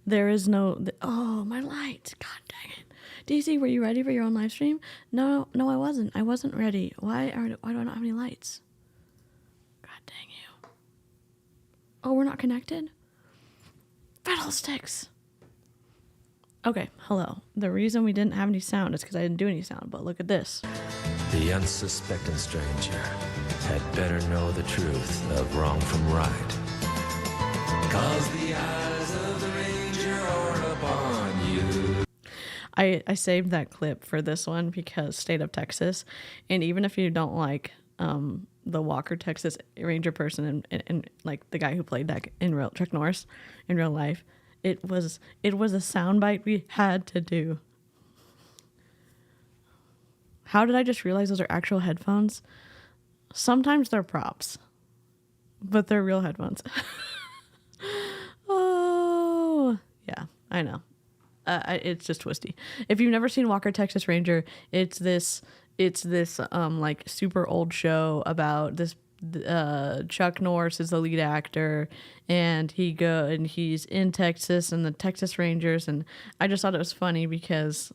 There is no, oh, my lights. God dang it. DC, were you ready for your own live stream? No, I wasn't. I wasn't ready. Why do I not have any lights? God dang you. Oh, we're not connected? Fiddlesticks. Okay, hello. The reason we didn't have any sound is because I didn't do any sound, but look at this. The unsuspecting stranger had better know the truth of wrong from right. 'Cause the eyes of the ranger are upon you. I saved that clip for this one because State of Texas, and even if you don't like the Walker, Texas Ranger person and like the guy who played that in real Chuck Norris in real life, it was a soundbite we had to do. How did I just realize those are actual headphones? Sometimes they're props, but they're real headphones. Oh, yeah, I know. It's just twisty. If you've never seen Walker, Texas Ranger, it's this like super old show about this. Chuck Norris is the lead actor, and he's in Texas and the Texas Rangers, and I just thought it was funny because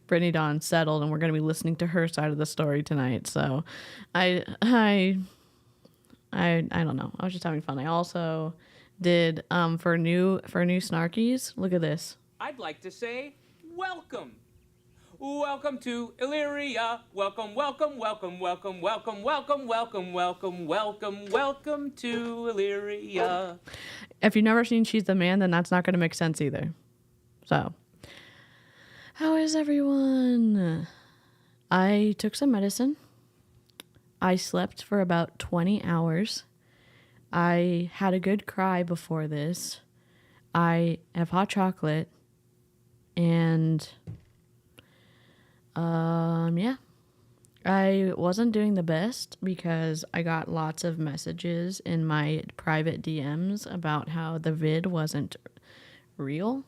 Brittany Dawn settled, and we're going to be listening to her side of the story tonight. So, I don't know. I was just having fun. I also did for new snarkies. Look at this. I'd like to say welcome. Welcome to Illyria. Welcome, welcome, welcome, welcome, welcome, welcome, welcome, welcome, welcome, welcome to Illyria. If you've never seen She's the Man, then that's not going to make sense either. So, how is everyone? I took some medicine. I slept for about 20 hours. I had a good cry before this. I have hot chocolate. And, yeah. I wasn't doing the best because I got lots of messages in my private DMs about how the vid wasn't real.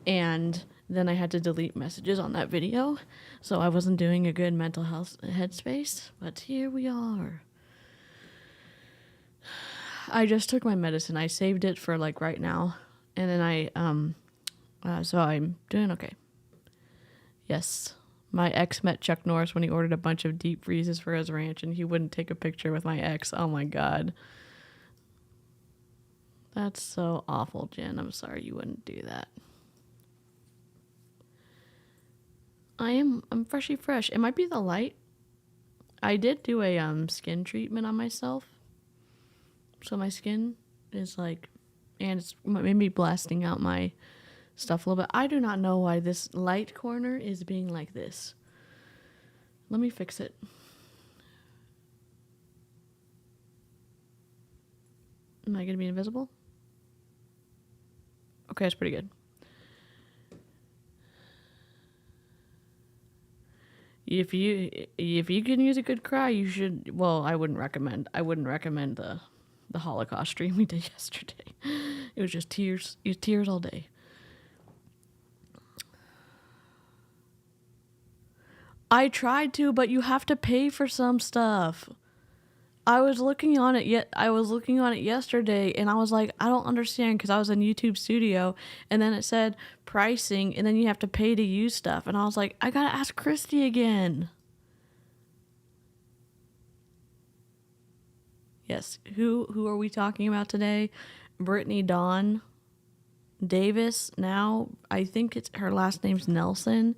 And then I had to delete messages on that video. So I wasn't doing a good mental health headspace. But here we are. I just took my medicine. I saved it for like right now. And then so I'm doing okay. Yes. My ex met Chuck Norris when he ordered a bunch of deep freezes for his ranch and he wouldn't take a picture with my ex. Oh my God. That's so awful, Jen. I'm sorry you wouldn't do that. I'm freshy fresh. It might be the light. I did do a skin treatment on myself. So my skin is like, and it's maybe blasting out my stuff a little bit. I do not know why this light corner is being like this. Let me fix it. Am I going to be invisible? Okay, that's pretty good. If you can use a good cry, you should. Well, I wouldn't recommend the Holocaust stream we did yesterday. It was just tears. It was tears all day. I tried to, but you have to pay for some stuff. I was looking on it yesterday, and I was like, I don't understand, because I was in YouTube Studio, and then it said pricing, and then you have to pay to use stuff, and I was like, I gotta ask Christy again. Yes, who are we talking about today? Brittany Dawn Davis. Now, I think her last name's Nelson.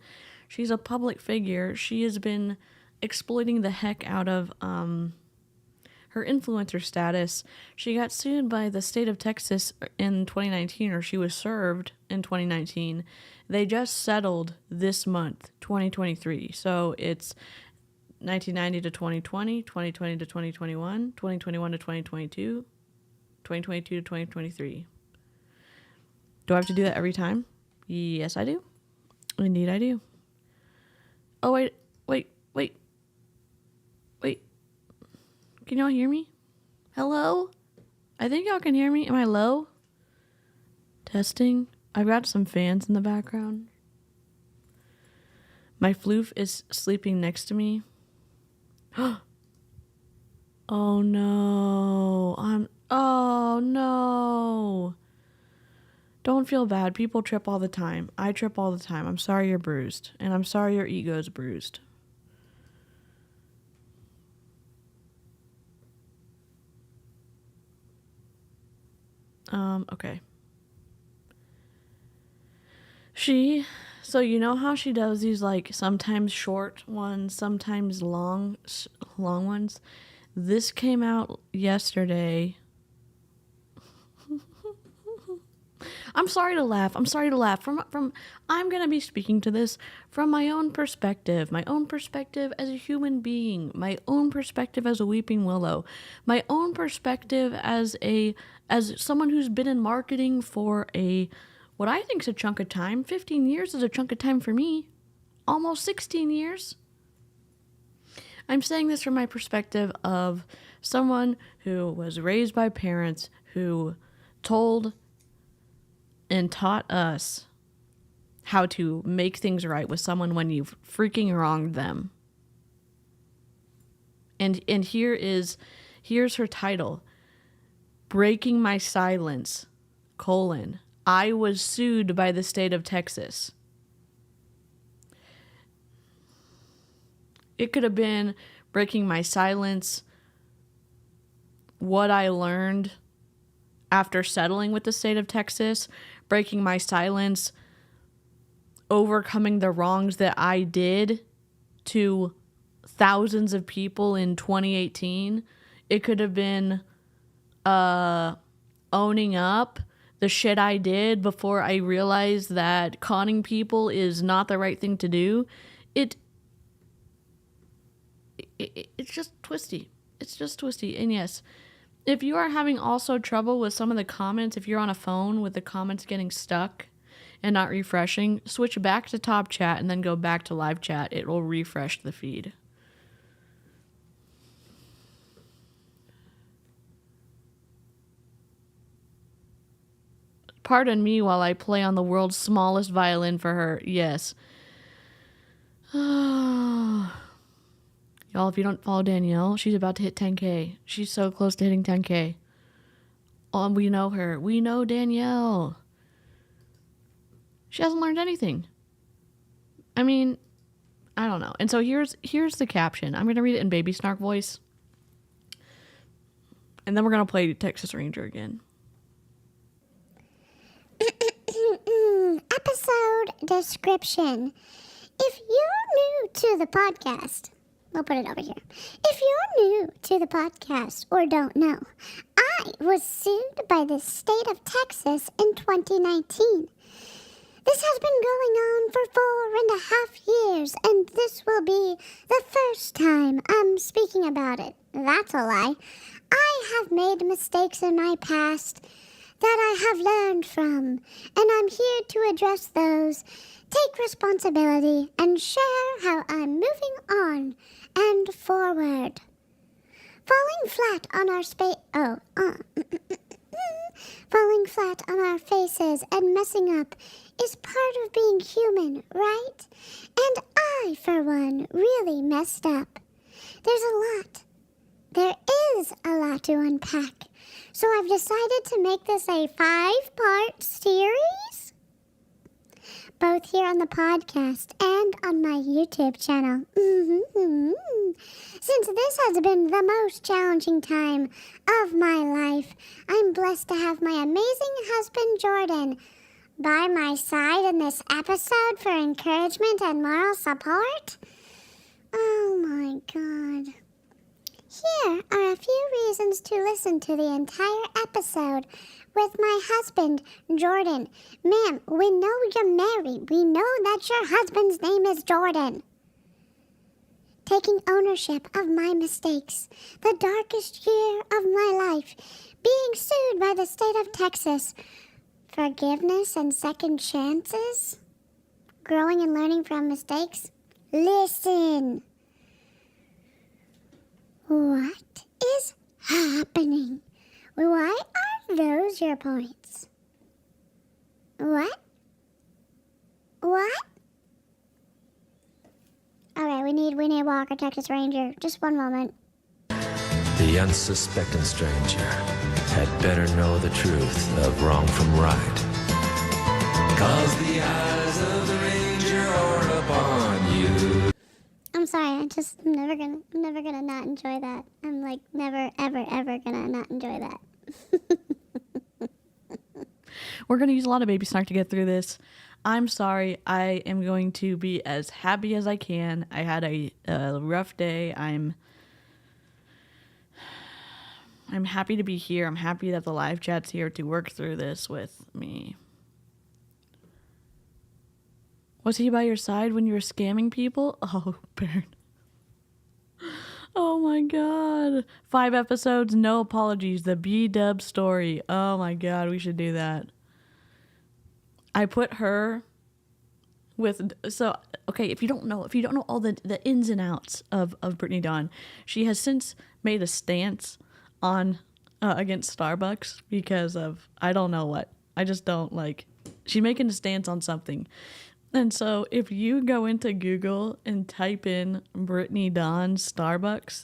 She's a public figure. She has been exploiting the heck out of her influencer status. She got sued by the state of Texas in 2019, or she was served in 2019. They just settled this month, 2023. So it's 1990 to 2020, 2020 to 2021, 2021 to 2022, 2022 to 2023. Do I have to do that every time? Yes, I do. Indeed, I do. Oh, wait. Can y'all hear me? Hello? I think y'all can hear me. Am I low? Testing. I've got some fans in the background. My floof is sleeping next to me. Oh no. Oh no. Don't don't feel bad. People trip all the time. I trip all the time. I'm sorry you're bruised. And I'm sorry your ego's bruised. Okay. So you know how she does these, like, sometimes short ones, sometimes long ones? This came out yesterday. I'm sorry to laugh. I'm going to be speaking to this from my own perspective as a human being, my own perspective as a weeping willow, my own perspective as someone who's been in marketing for what I think is a chunk of time. 15 years is a chunk of time for me. Almost 16 years. I'm saying this from my perspective of someone who was raised by parents who told and taught us how to make things right with someone when you've freaking wronged them. And here's her title. Breaking My Silence, : I was sued by the state of Texas. It could have been breaking my silence, what I learned after settling with the state of Texas, breaking my silence, overcoming the wrongs that I did to thousands of people in 2018. It could have been owning up the shit I did before I realized that conning people is not the right thing to do. It's just twisty. It's just twisty. And yes, if you are having also trouble with some of the comments, if you're on a phone with the comments getting stuck and not refreshing, switch back to top chat and then go back to live chat. It will refresh the feed. Pardon me while I play on the world's smallest violin for her. Yes. Y'all, if you don't follow Danielle, she's about to hit 10K. She's so close to hitting 10K. We know her. We know Danielle. She hasn't learned anything. I mean, I don't know. And so here's the caption. I'm going to read it in baby snark voice. And then we're going to play Texas Ranger again. Episode description. If you're new to the podcast, we'll put it over here. If you're new to the podcast or don't know, I was sued by the state of Texas in 2019. This has been going on for 4.5 years, and this will be the first time I'm speaking about it. That's a lie. I have made mistakes in my past that I have learned from, and I'm here to address those, take responsibility, and share how I'm moving on and forward. Falling flat on our falling flat on our faces and messing up is part of being human, right? And I, for one, really messed up. There is a lot to unpack. So I've decided to make this a 5-part series, both here on the podcast and on my YouTube channel. Since this has been the most challenging time of my life, I'm blessed to have my amazing husband, Jordan, by my side in this episode for encouragement and moral support. Oh my God. Here are a few reasons to listen to the entire episode with my husband, Jordan. Ma'am, we know you're married. We know that your husband's name is Jordan. Taking ownership of my mistakes. The darkest year of my life. Being sued by the state of Texas. Forgiveness and second chances. Growing and learning from mistakes. Listen. What is happening? Why are those your points? What? Alright, we need Walker, Texas Ranger. Just one moment. The unsuspecting stranger had better know the truth of wrong from right. 'Cause the eyes of the ranger are upon you. I'm sorry, I'm never gonna not enjoy that. I'm like never, ever gonna not enjoy that. We're going to use a lot of Baby Snark to get through this. I'm sorry. I am going to be as happy as I can. I had a rough day. I'm happy to be here. I'm happy that the live chat's here to work through this with me. Was he by your side when you were scamming people? Oh, Baron. Oh my god. 5 episodes, no apologies. The B-dub story. Oh my god, we should do that. I put her with, so, okay, if you don't know all the ins and outs of Brittany Dawn, she has since made a stance on, against Starbucks because of, I don't know what. I just don't like, she's making a stance on something. And so if you go into Google and type in Brittany Dawn Starbucks,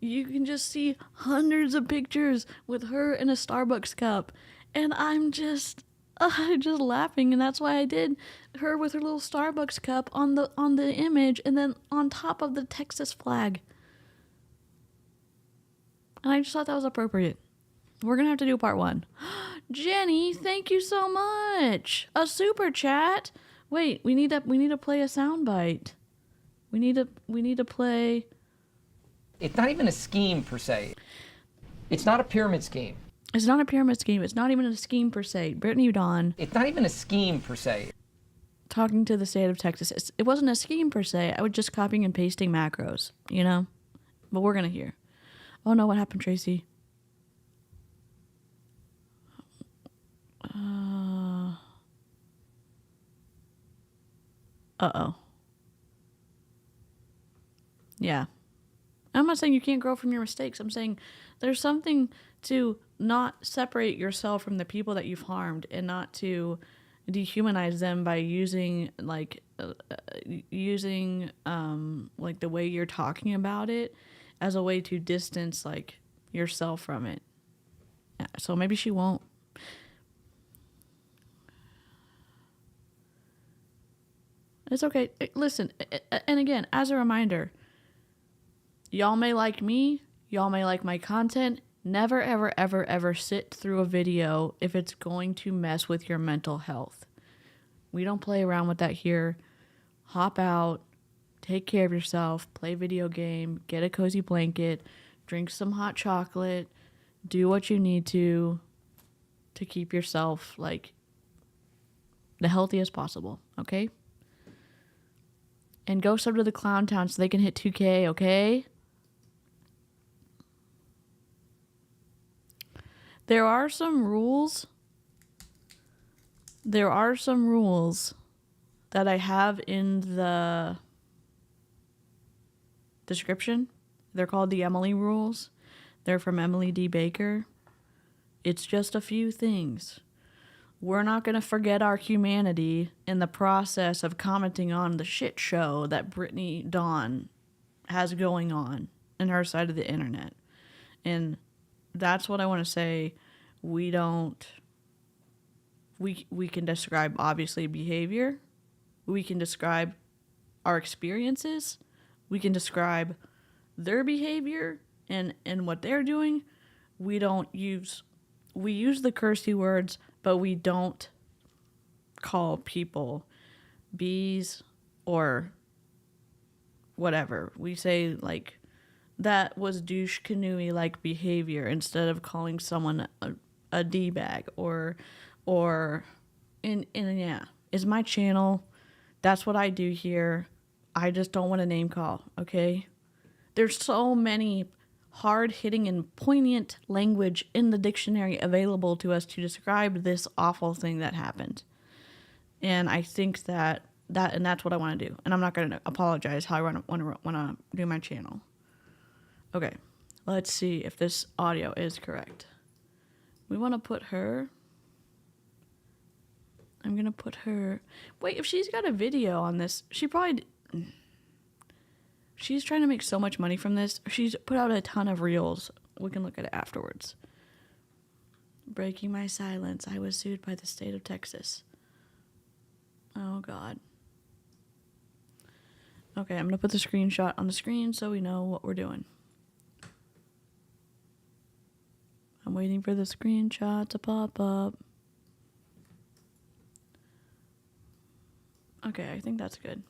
you can just see hundreds of pictures with her in a Starbucks cup. And I'm just laughing. And that's why I did her with her little Starbucks cup on the image and then on top of the Texas flag. And I just thought that was appropriate. We're going to have to do part 1. Jenny, thank you so much. A super chat. Wait, we need to play a soundbite. We need to play. It's not even a scheme per se. It's not a pyramid scheme. It's not a pyramid scheme. It's not even a scheme per se. Brittany Dawn. It's not even a scheme per se. Talking to the state of Texas. It wasn't a scheme per se. I was just copying and pasting macros, you know? But we're going to hear. Oh no, what happened, Tracy? Uh-oh. Yeah. I'm not saying you can't grow from your mistakes. I'm saying there's something to not separate yourself from the people that you've harmed and not to dehumanize them by using like the way you're talking about it as a way to distance like yourself from it. So maybe she won't. It's okay. Listen, and again, as a reminder, y'all may like me, y'all may like my content. Never, ever, ever, ever sit through a video if it's going to mess with your mental health. We don't play around with that here. Hop out, take care of yourself, play a video game, get a cozy blanket, drink some hot chocolate, do what you need to keep yourself like the healthiest possible, okay? And go sub to the Clown Town so they can hit 2K, okay? There are some rules. There are some rules that I have in the description. They're called the Emily rules. They're from Emily D. Baker. It's just a few things. We're not going to forget our humanity in the process of commenting on the shit show that Brittany Dawn has going on in her side of the internet. And that's what I want to say. We can describe, obviously, behavior. We can describe our experiences. We can describe their behavior and what they're doing. We use the cursey words, but we don't call people bees or whatever. We say, like, that was douche canoe like behavior instead of calling someone a D-bag or yeah. It's my channel. That's what I do here. I just don't want to name call, okay? There's so many hard-hitting and poignant language in the dictionary available to us to describe this awful thing that happened. And I think that's what I want to do. And I'm not going to apologize how I want to do my channel. Okay, let's see if this audio is correct. We want to put her. I'm going to put her. Wait, if she's got a video on this, she's trying to make so much money from this. She's put out a ton of reels. We can look at it afterwards. Breaking my silence. I was sued by the state of Texas. Oh, God. Okay, I'm going to put the screenshot on the screen so we know what we're doing. I'm waiting for the screenshot to pop up. Okay, I think that's good.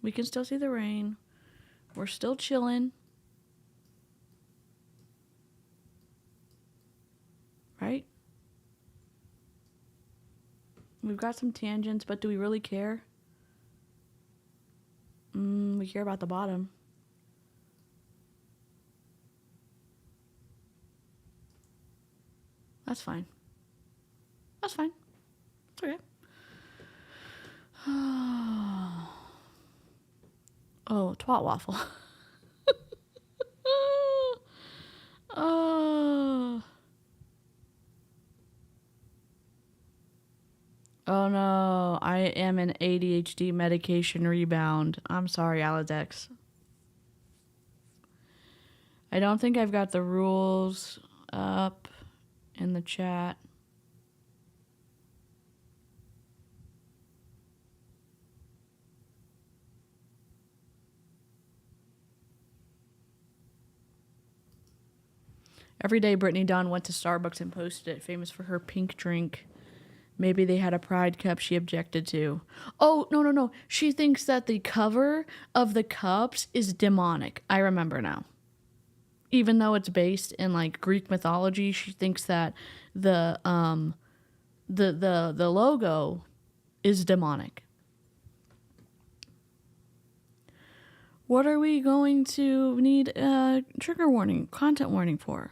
We can still see the rain. We're still chilling. Right? We've got some tangents, but do we really care? We care about the bottom. That's fine. That's fine. It's okay. Oh, twat waffle. Oh. Oh no, I am an ADHD medication rebound. I'm sorry, 𝐊𝐈𝐍𝐃. I don't think I've got the rules up in the chat. Every day Brittany Dawn went to Starbucks and posted it, famous for her pink drink. Maybe they had a pride cup she objected to. Oh, no. She thinks that the cover of the cups is demonic. I remember now. Even though it's based in like Greek mythology, she thinks that the logo is demonic. What are we going to need a trigger warning, content warning for?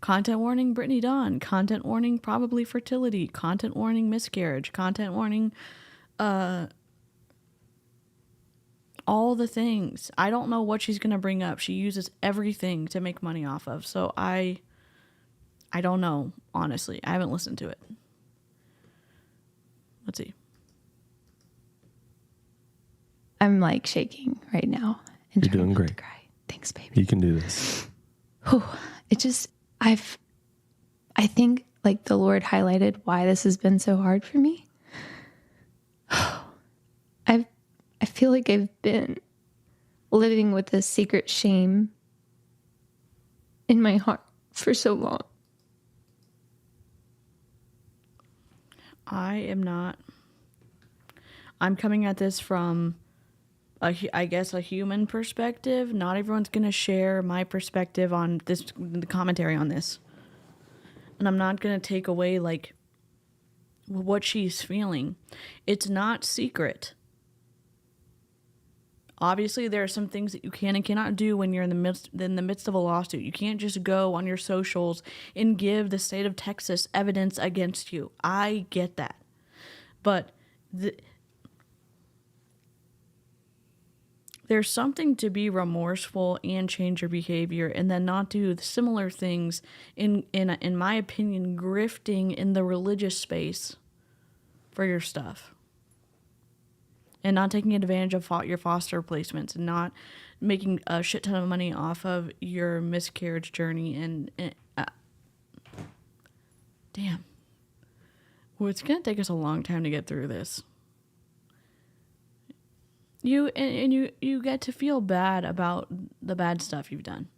Content warning, Brittany Dawn. Content warning, probably fertility. Content warning, miscarriage. Content warning, all the things. I don't know what she's going to bring up. She uses everything to make money off of. So I don't know, honestly. I haven't listened to it. Let's see. I'm like shaking right now. You're doing great. Cry. Thanks, baby. You can do this. It just, I think like the Lord highlighted why this has been so hard for me. I feel like I've been living with this secret shame in my heart for so long. I am not. I'm coming at this from, I guess, a human perspective. Not everyone's going to share my perspective on this, the commentary on this. And I'm not going to take away, like, what she's feeling. It's not secret. Obviously, there are some things that you can and cannot do when you're in the midst of a lawsuit. You can't just go on your socials and give the state of Texas evidence against you. I get that. But there's something to be remorseful and change your behavior and then not do similar things, in my opinion, grifting in the religious space for your stuff. And not taking advantage of your foster placements and not making a shit ton of money off of your miscarriage journey. And damn. Well, it's going to take us a long time to get through this. You get to feel bad about the bad stuff you've done.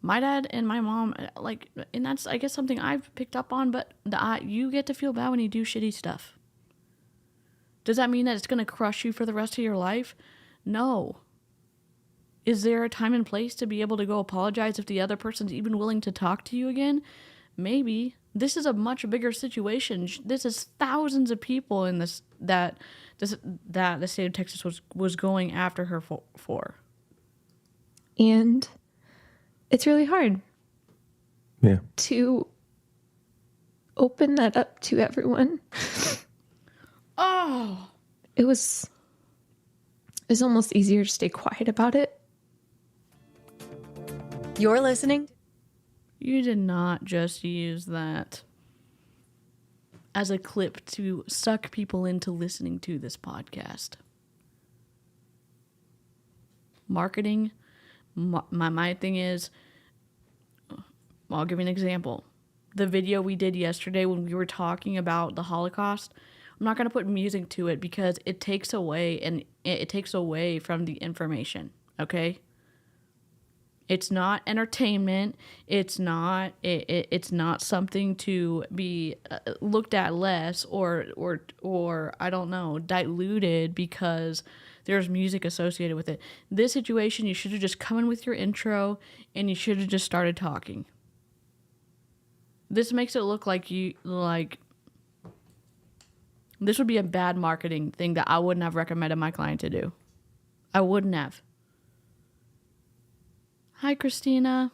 My dad and my mom, like, and that's, I guess, something I've picked up on, but you get to feel bad when you do shitty stuff. Does that mean that it's going to crush you for the rest of your life? No. Is there a time and place to be able to go apologize if the other person's even willing to talk to you again? Maybe. This is a much bigger situation. This is thousands of people in this that the state of Texas was going after her for. And it's really hard. Yeah. To open that up to everyone. Oh, it was almost easier to stay quiet about it. You're listening. You did not just use that as a clip to suck people into listening to this podcast. Marketing, my thing is, I'll give you an example. the video we did yesterday when we were talking about the Holocaust, I'm not going to put music to it because it takes away from the information, okay? It's not entertainment. It's not something to be looked at less or I don't know, diluted because there's music associated with it. This situation, you should have just come in with your intro and you should have just started talking. This makes it look like this would be a bad marketing thing that I wouldn't have recommended my client to do. I wouldn't have. Hi, Christina.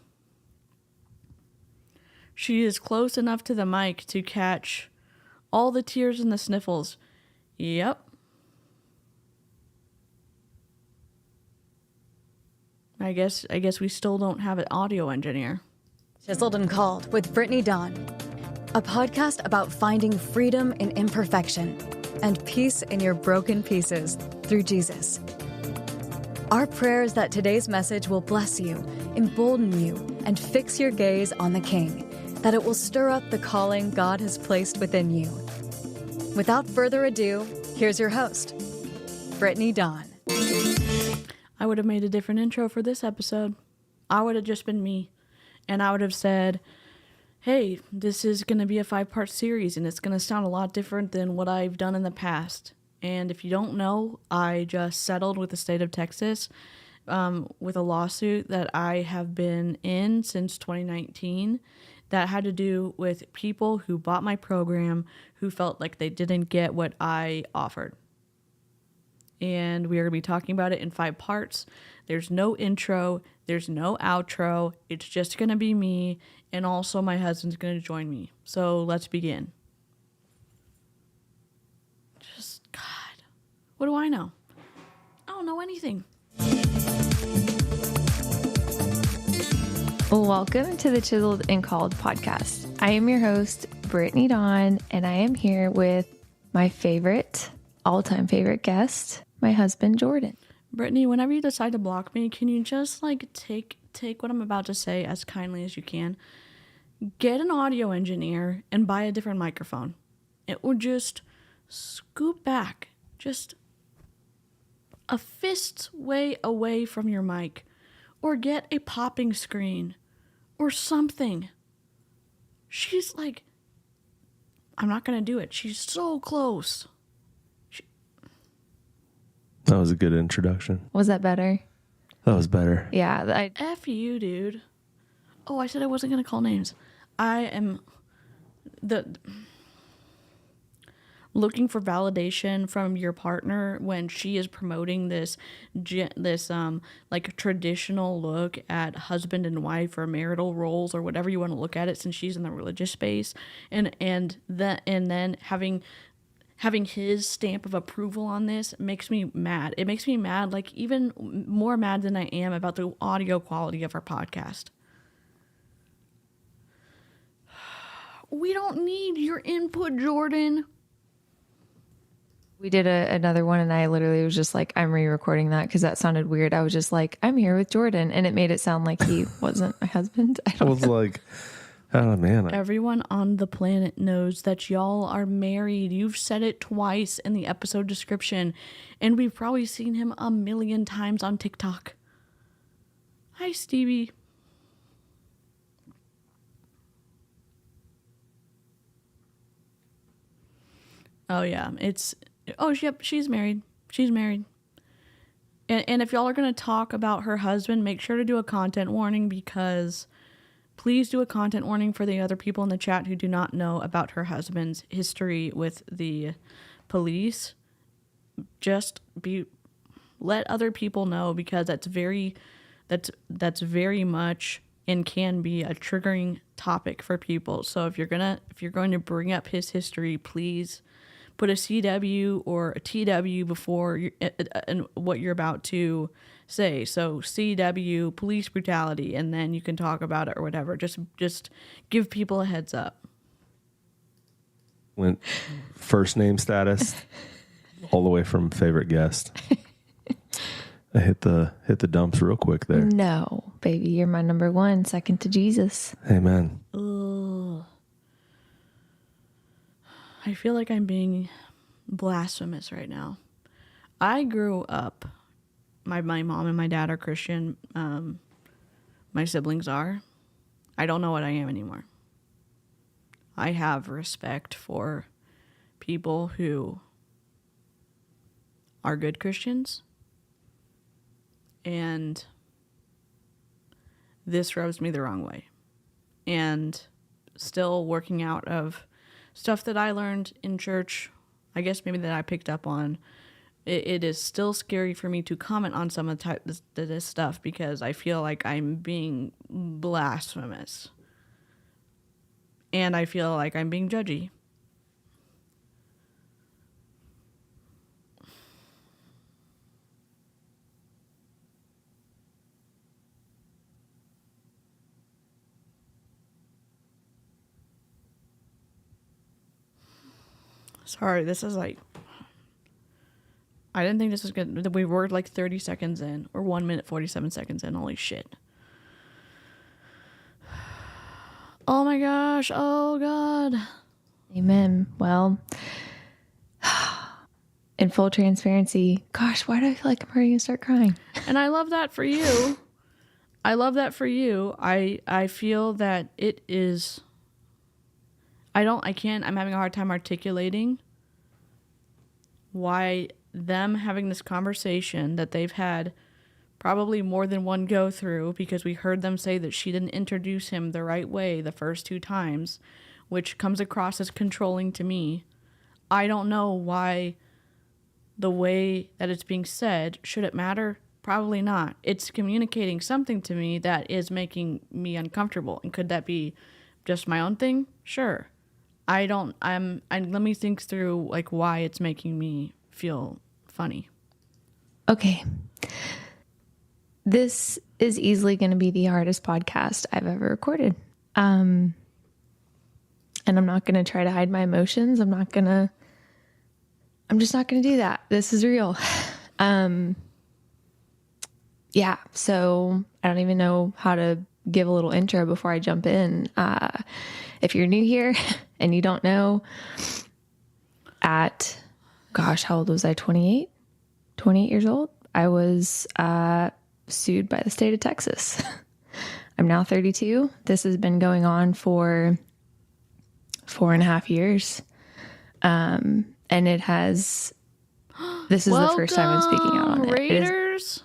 She is close enough to the mic to catch all the tears and the sniffles. Yep. I guess we still don't have an audio engineer. Chiseled and Called with Brittany Dawn, a podcast about finding freedom in imperfection and peace in your broken pieces through Jesus. Our prayer is that today's message will bless you, embolden you, and fix your gaze on the King, that it will stir up the calling God has placed within you. Without further ado, here's your host, Brittany Dawn. I would have made a different intro for this episode. I would have just been me. And I would have said, hey, this is going to be a 5-part series, and it's going to sound a lot different than what I've done in the past. And if you don't know, I just settled with the state of Texas with a lawsuit that I have been in since 2019 that had to do with people who bought my program who felt like they didn't get what I offered. And we are going to be talking about it in 5 parts. There's no intro. There's no outro. It's just going to be me. And also my husband's going to join me. So let's begin. Just, God, what do I know? I don't know anything. Welcome to the Chiseled and Called podcast. I am your host, Brittany Dawn, and I am here with my all-time favorite guest, my husband, Jordan. Brittany, whenever you decide to block me, can you just take what I'm about to say as kindly as you can? Get an audio engineer and buy a different microphone. It will just scoop back, just a fist's way away from your mic, or get a popping screen or something. She's like, I'm not going to do it. She's so close. That was a good introduction. Was that better? That was better. Yeah. F you, dude. Oh, I said I wasn't going to call names. I am looking for validation from your partner when she is promoting this traditional look at husband and wife or marital roles or whatever you want to look at it, since she's in the religious space, and then having his stamp of approval on this makes me mad. It makes me mad, even more mad than I am about the audio quality of our podcast. We don't need your input, Jordan. We did another one, and I literally was just like, I'm re-recording that because that sounded weird. I was just like, I'm here with Jordan, and it made it sound like he wasn't my husband. I was like, oh, man. Everyone on the planet knows that y'all are married. You've said it twice in the episode description, and we've probably seen him a million times on TikTok. Hi, Stevie. Oh, yeah. Yep, she's married. She's married. And if y'all are going to talk about her husband, make sure to do a content warning, because please do a content warning for the other people in the chat who do not know about her husband's history with the police. Just let other people know, because that's very much and can be a triggering topic for people. So if you're going to bring up his history, please put a CW or a TW before what you're about to say. So CW, police brutality, and then you can talk about it or whatever. Just give people a heads up. Went first name status all the way from favorite guest. I hit the dumps real quick there. No, baby, you're my number one, second to Jesus. Amen. Ugh. I feel like I'm being blasphemous right now. I grew up, my mom and my dad are Christian. My siblings are. I don't know what I am anymore. I have respect for people who are good Christians. And this rubs me the wrong way. And still working out of stuff that I learned in church, I guess maybe that I picked up on, it is still scary for me to comment on some of this stuff because I feel like I'm being blasphemous. And I feel like I'm being judgy. Sorry, this is like... I didn't think this was good. We were like 30 seconds in, or 1 minute 47 seconds in. Holy shit. Oh my gosh. Oh God. Amen. Well, in full transparency, gosh, why do I feel like I'm ready to start crying? And I love that for you. I love that for you. I feel that it is... I'm having a hard time articulating why them having this conversation that they've had probably more than one go through, because we heard them say that she didn't introduce him the right way the first 2 times, which comes across as controlling to me. I don't know why the way that it's being said, should it matter? Probably not. It's communicating something to me that is making me uncomfortable. And could that be just my own thing? Sure. let me think through like why it's making me feel funny. Okay. This is easily going to be the hardest podcast I've ever recorded. And I'm not going to try to hide my emotions. I'm just not going to do that. This is real. Yeah. So I don't even know how to give a little intro before I jump in. If you're new here and you don't know, how old was I? 28 years old. I was, sued by the state of Texas. I'm now 32. This has been going on for 4.5 years. And it has, this is the first time I'm speaking out on it. Raiders,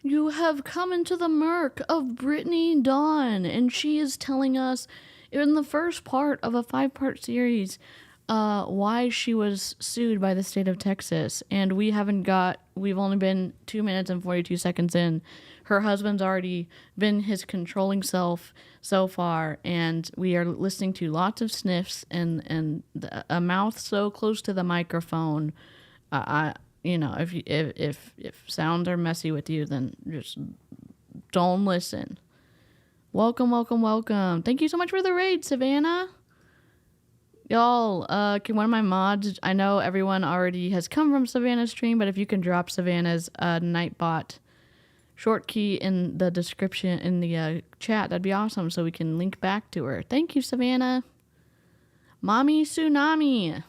you have come into the murk of Brittany Dawn, and she is telling us in the first part of a 5-part series why she was sued by the state of Texas. And we've only been 2 minutes and 42 seconds in. Her husband's already been his controlling self so far, and we are listening to lots of sniffs and a mouth so close to the microphone. If sounds are messy with you, then just don't listen. Welcome. Thank you so much for the raid, Savannah. Y'all, can one of my mods, I know everyone already has come from Savannah's stream, but if you can drop Savannah's Nightbot short key in the description, in the chat, that'd be awesome, so we can link back to her. Thank you, Savannah. Mommy Tsunami.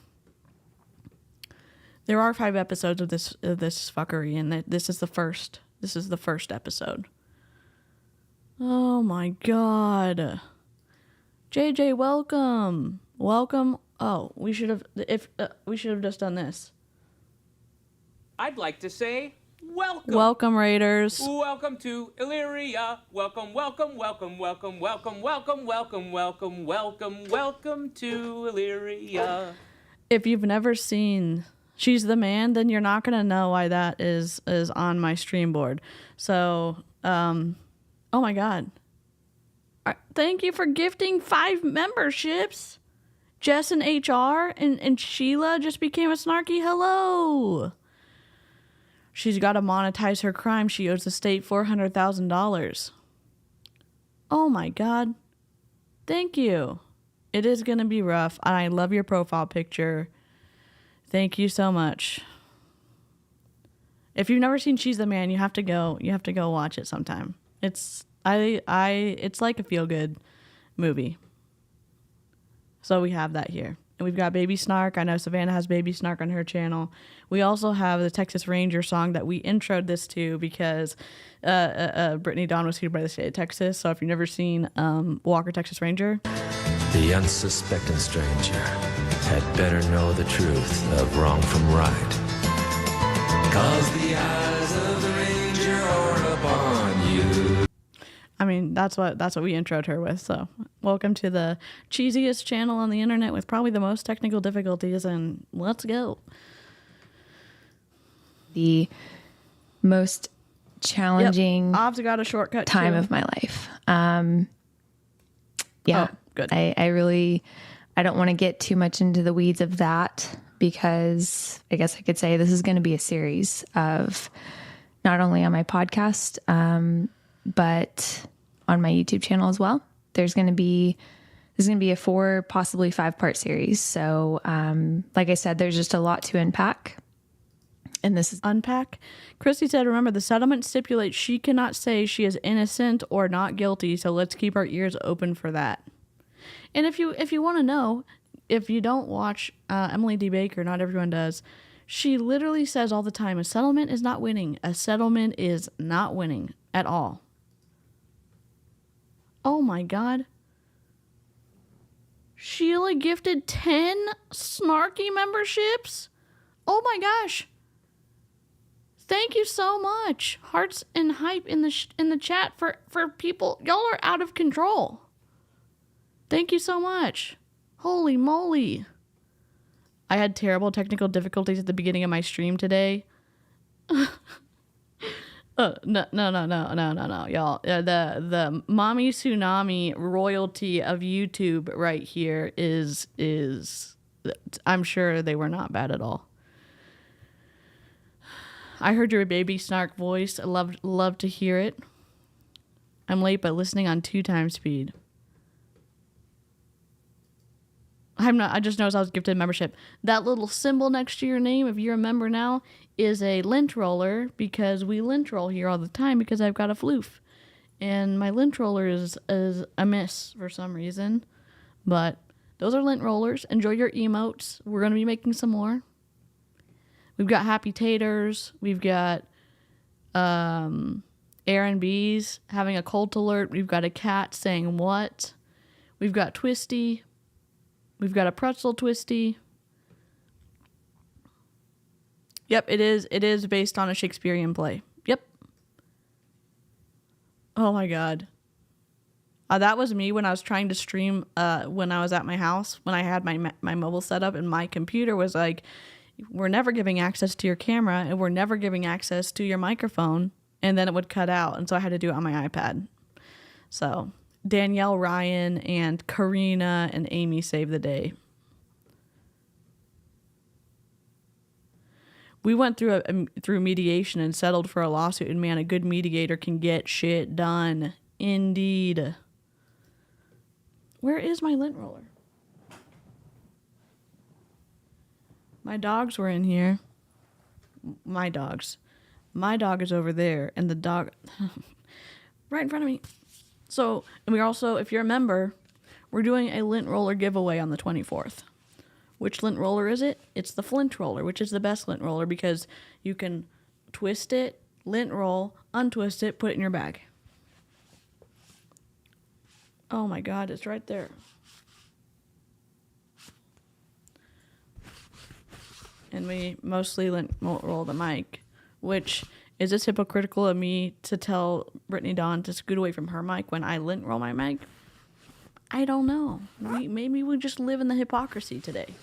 There are 5 episodes of this fuckery, and this is the first. This is the first episode. Oh my god. JJ, welcome. Oh, we should have just done this. I'd like to say welcome. Welcome, Raiders. Welcome to Illyria. Welcome to Illyria. If you've never seen She's the Man, then you're not going to know why that is on my stream board. So, oh my god. Thank you for gifting 5 memberships. Jess and HR and Sheila just became a snarky hello. She's got to monetize her crime. She owes the state $400,000. Oh my god. Thank you. It is going to be rough, and I love your profile picture. Thank you so much. If you've never seen She's the Man, you have to go watch it sometime. It's like a feel-good movie. So we have that here. And we've got Baby Snark. I know Savannah has Baby Snark on her channel. We also have the Texas Ranger song that we introed this to because Brittany Dawn was sued by the state of Texas. So if you've never seen Walker Texas Ranger. The unsuspecting stranger had better know the truth of wrong from right. 'Cause the eyes of the ranger are upon you. I mean, that's what we introed her with. So welcome to the cheesiest channel on the internet with probably the most technical difficulties, and let's go. The most challenging I've got a shortcut time too. of my life. Yeah, Oh, good. I don't want to get too much into the weeds of that because I guess I could say this is going to be a series of not only on my podcast, but on my YouTube channel as well. There's going to be a 4, possibly 5-part series. So, like I said, there's just a lot to unpack. And this is Unpack. Christy said, remember, the settlement stipulates she cannot say she is innocent or not guilty, so let's keep our ears open for that. And if you want to know, if you don't watch Emily D. Baker, not everyone does, she literally says all the time, a settlement is not winning. A settlement is not winning at all. Oh my God. Sheila gifted 10 Snarky memberships? Oh my gosh. Thank you so much. Hearts and hype in the chat for people. Y'all are out of control. Thank you so much. Holy moly. I had terrible technical difficulties at the beginning of my stream today. No, y'all. The mommy tsunami royalty of YouTube right here is I'm sure they were not bad at all. I heard your Baby Snark voice. I love to hear it. I'm late, but listening on 2 times speed. I just noticed I was gifted a membership. That little symbol next to your name, if you're a member now, is a lint roller because we lint roll here all the time because I've got a floof. And my lint roller is amiss for some reason. But those are lint rollers. Enjoy your emotes. We're going to be making some more. We've got Happy Taters. We've got Aaron B's having a cult alert. We've got a cat saying what. We've got Twisty. We've got a pretzel Twisty. Yep, it is based on a Shakespearean play. Yep. Oh my God. That was me when I was trying to stream when I was at my house, when I had my mobile set up and my computer was like, we're never giving access to your camera and we're never giving access to your microphone. And then it would cut out. And so I had to do it on my iPad. So Danielle, Ryan, and Karina and Amy saved the day. We went through mediation and settled for a lawsuit. And man, a good mediator can get shit done. Indeed. Where is my lint roller? My dogs were in here. My dogs. My dog is over there, and the dog right in front of me. So, and we're also, if you're a member, we're doing a lint roller giveaway on the 24th. Which lint roller is it? It's the Flint roller, which is the best lint roller because you can twist it, lint roll, untwist it, put it in your bag. Oh my God, it's right there. And we mostly lint roll the mic, which is this hypocritical of me to tell Brittany Dawn to scoot away from her mic when I lint roll my mic? I don't know. Maybe we just live in the hypocrisy today.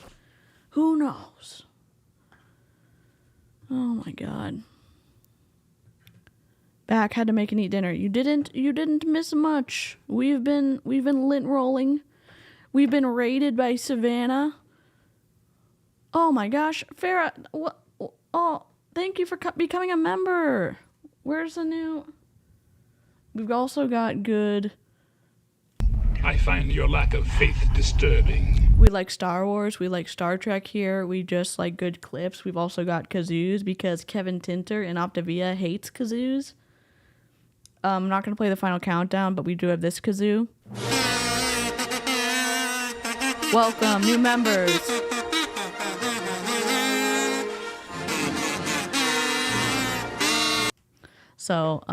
Who knows? Oh my God. Back, had to make and eat dinner. You didn't miss much. We've been lint rolling. We've been raided by Savannah. Oh my gosh, Farrah, what? Oh, thank you for becoming a member. Where's the new? We've also got good. I find your lack of faith disturbing. We like Star Wars. We like Star Trek here. We just like good clips. We've also got kazoos because Kevin Tinter in Optavia hates kazoos. I'm not going to play the final countdown, but we do have this kazoo. Welcome, new members. So,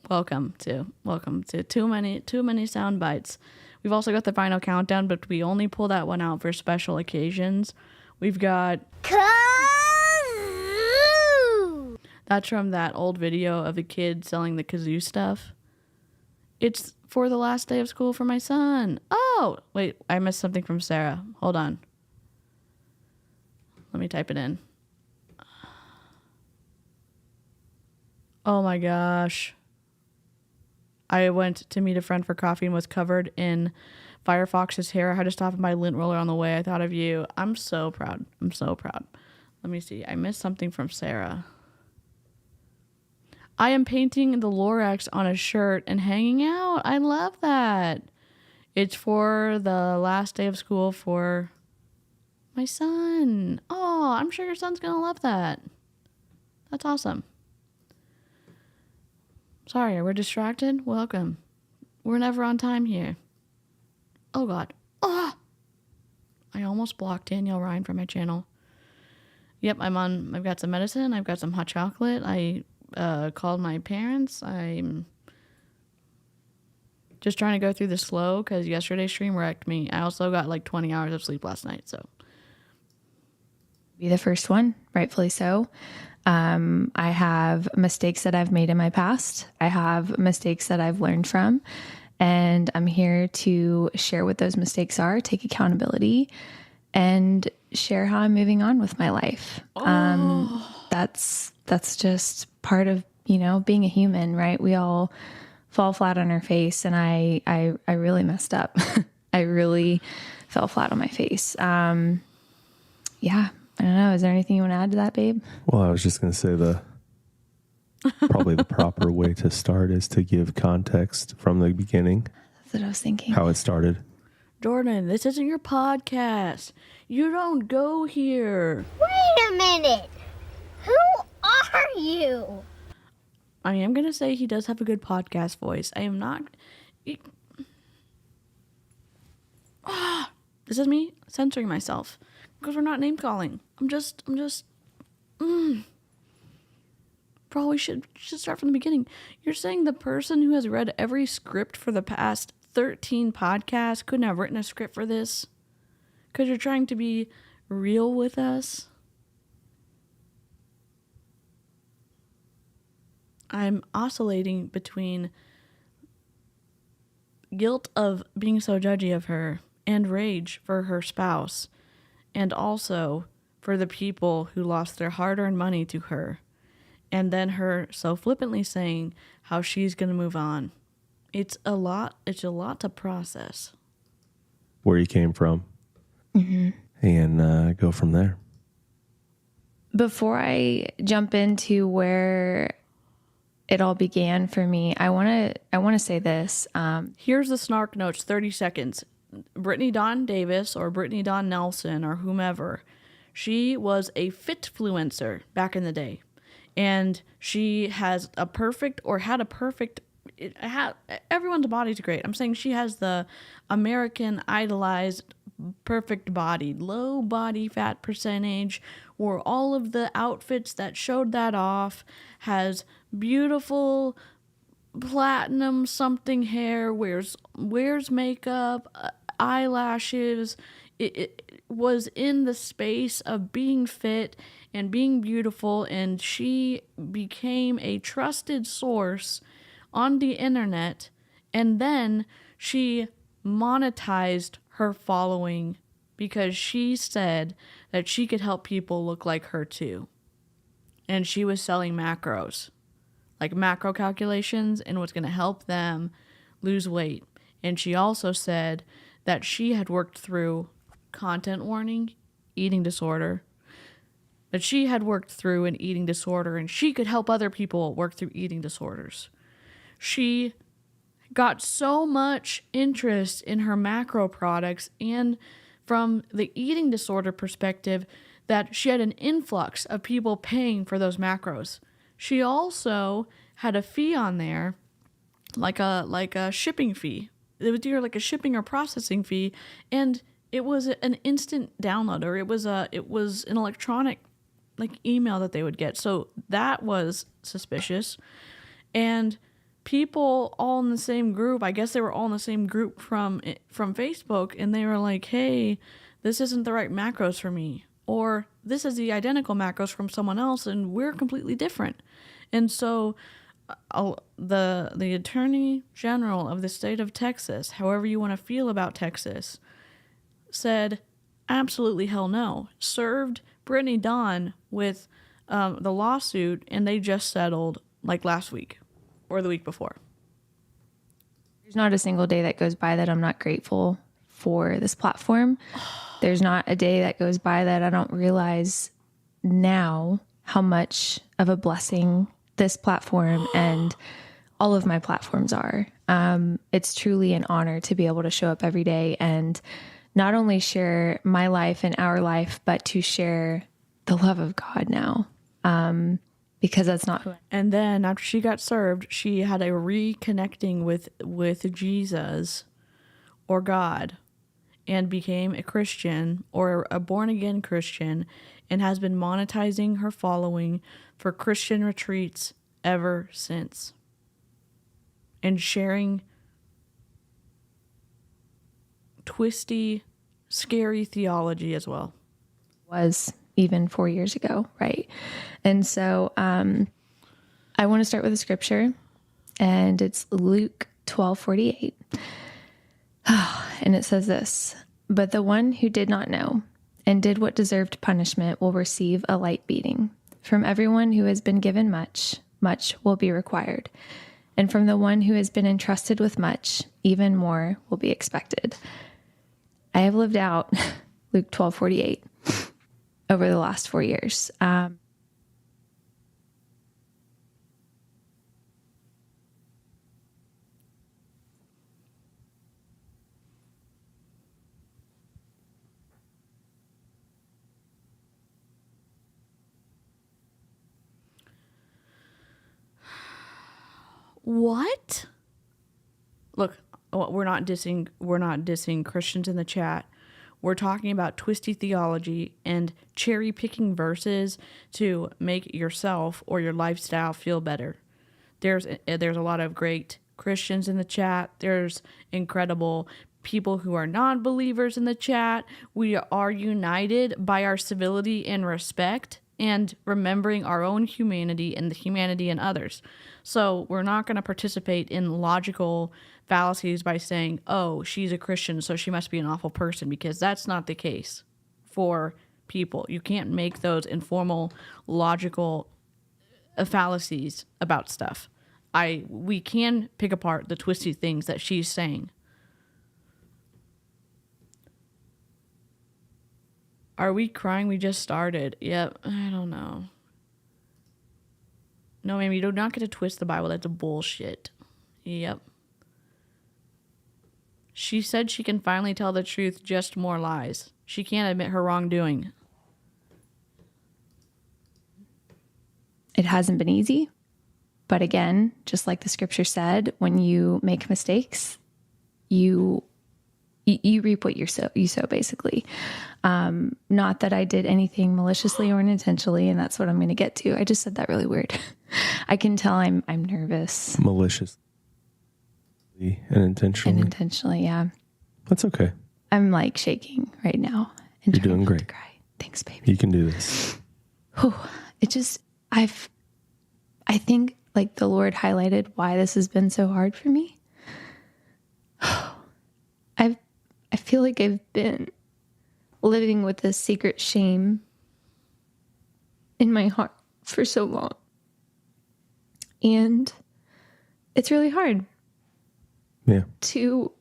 welcome to too many sound bites. We've also got the final countdown, but we only pull that one out for special occasions. We've got Kazoo! that's from that old video of the kid selling the kazoo stuff. It's for the last day of school for my son. Oh, wait, I missed something from Sarah. Hold on. Let me type it in. Oh my gosh. I went to meet a friend for coffee and was covered in Firefox's hair. I had to stop at my lint roller on the way. I thought of you. I'm so proud. I'm so proud. Let me see. I missed something from Sarah. I am painting the Lorax on a shirt and hanging out. I love that. It's for the last day of school for my son. Oh, I'm sure your son's going to love that. That's awesome. Sorry, we're distracted? Welcome. We're never on time here. Oh, God. Oh! I almost blocked Danielle Ryan from my channel. Yep, I've got some medicine. I've got some hot chocolate. I called my parents. I'm just trying to go through this slow because yesterday's stream wrecked me. I also got like 20 hours of sleep last night, so. Be the first one, rightfully so. I have mistakes that I've made in my past. I have mistakes that I've learned from, and I'm here to share what those mistakes are, take accountability, and share how I'm moving on with my life. That's just part of, being a human, right? We all fall flat on our face, and I really messed up. I really fell flat on my face. Yeah. I don't know. Is there anything you want to add to that, babe? Well, I was just going to say probably the proper way to start is to give context from the beginning. That's what I was thinking. How it started. Jordan, this isn't your podcast. You don't go here. Wait a minute. Who are you? I am going to say he does have a good podcast voice. I am not... This is me censoring myself. Because we're not name calling. I'm just probably should start from the beginning. You're saying the person who has read every script for the past 13 podcasts couldn't have written a script for this? Because you're trying to be real with us? I'm oscillating between guilt of being so judgy of her and rage for her spouse. And also for the people who lost their hard-earned money to her. And then her so flippantly saying how she's going to move on. It's a lot to process. Where you came from. Mm-hmm. And go from there. Before I jump into where it all began for me, I want to say this. Here's the snark notes, 30 seconds. Brittany Dawn Davis or Brittany Dawn Nelson or whomever, she was a fitfluencer back in the day. And she has a perfect, or had a perfect, everyone's body's great. I'm saying she has the American idolized perfect body, low body fat percentage, wore all of the outfits that showed that off, has beautiful platinum something hair, wears makeup, eyelashes. It was in the space of being fit and being beautiful, and she became a trusted source on the internet, and then she monetized her following because she said that she could help people look like her too. And she was selling macros, like macro calculations, and was going to help them lose weight. And she also said that she had worked through content warning, eating disorder, that she had worked through an eating disorder, and she could help other people work through eating disorders. She got so much interest in her macro products and from the eating disorder perspective that she had an influx of people paying for those macros. She also had a fee on there, like a shipping fee. It was either like a shipping or processing fee, and it was an instant download, or it was an electronic email that they would get. So that was suspicious. And people all in the same group, I guess they were all in the same group from Facebook, and they were like, hey, this isn't the right macros for me, or this is the identical macros from someone else and we're completely different. And so the Attorney General of the state of Texas, however you want to feel about Texas, said absolutely hell no, served Brittany Dawn with the lawsuit, and they just settled last week or the week before. There's not a single day that goes by that I'm not grateful for this platform. There's not a day that goes by that I don't realize now how much of a blessing this platform and all of my platforms are. It's truly an honor to be able to show up every day and not only share my life and our life, but to share the love of God now. Because that's not who I am. And then after she got served, she had a reconnecting with Jesus or God, and became a Christian or a born-again Christian, and has been monetizing her following for Christian retreats ever since. And sharing twisty, scary theology as well. Was even 4 years ago, right? And so I want to start with a scripture, and it's Luke 12:48. And it says this: "But the one who did not know and did what deserved punishment will receive a light beating. From everyone who has been given much, much will be required. And from the one who has been entrusted with much, even more will be expected." I have lived out Luke 12:48 over the last 4 years. What? Look, we're not dissing Christians in the chat. We're talking about twisty theology and cherry picking verses to make yourself or your lifestyle feel better. There's a lot of great Christians in the chat. There's incredible people who are non-believers in the chat. We are united by our civility and respect and remembering our own humanity and the humanity in others. So we're not going to participate in logical fallacies by saying, oh, she's a Christian, so she must be an awful person, because that's not the case for people. You can't make those informal, logical fallacies about stuff. We can pick apart the twisty things that she's saying. Are we crying? We just started. Yep, I don't know. No, ma'am, you do not get to twist the Bible. That's bullshit. Yep. She said she can finally tell the truth, just more lies. She can't admit her wrongdoing. It hasn't been easy. But again, just like the scripture said, when you make mistakes, you reap what you sow, basically. Not that I did anything maliciously or unintentionally, and that's what I'm going to get to. I just said that really weird. I can tell I'm nervous. Maliciously and intentionally. And intentionally, yeah. That's okay. I'm shaking right now. And you're doing great. To cry. Thanks, baby. You can do this. I think the Lord highlighted why this has been so hard for me. I feel like I've been living with this secret shame in my heart for so long. And it's really hard to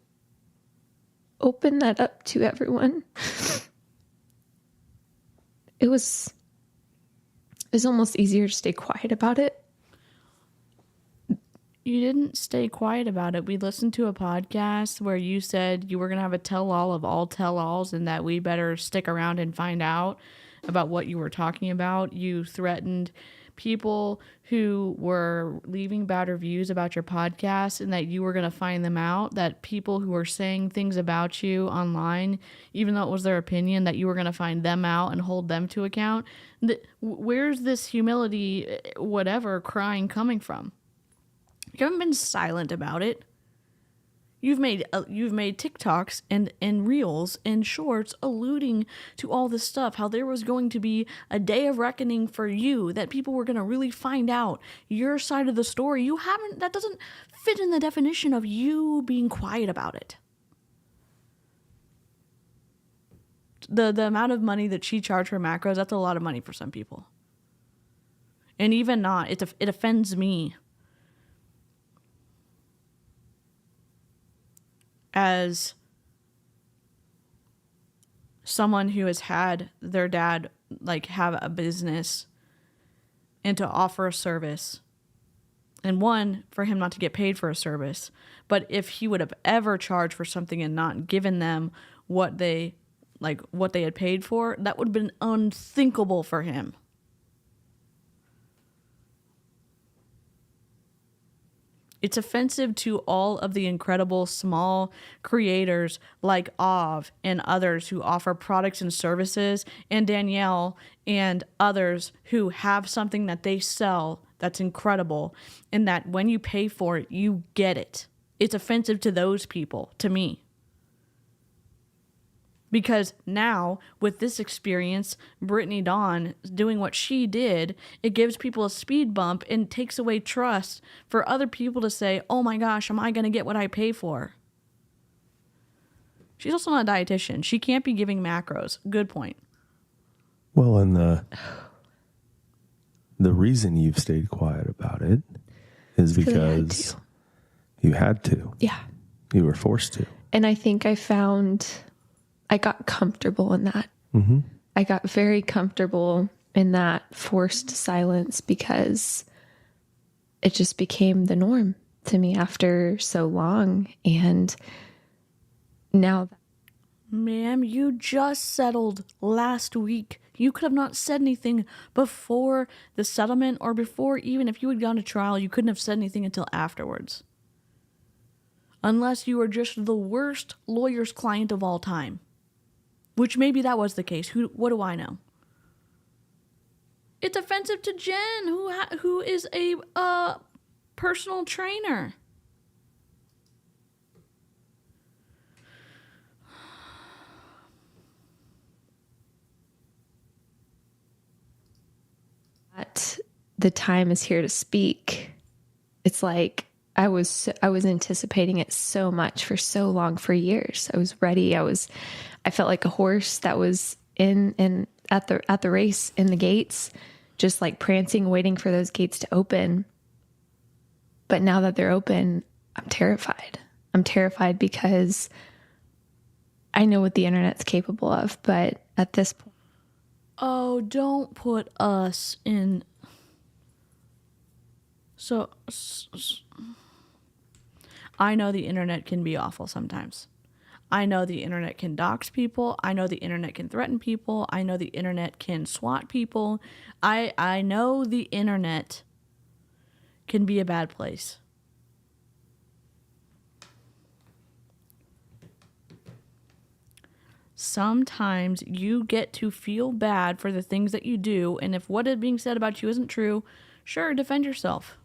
open that up to everyone. It was almost easier to stay quiet about it. You didn't stay quiet about it. We listened to a podcast where you said you were going to have a tell-all of all tell-alls and that we better stick around and find out about what you were talking about. You threatened people who were leaving bad reviews about your podcast and that you were going to find them out, that people who were saying things about you online, even though it was their opinion, that you were going to find them out and hold them to account. Where's this humility, whatever, crying coming from? You haven't been silent about it. You've made TikToks and reels and shorts alluding to all this stuff, how there was going to be a day of reckoning for you, that people were going to really find out your side of the story. That doesn't fit in the definition of you being quiet about it. The amount of money that she charged for macros, that's a lot of money for some people. And even not, it offends me. As someone who has had their dad like have a business and to offer a service, and one, for him not to get paid for a service, but if he would have ever charged for something and not given them what they had paid for, that would have been unthinkable for him. It's offensive to all of the incredible small creators like 𝐓 and others who offer products and services, and Danielle and others who have something that they sell that's incredible, and that when you pay for it, you get it. It's offensive to those people, to me. Because now, with this experience, Brittany Dawn doing what she did, it gives people a speed bump and takes away trust for other people to say, oh my gosh, am I going to get what I pay for? She's also not a dietitian. She can't be giving macros. Good point. Well, and the reason you've stayed quiet about it is because you had to. Yeah. You were forced to. And I think I got comfortable in that. Mm-hmm. I got very comfortable in that forced silence because it just became the norm to me after so long. And now, ma'am, you just settled last week. You could have not said anything before the settlement, or before, even if you had gone to trial, you couldn't have said anything until afterwards. Unless you were just the worst lawyer's client of all time. Which maybe that was the case. What do I know? It's offensive to Jen, who is a personal trainer. The time is here to speak. It's like I was anticipating it so much for so long, for years. I was ready. I felt like a horse that was at the race in the gates, just like prancing, waiting for those gates to open. But now that they're open, I'm terrified. I'm terrified because I know what the internet's capable of, but at this point. Oh, don't put us in. So I know the internet can be awful sometimes. I know the internet can dox people. I know the internet can threaten people. I know the internet can swat people. I know the internet can be a bad place. Sometimes you get to feel bad for the things that you do, and if what is being said about you isn't true, sure, defend yourself.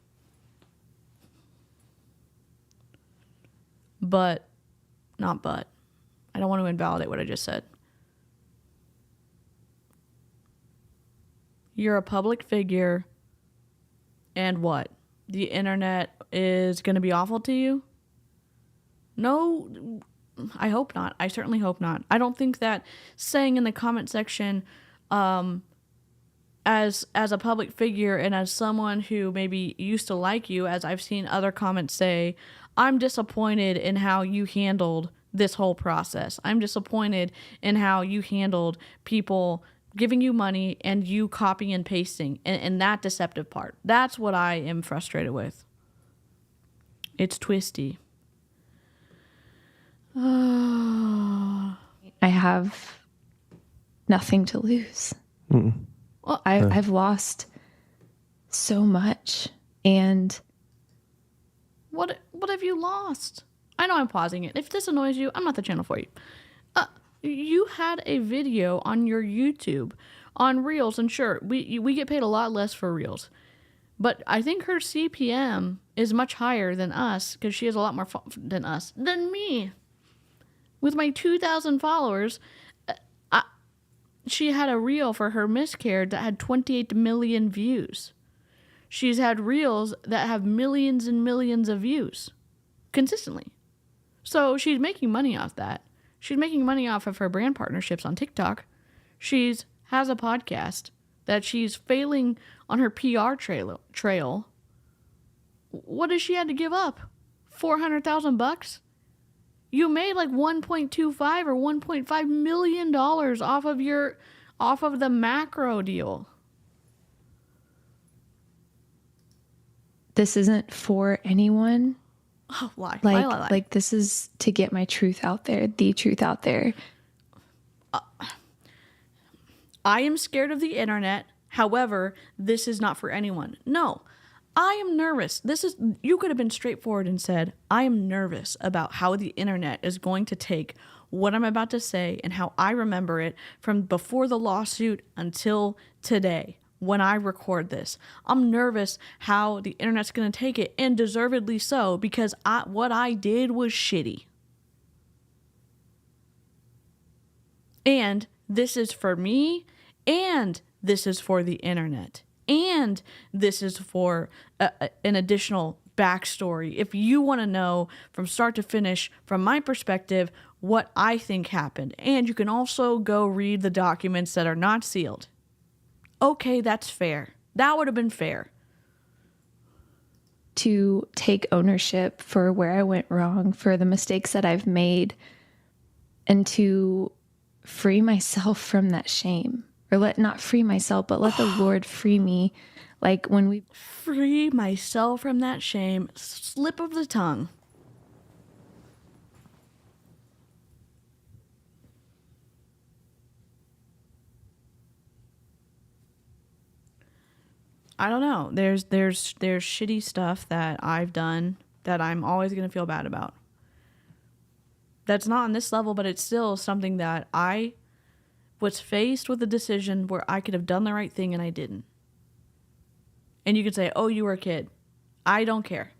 But. I don't want to invalidate what I just said. You're a public figure, and what? The internet is going to be awful to you? No, I hope not. I certainly hope not. I don't think that saying in the comment section, as a public figure and as someone who maybe used to like you, as I've seen other comments say, I'm disappointed in how you handled this whole process. I'm disappointed in how you handled people giving you money and you copying and pasting, and that deceptive part. That's what I am frustrated with. It's twisty. I have nothing to lose. Mm-mm. Well, I've lost so much. And What have you lost? I know I'm pausing it. If this annoys you, I'm not the channel for you. You had a video on your YouTube on Reels, and sure, we get paid a lot less for Reels. But I think her CPM is much higher than us because she has a lot more than me. With my 2,000 followers, she had a reel for her miscarriage that had 28 million views. She's had reels that have millions and millions of views consistently. So she's making money off that. She's making money off of her brand partnerships on TikTok. She's has a podcast that she's failing on her PR trail. What does she have to give up? $400,000? You made like 1.25 or 1.5 million dollars off of the macro deal. this isn't for anyone. Oh, why? Like this is to get my truth out there, the truth out there. I am scared of the internet. However, this is not for anyone. No, I am nervous. You could have been straightforward and said, I am nervous about how the internet is going to take what I'm about to say and how I remember it from before the lawsuit until today when I record this. I'm nervous how the internet's going to take it, and deservedly so, because what I did was shitty. And this is for me, and this is for the internet, and this is for an additional backstory. If you want to know from start to finish, from my perspective, what I think happened, and you can also go read the documents that are not sealed. Okay, that's fair. That would have been fair. To take ownership for where I went wrong, for the mistakes that I've made, and to free myself from that shame. Or not free myself, but let the Lord free me. Like when we free myself from that shame, slip of the tongue. I don't know. There's shitty stuff that I've done that I'm always going to feel bad about. That's not on this level, but it's still something that I was faced with a decision where I could have done the right thing and I didn't. And you could say, oh, you were a kid. I don't care.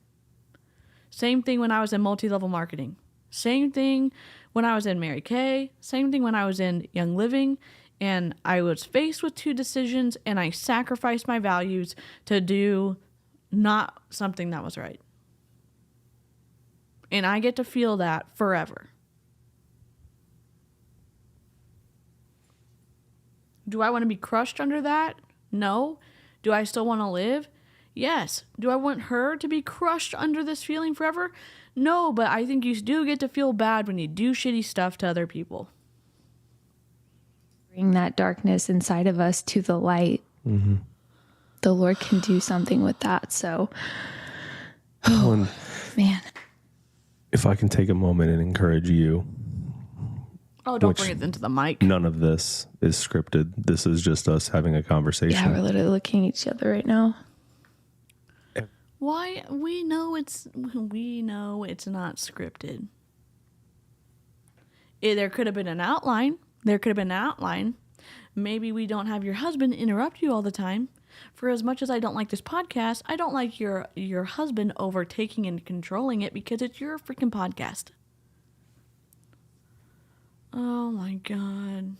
Same thing when I was in multi-level marketing. Same thing when I was in Mary Kay. Same thing when I was in Young Living. And I was faced with two decisions, and I sacrificed my values to do not something that was right. And I get to feel that forever. Do I want to be crushed under that? No. Do I still want to live? Yes. Do I want her to be crushed under this feeling forever? No, but I think you do get to feel bad when you do shitty stuff to other people. Bring that darkness inside of us to the light. Mm-hmm. The Lord can do something with that. So, man. If I can take a moment and encourage you. Oh, don't bring it into the mic. None of this is scripted. This is just us having a conversation. Yeah, we're literally looking at each other right now. Why? We know it's not scripted. There could have been an outline. Maybe we don't have your husband interrupt you all the time. For as much as I don't like this podcast, I don't like your husband overtaking and controlling it because it's your freaking podcast. Oh my God.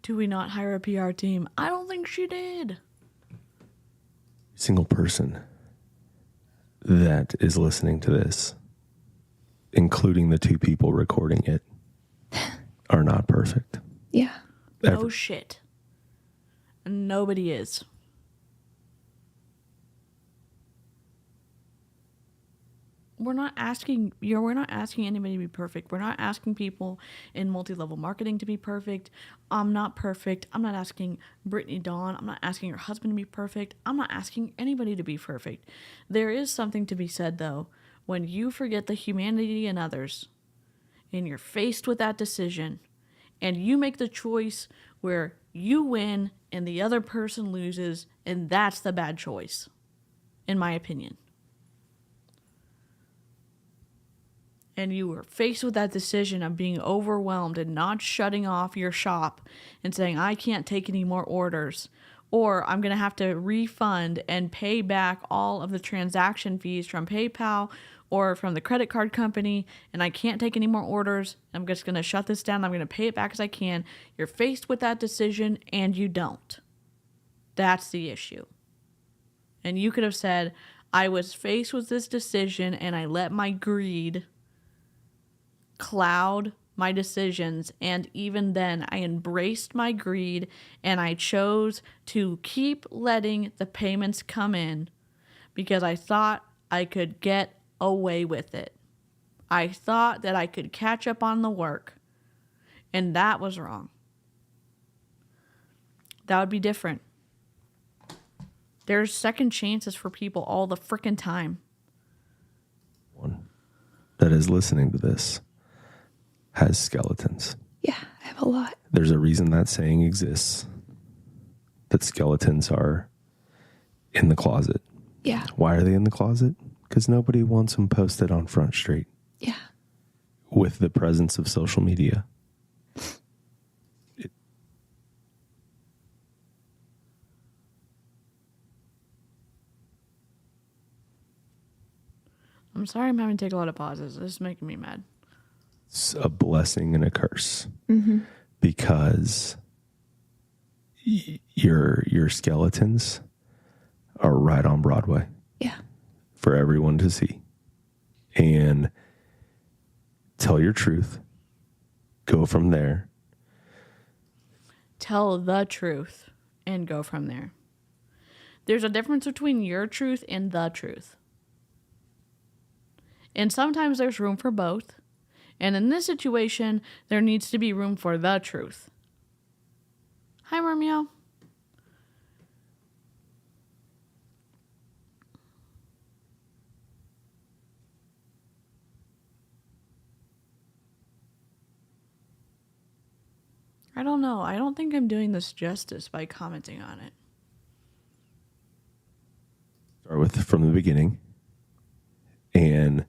Do we not hire a PR team? I don't think she did. Single person that is listening to this, including the two people recording it, are not perfect. Yeah. No shit. Nobody is. We're not asking anybody to be perfect. We're not asking people in multi-level marketing to be perfect. I'm not perfect. I'm not asking Brittany Dawn. I'm not asking her husband to be perfect. I'm not asking anybody to be perfect. There is something to be said, though, when you forget the humanity in others and you're faced with that decision, and you make the choice where you win and the other person loses, and that's the bad choice, in my opinion. And you were faced with that decision of being overwhelmed and not shutting off your shop and saying, I can't take any more orders, or I'm going to have to refund and pay back all of the transaction fees from PayPal or from the credit card company, and I can't take any more orders. I'm just going to shut this down. I'm going to pay it back as I can. You're faced with that decision and you don't. That's the issue. And you could have said, I was faced with this decision and I let my greed cloud my decisions, and even then I embraced my greed and I chose to keep letting the payments come in because I thought I could get away with it. I thought that I could catch up on the work, and that was wrong. That would be different. There's second chances for people all the frickin' time. One that is listening to this has skeletons. Yeah, I have a lot. There's a reason that saying exists, that skeletons are in the closet. Yeah. Why are they in the closet? Because nobody wants them posted on Front Street. Yeah. With the presence of social media. I'm sorry I'm having to take a lot of pauses. This is making me mad. It's a blessing and a curse. Mm-hmm. Because your skeletons are right on Broadway. Yeah. For everyone to see. And tell your truth. Go from there. Tell the truth and go from there. There's a difference between your truth and the truth. And sometimes there's room for both. And in this situation, there needs to be room for the truth. Hi, Romeo. I don't know. I don't think I'm doing this justice by commenting on it. Start with from the beginning. And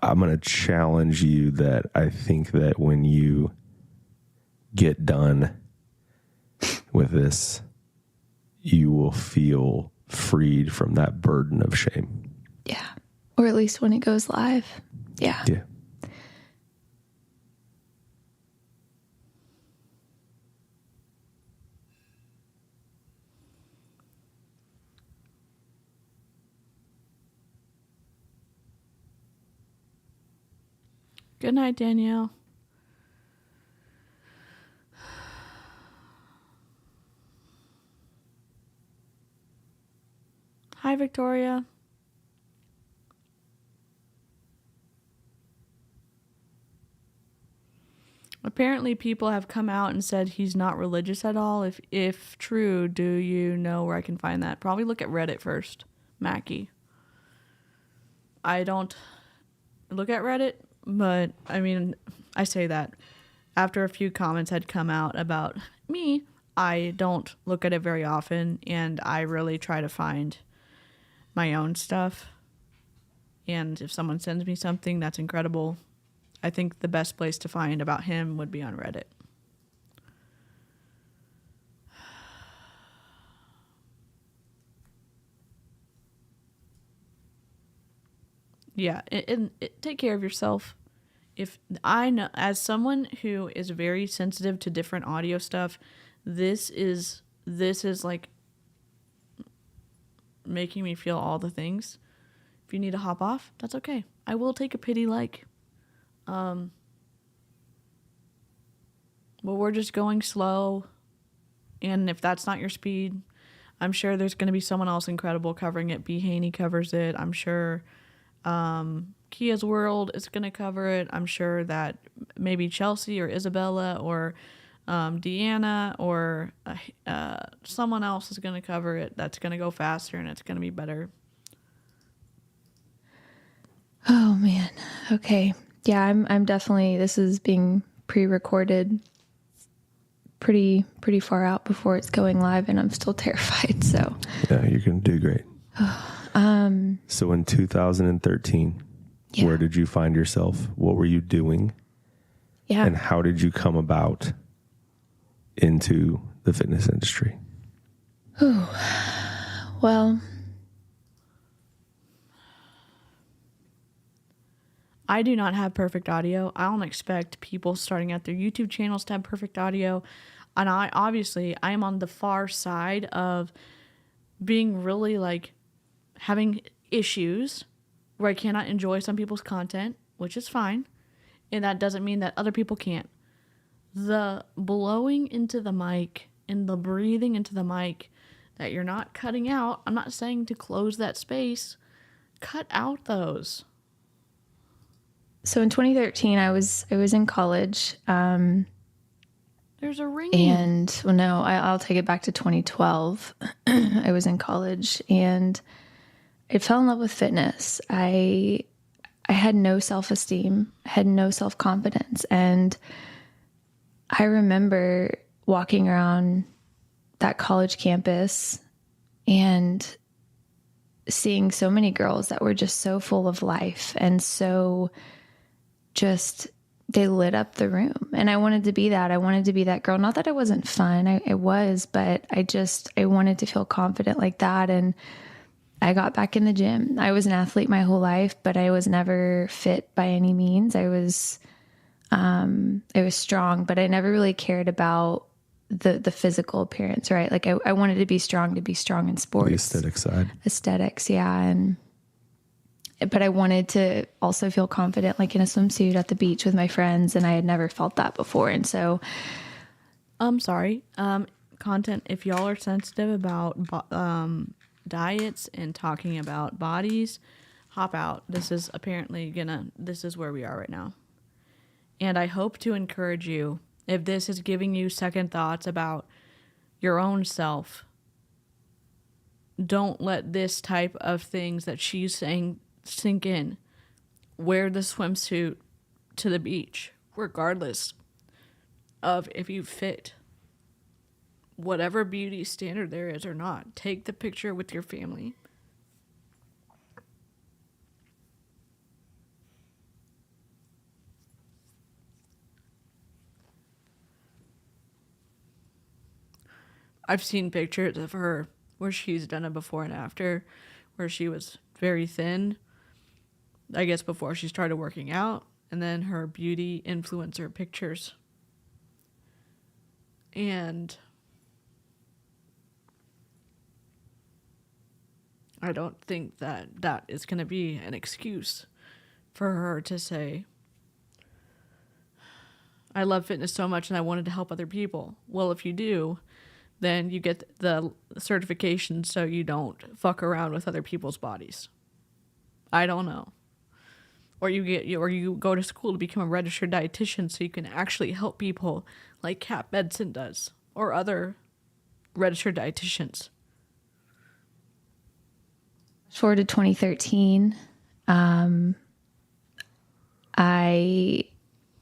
I'm going to challenge you that I think that when you get done with this, you will feel freed from that burden of shame. Yeah. Or at least when it goes live. Yeah. Yeah. Good night, Danielle. Hi, Victoria. Apparently, people have come out and said he's not religious at all. If true, do you know where I can find that? Probably look at Reddit first, Mackie. I don't look at Reddit. But, I mean, I say that after a few comments had come out about me, I don't look at it very often, and I really try to find my own stuff. And if someone sends me something that's incredible, I think the best place to find about him would be on Reddit. Yeah, and take care of yourself. If I know, as someone who is very sensitive to different audio stuff, this is like making me feel all the things. If you need to hop off, that's okay. I will take a pity like. But we're just going slow, and if that's not your speed, I'm sure there's going to be someone else incredible covering it. B. Haney covers it. I'm sure Kia's World is going to cover it. I'm sure that maybe Chelsea or Isabella or Deanna or someone else is going to cover it. That's going to go faster and it's going to be better. Oh, man. Okay. Yeah, I'm definitely, this is being pre-recorded pretty far out before it's going live, and I'm still terrified. So yeah, you're going to do great. So in 2013, where did you find yourself? What were you doing? Yeah. And how did you come about into the fitness industry? Well, I do not have perfect audio. I don't expect people starting out their YouTube channels to have perfect audio. And I am on the far side of being really like having issues where I cannot enjoy some people's content, which is fine. And that doesn't mean that other people can't. The blowing into the mic and the breathing into the mic that you're not cutting out, I'm not saying to close that space. Cut out those. So in 2013, I was in college. There's a ring. And well, no, I'll take it back to 2012. I was in college and I fell in love with fitness. I had no self-esteem, I had no self-confidence. And I remember walking around that college campus and seeing so many girls that were just so full of life and so just, they lit up the room. And I wanted to be that. I wanted to be that girl. Not that I wasn't fun. I was, but I wanted to feel confident like that. And I got back in the gym. I was an athlete my whole life, but I was never fit by any means. I was strong, but I never really cared about the physical appearance, right? Like I wanted to be strong in sports. The aesthetic side. Aesthetics, yeah. But I wanted to also feel confident, like in a swimsuit at the beach with my friends, and I had never felt that before. And so, Content, if y'all are sensitive about diets and talking about bodies, hop out. This is where we are right now. And I hope to encourage you, if this is giving you second thoughts about your own self, don't let this type of things that she's saying sink in. Wear the swimsuit to the beach, regardless of if you fit whatever beauty standard there is or not. Take the picture with your family. I've seen pictures of her where she's done it before and after, where she was very thin, I guess before she started working out, and then her beauty influencer pictures. And I don't think that is going to be an excuse for her to say, I love fitness so much and I wanted to help other people. Well, if you do, then you get the certification so you don't fuck around with other people's bodies. I don't know. Or you go to school to become a registered dietitian so you can actually help people like Kat Benson does, or other registered dietitians. forward to 2013, I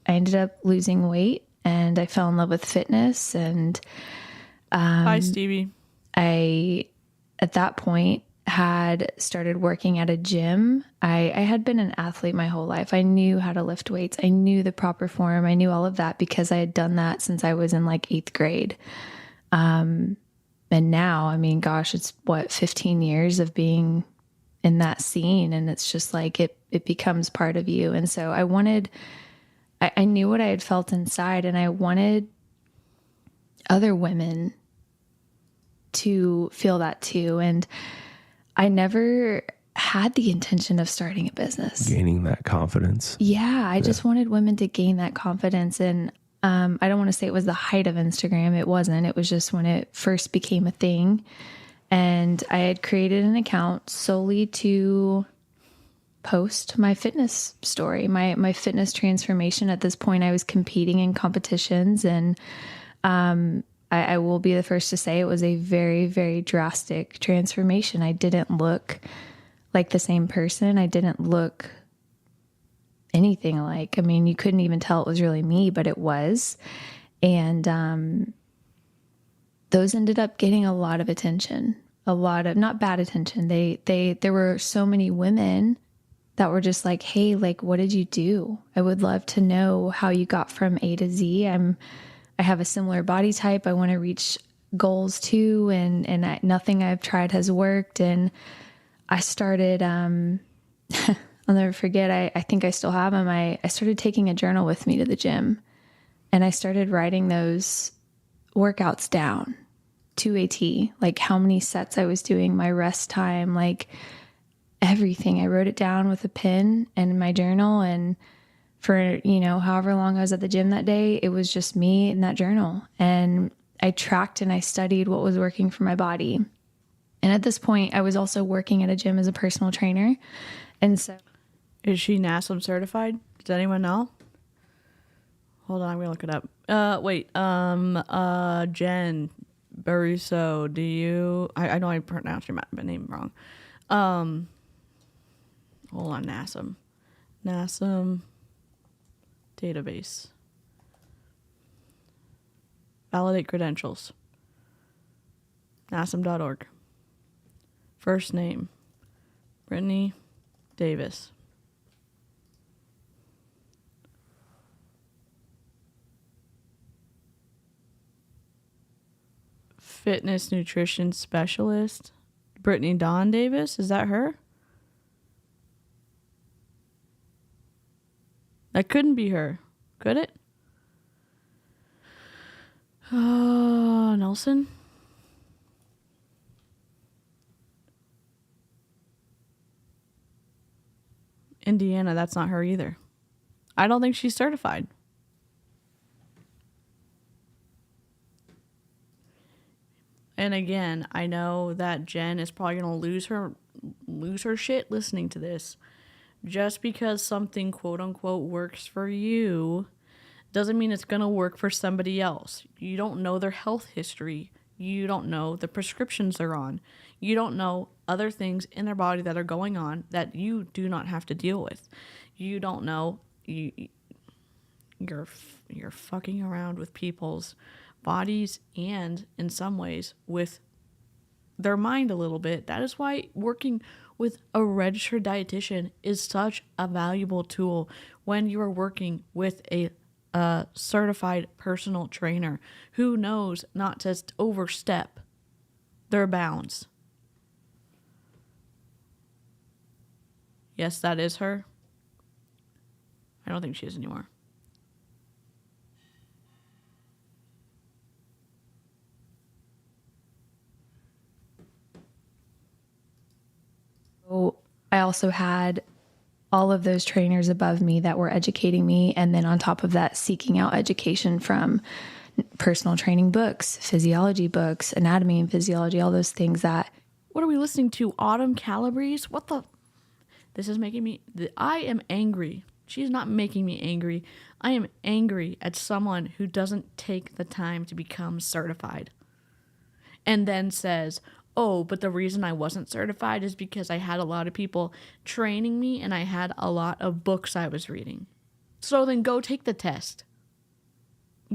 ended up losing weight and I fell in love with fitness. And Hi, Stevie. I, at that point, had started working at a gym. I had been an athlete my whole life. I knew how to lift weights. I knew the proper form. I knew all of that because I had done that since I was in like 8th grade. And now, I mean, gosh, it's 15 years of being in that scene. And it's just like, it becomes part of you. And so I knew what I had felt inside, and I wanted other women to feel that too. And I never had the intention of starting a business. Gaining that confidence. Yeah, I just wanted women to gain that confidence. And I don't want to say it was the height of Instagram. It wasn't. It was just when it first became a thing. And I had created an account solely to post my fitness story, my fitness transformation. At this point, I was competing in competitions, and I will be the first to say it was a very, very drastic transformation. I didn't look like the same person. I didn't look anything alike. I mean, you couldn't even tell it was really me, but it was. And those ended up getting a lot of attention, a lot of, not bad attention. There were so many women that were just like, hey, like, what did you do? I would love to know how you got from A to Z. I have a similar body type. I want to reach goals too. And nothing I've tried has worked. And I started, I'll never forget. I think I still have them. I started taking a journal with me to the gym, and I started writing those workouts down to a T, like how many sets I was doing, my rest time, like everything. I wrote it down with a pen and in my journal. And for, however long I was at the gym that day, it was just me in that journal. And I tracked and I studied what was working for my body. And at this point, I was also working at a gym as a personal trainer. And so. Is she NASM certified? Does anyone know? Hold on, I'm gonna look it up. Jen Baruso, do you? I know I pronounced your name wrong. Hold on, NASM database. Validate credentials. NASM.org. First name, Brittany Davis. Fitness nutrition specialist, Brittany Dawn Davis. Is that her? That couldn't be her, could it? Nelson. Indiana, that's not her either. I don't think she's certified. And again, I know that Jen is probably going to lose her shit listening to this. Just because something quote unquote works for you doesn't mean it's going to work for somebody else. You don't know their health history. You don't know the prescriptions they're on. You don't know other things in their body that are going on that you do not have to deal with. You don't know. You're fucking around with people's bodies and, in some ways, with their mind a little bit. That is why working with a registered dietitian is such a valuable tool when you are working with a certified personal trainer who knows not to overstep their bounds. Yes, that is her. I don't think she is anymore. I also had all of those trainers above me that were educating me. And then on top of that, seeking out education from personal training books, physiology books, anatomy and physiology, all those things that. What are we listening to? Autumn Calabrese? What the? This is making me. I am angry. She's not making me angry. I am angry at someone who doesn't take the time to become certified. And then says, oh, but the reason I wasn't certified is because I had a lot of people training me and I had a lot of books I was reading. So then go take the test.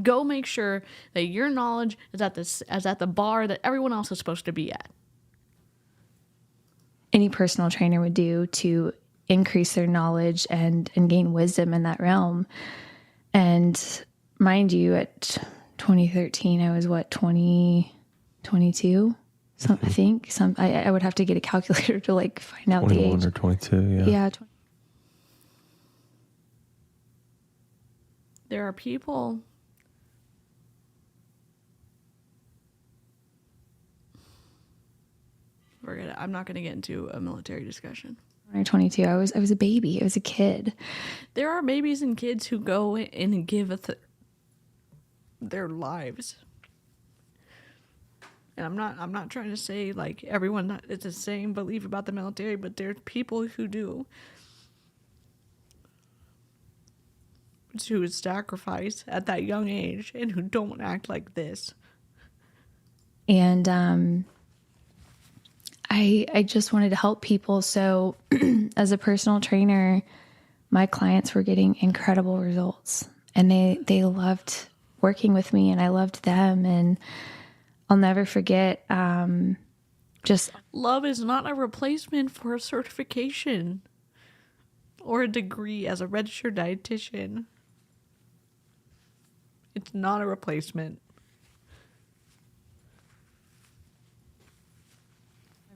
Go make sure that your knowledge is at the bar that everyone else is supposed to be at. Any personal trainer would do to increase their knowledge and gain wisdom in that realm. And mind you, at 2013, I was 22? I think I would have to get a calculator to find out the age. 21 or 22, yeah. Yeah. There are people. Forget it. I'm not going to get into a military discussion. When I was 22, I was a baby. I was a kid. There are babies and kids who go in and give their lives. And I'm not trying to say everyone is the same belief about the military, but there are people who do. Who sacrifice at that young age and who don't act like this. And I just wanted to help people. So as a personal trainer, my clients were getting incredible results, and they loved working with me, and I loved them. And I'll never forget, just Love is not a replacement for a certification or a degree as a registered dietitian. It's not a replacement.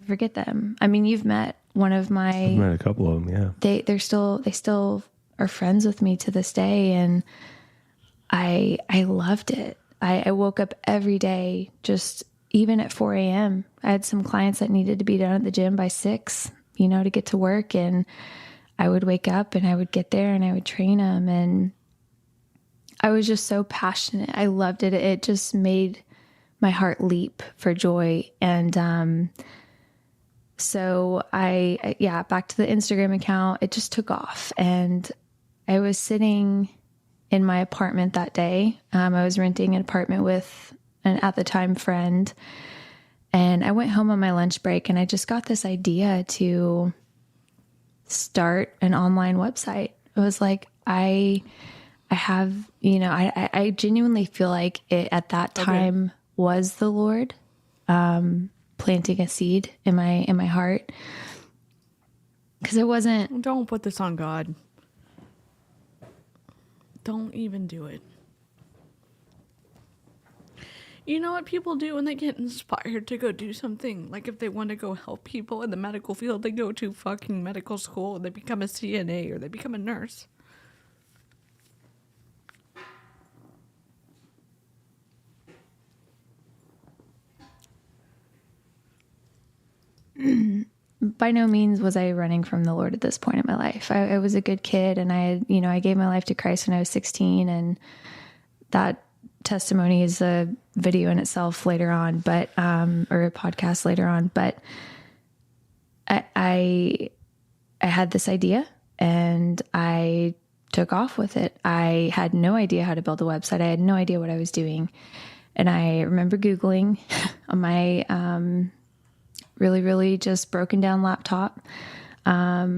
forget them. I mean, you've met one of my. I've met a couple of them. Yeah, they still are friends with me to this day, and I loved it. I woke up every day, just even at 4 a.m. I had some clients that needed to be done at the gym by 6, to get to work, and I would wake up and I would get there and I would train them, and I was just so passionate. I loved it. It just made my heart leap for joy. And so back to the Instagram account, it just took off. And I was sitting in my apartment that day. I was renting an apartment with an, at the time, friend. And I went home on my lunch break, and I just got this idea to start an online website. It was like, I have, I genuinely feel like it at that time was the Lord planting a seed in my heart. Because it wasn't. Don't put this on God. Don't even do it. You know what people do when they get inspired to go do something? Like if they want to go help people in the medical field, they go to fucking medical school and they become a CNA or they become a nurse. By no means was I running from the Lord at this point in my life. I was a good kid, and I gave my life to Christ when I was 16, and that testimony is a video in itself later on, but or a podcast later on. But I had this idea, and I took off with it. I had no idea how to build a website. I had no idea what I was doing, and I remember Googling on my really, really just broken down laptop, how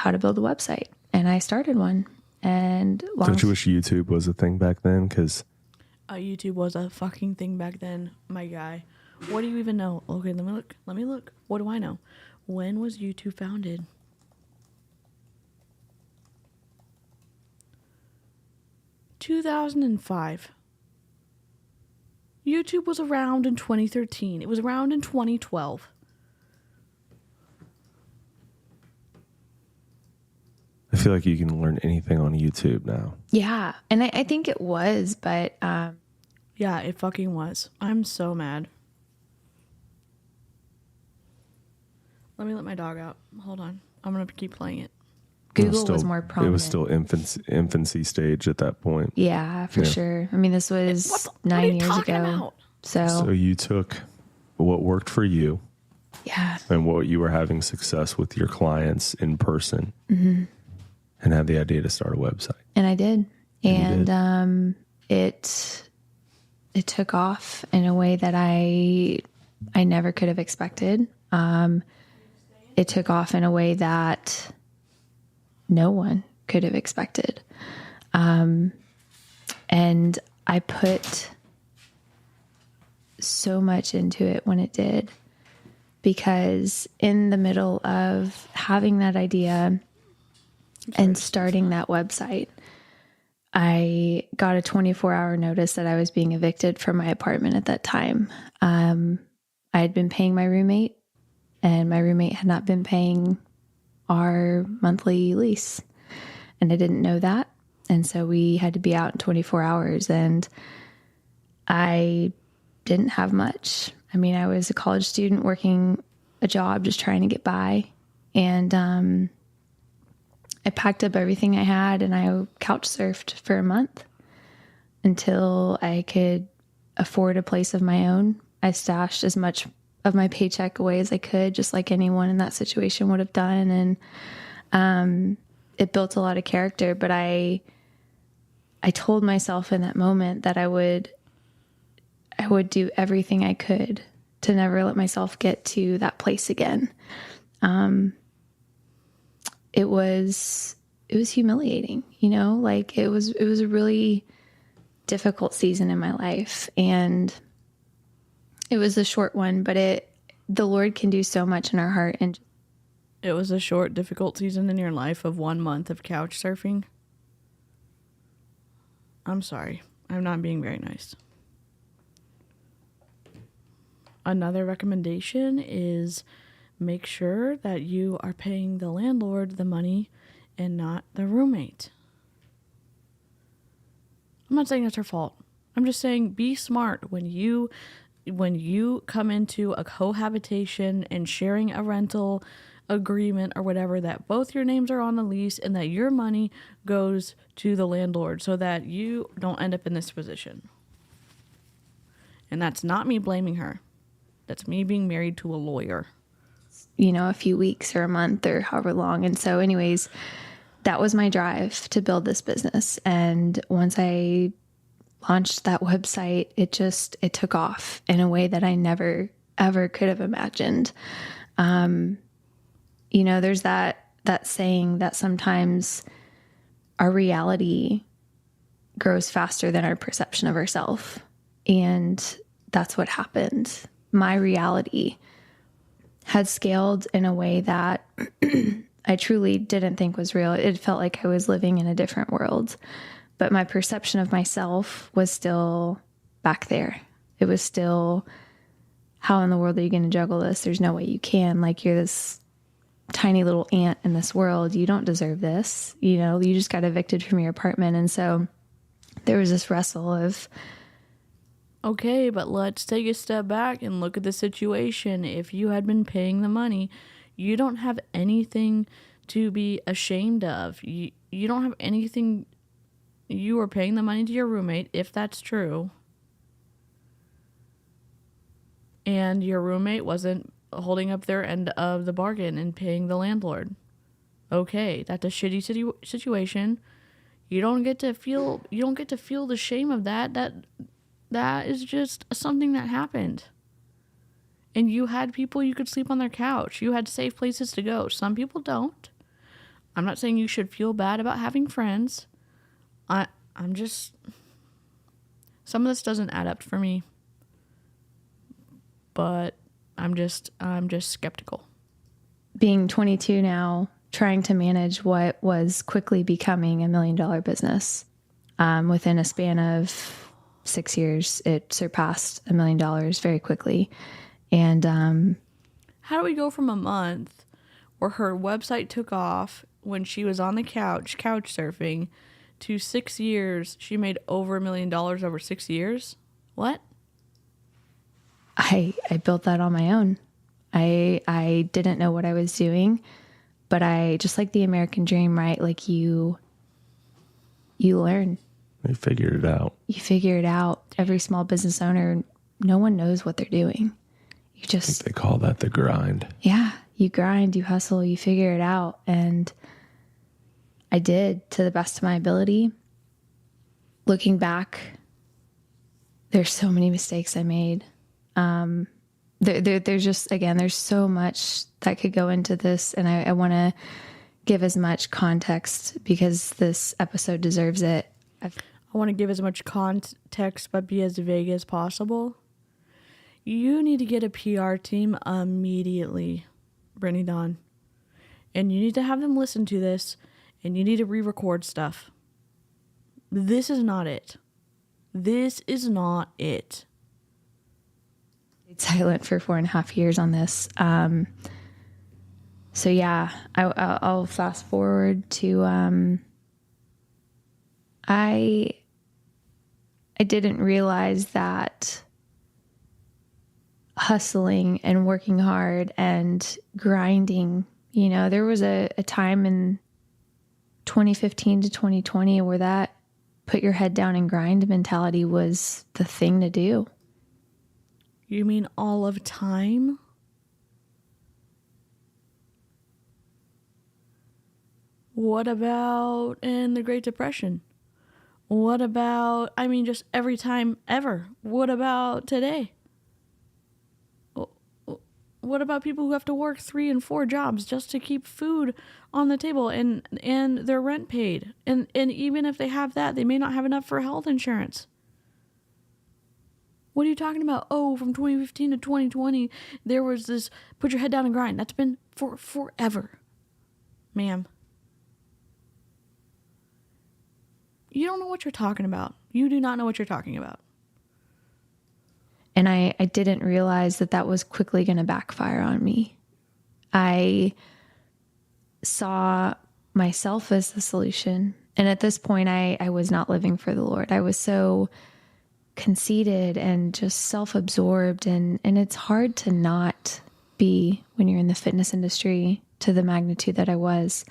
to build a website. And I started one. And don't you wish YouTube was a thing back then? Because YouTube was a fucking thing back then, my guy. What do you even know? Okay, let me look. What do I know? When was YouTube founded? (2005). YouTube was around in 2013. It was around in 2012. I feel like you can learn anything on YouTube now. Yeah. And I think it was, but yeah, it fucking was. I'm so mad. Let me let my dog out. Hold on. I'm going to keep playing it. Google was more prominent. It was still infancy stage at that point. Yeah, for sure. I mean, this was 9 years ago. About? So you took what worked for you, and what you were having success with your clients in person, and had the idea to start a website. And I did, and it took off in a way that I never could have expected. It took off in a way that no one could have expected. And I put so much into it when it did, because in the middle of having that idea and starting that website, I got a 24-hour notice that I was being evicted from my apartment at that time. I had been paying my roommate, and my roommate had not been paying our monthly lease, and I didn't know that. And so we had to be out in 24 hours, and I didn't have much. I mean, I was a college student working a job, just trying to get by. And I packed up everything I had, and I couch surfed for a month until I could afford a place of my own. I stashed as much of my paycheck away as I could, just like anyone in that situation would have done. And it built a lot of character, but I told myself in that moment that I would do everything I could to never let myself get to that place again. It was humiliating, like it was a really difficult season in my life, and it was a short one, but the Lord can do so much in our heart. And it was a short, difficult season in your life of 1 month of couch surfing. I'm sorry. I'm not being very nice. Another recommendation is make sure that you are paying the landlord the money and not the roommate. I'm not saying that's her fault. I'm just saying be smart when you come into a cohabitation and sharing a rental agreement or whatever, that both your names are on the lease and that your money goes to the landlord so that you don't end up in this position. And that's not me blaming her. That's me being married to a lawyer. A few weeks or a month or however long. And so anyways, that was my drive to build this business. And once I launched that website, it took off in a way that I never, ever could have imagined. There's that saying that sometimes our reality grows faster than our perception of ourselves. And that's what happened. My reality had scaled in a way that I truly didn't think was real. It felt like I was living in a different world, but my perception of myself was still back there. It was still, how in the world are you going to juggle this? There's no way you can. Like, you're this tiny little ant in this world. You don't deserve this. You just got evicted from your apartment. And so there was this wrestle of, okay, but let's take a step back and look at the situation. If you had been paying the money, you don't have anything to be ashamed of. You don't have anything. You were paying the money to your roommate, if that's true. And your roommate wasn't holding up their end of the bargain and paying the landlord. Okay, that's a shitty situation. You don't get to feel the shame of that. That is just something that happened. And you had people you could sleep on their couch. You had safe places to go. Some people don't. I'm not saying you should feel bad about having friends. I'm just, some of this doesn't add up for me. But I'm just skeptical. Being 22 now, trying to manage what was quickly becoming $1 million business. Within a span of 6 years, it surpassed $1 million very quickly. And how do we go from a month where her website took off when she was on the couch surfing, to 6 years she made over $1 million over 6 years? What? I built that on my own. I didn't know what I was doing, but I, just like the American dream, right? Like you learn. You figured it out. You figure it out. Every small business owner, no one knows what they're doing. You just, I think they call that the grind. Yeah. You grind, you hustle, you figure it out. And I did, to the best of my ability. Looking back, there's so many mistakes I made. There's just, again, there's so much that could go into this, and I want to give as much context because this episode deserves it. I want to give as much context but be as vague as possible. You need to get a PR team immediately, Brittany Dawn. And you need to have them listen to this, and you need to re-record stuff. This is not it. This is not it. Silent for 4.5 years on this. So yeah, I'll fast forward to, I didn't realize that hustling and working hard and grinding, there was a time in 2015 to 2020 where that put your head down and grind mentality was the thing to do. You mean all of time? What about in the Great Depression? What about, just every time ever? What about today? What about people who have to work 3 and 4 jobs just to keep food on the table and their rent paid? And even if they have that, they may not have enough for health insurance. What are you talking about? Oh, from 2015 to 2020, there was this put your head down and grind. That's been for forever. Ma'am. You don't know what you're talking about. You do not know what you're talking about. And I didn't realize that was quickly going to backfire on me. I saw myself as the solution. And at this point, I was not living for the Lord. I was so conceited and just self-absorbed. And it's hard to not be when you're in the fitness industry to the magnitude that I was.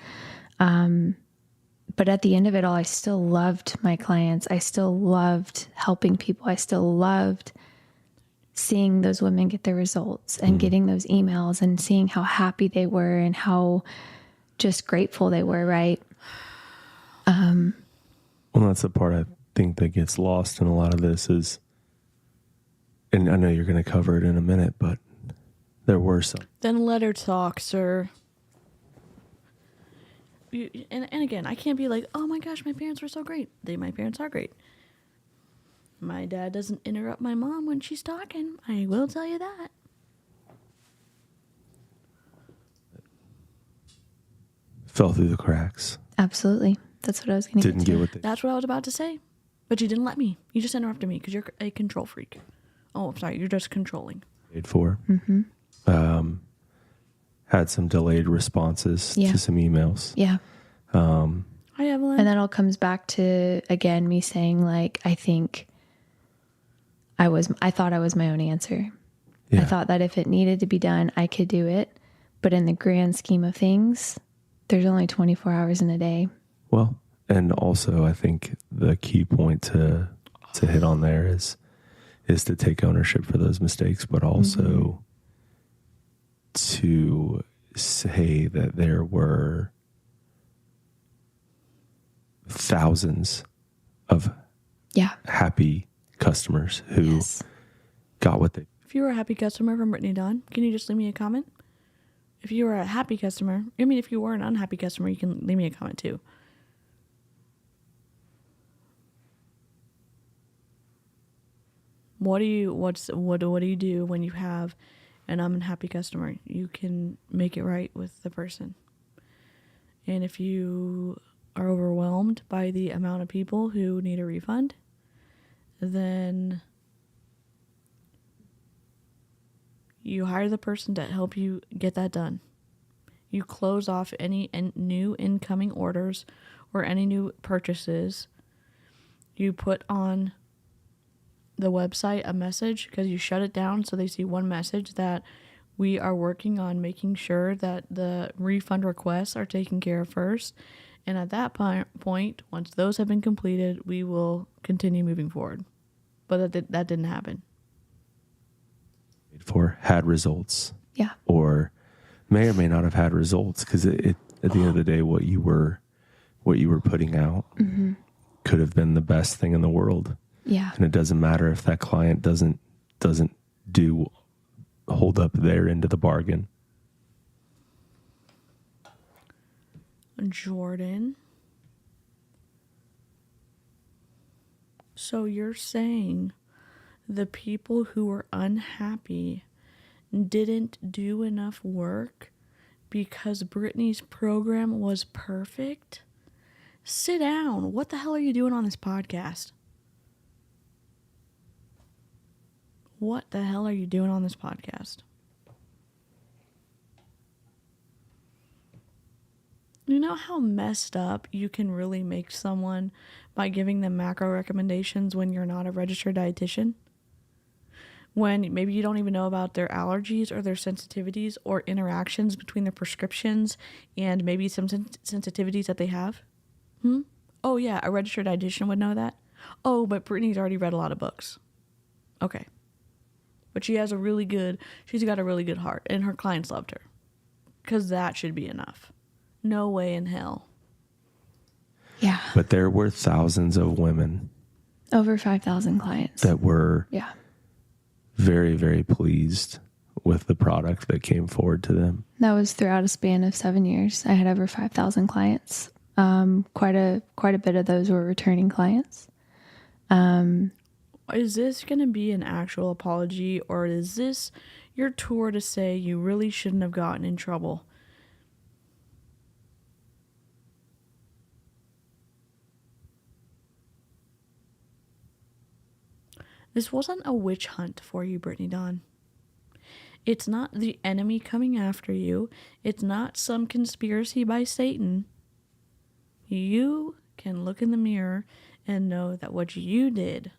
But at the end of it all, I still loved my clients. I still loved helping people. I still loved seeing those women get their results and getting those emails and seeing how happy they were and how just grateful they were, right? Well, that's the part I think that gets lost in a lot of this is, and I know you're going to cover it in a minute, but there were some. Then let her talk, sir. And again, I can't be like, oh my gosh, my parents were so great. My parents are great. My dad doesn't interrupt my mom when she's talking. I will tell you that. Fell through the cracks. Absolutely. That's what I was going to Didn't get what they... That's what I was about to say. But you didn't let me. You just interrupted me because you're a control freak. Oh, I'm sorry. You're just controlling. Paid for. Had some delayed responses to some emails. Yeah. Hi, Evelyn. And that all comes back to, again, me saying, like, I thought I was my own answer. Yeah. I thought that if it needed to be done, I could do it. But in the grand scheme of things, there's only 24 hours in a day. Well, and also I think the key point to hit on there is to take ownership for those mistakes, but also to say that there were thousands of happy customers who got what they... If you were a happy customer from Brittany Dawn, can you just leave me a comment? If you were a happy customer, if you were an unhappy customer, you can leave me a comment too. What do you do when you have an unhappy customer? You can make it right with the person. And if you are overwhelmed by the amount of people who need a refund, then you hire the person to help you get that done. You close off any new incoming orders or any new purchases. You put on the website a message because you shut it down so they see one message that we are working on making sure that the refund requests are taken care of first. And at that point, once those have been completed, we will continue moving forward. But that didn't happen. Had results. Yeah. Or may or may not have had results because at the end of the day, what you were putting out could have been the best thing in the world. Yeah. And it doesn't matter if that client doesn't hold up their end of the bargain. Jordan. So you're saying the people who were unhappy didn't do enough work because Brittany's program was perfect? Sit down. What the hell are you doing on this podcast? What the hell are you doing on this podcast? You know how messed up you can really make someone by giving them macro recommendations when you're not a registered dietitian? When maybe you don't even know about their allergies or their sensitivities or interactions between their prescriptions and maybe some sensitivities that they have? Oh yeah, a registered dietitian would know that. Oh, but Brittany's already read a lot of books. Okay. But she's got a really good heart, and her clients loved her. Because that should be enough. No way in hell. Yeah. But there were thousands of women. Over 5,000 clients. That were yeah, very, very pleased with the product that came forward to them? That was throughout a span of 7 years. I had over 5,000 clients. Quite a bit of those were returning clients. Is this going to be an actual apology, or is this your tour to say you really shouldn't have gotten in trouble? This wasn't a witch hunt for you, Brittany Dawn. It's not the enemy coming after you. It's not some conspiracy by Satan. You can look in the mirror and know that what you did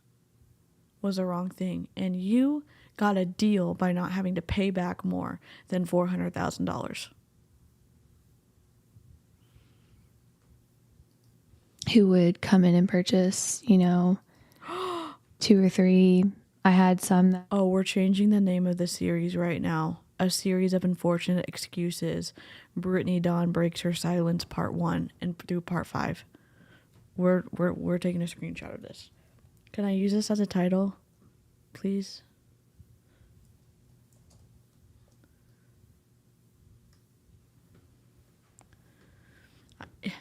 was the wrong thing. And you got a deal by not having to pay back more than $400,000. Who would come in and purchase, 2 or 3. I had some that... Oh, we're changing the name of the series right now. A series of unfortunate excuses. Brittany Dawn breaks her silence, part 1 and through part 5. We're taking a screenshot of this. Can I use this as a title, please?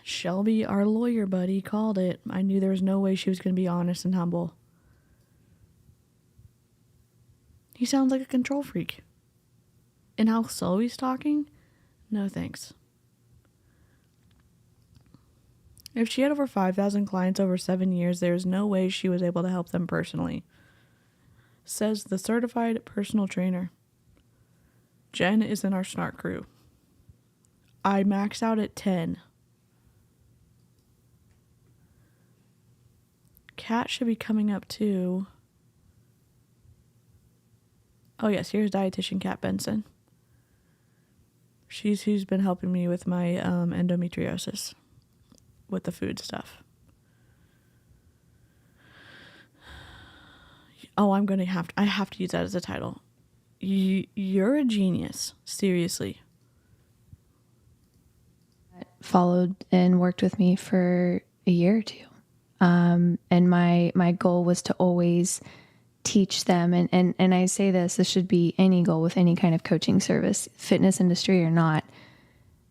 Shelby, our lawyer buddy, called it. I knew there was no way she was going to be honest and humble. He sounds like a control freak. And how slow he's talking? No thanks. If she had over 5,000 clients over 7 years, there's no way she was able to help them personally. Says the certified personal trainer. Jen is in our snark crew. I maxed out at 10. Kat should be coming up too. Oh yes, here's dietitian Kat Benson. She's who's been helping me with my endometriosis, with the food stuff. Oh, I have to use that as a title. You're a genius, seriously. Followed and worked with me for a year or 2. And my goal was to always teach them. And I say this should be any goal with any kind of coaching service, fitness industry or not.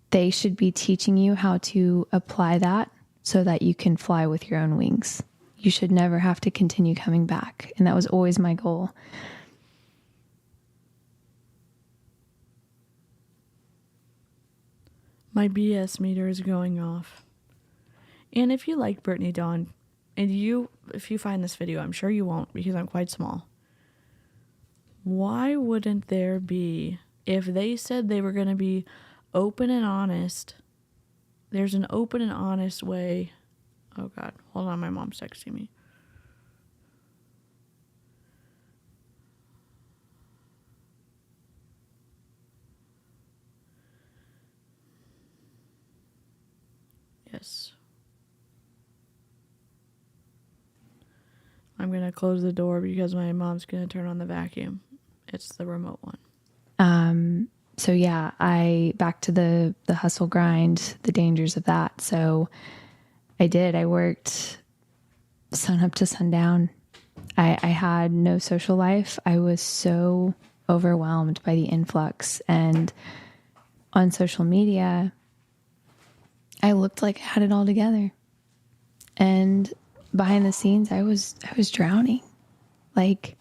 They should be teaching you how to apply that so that you can fly with your own wings. You should never have to continue coming back. And that was always my goal. My BS meter is going off. And if you like Brittany Dawn, and if you find this video, I'm sure you won't because I'm quite small. Why wouldn't there be, if they said they were going to be open and honest, there's an open and honest way. Oh God, hold on, my mom's texting me. Yes. I'm going to close the door because my mom's going to turn on the vacuum. It's the remote one. So yeah, back to the hustle grind, the dangers of that. So I worked sun up to sundown. I had no social life. I was so overwhelmed by the influx, and on social media, I looked like I had it all together. And behind the scenes, I was drowning. Like,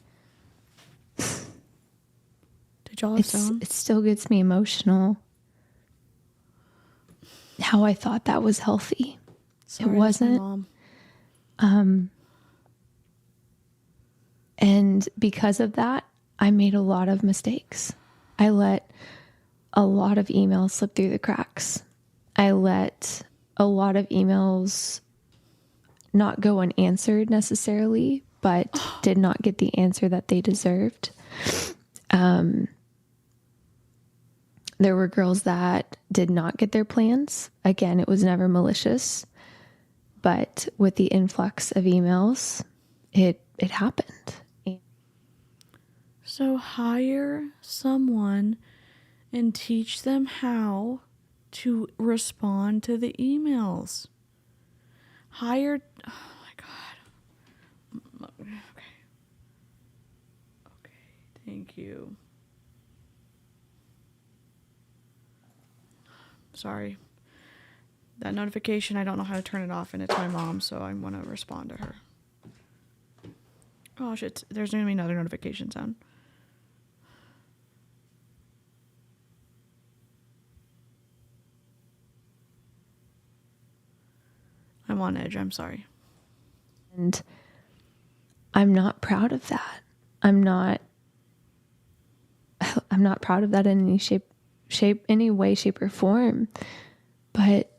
did y'all have sound? It still gets me emotional. How I thought that was healthy. Sorry, it wasn't. Mom. And because of that, I made a lot of mistakes. I let a lot of emails slip through the cracks. I let a lot of emails not go unanswered necessarily, but did not get the answer that they deserved. There were girls that did not get their plans. Again, it was never malicious, but with the influx of emails, it happened. So hire someone and teach them how to respond to the emails. Oh my God. Okay, thank you. Sorry. That notification, I don't know how to turn it off, and it's my mom, so I want to respond to her. Oh, shit. There's going to be another notification sound. I'm on edge. I'm sorry. And I'm not proud of that. I'm not proud of that in any way, shape, or form. But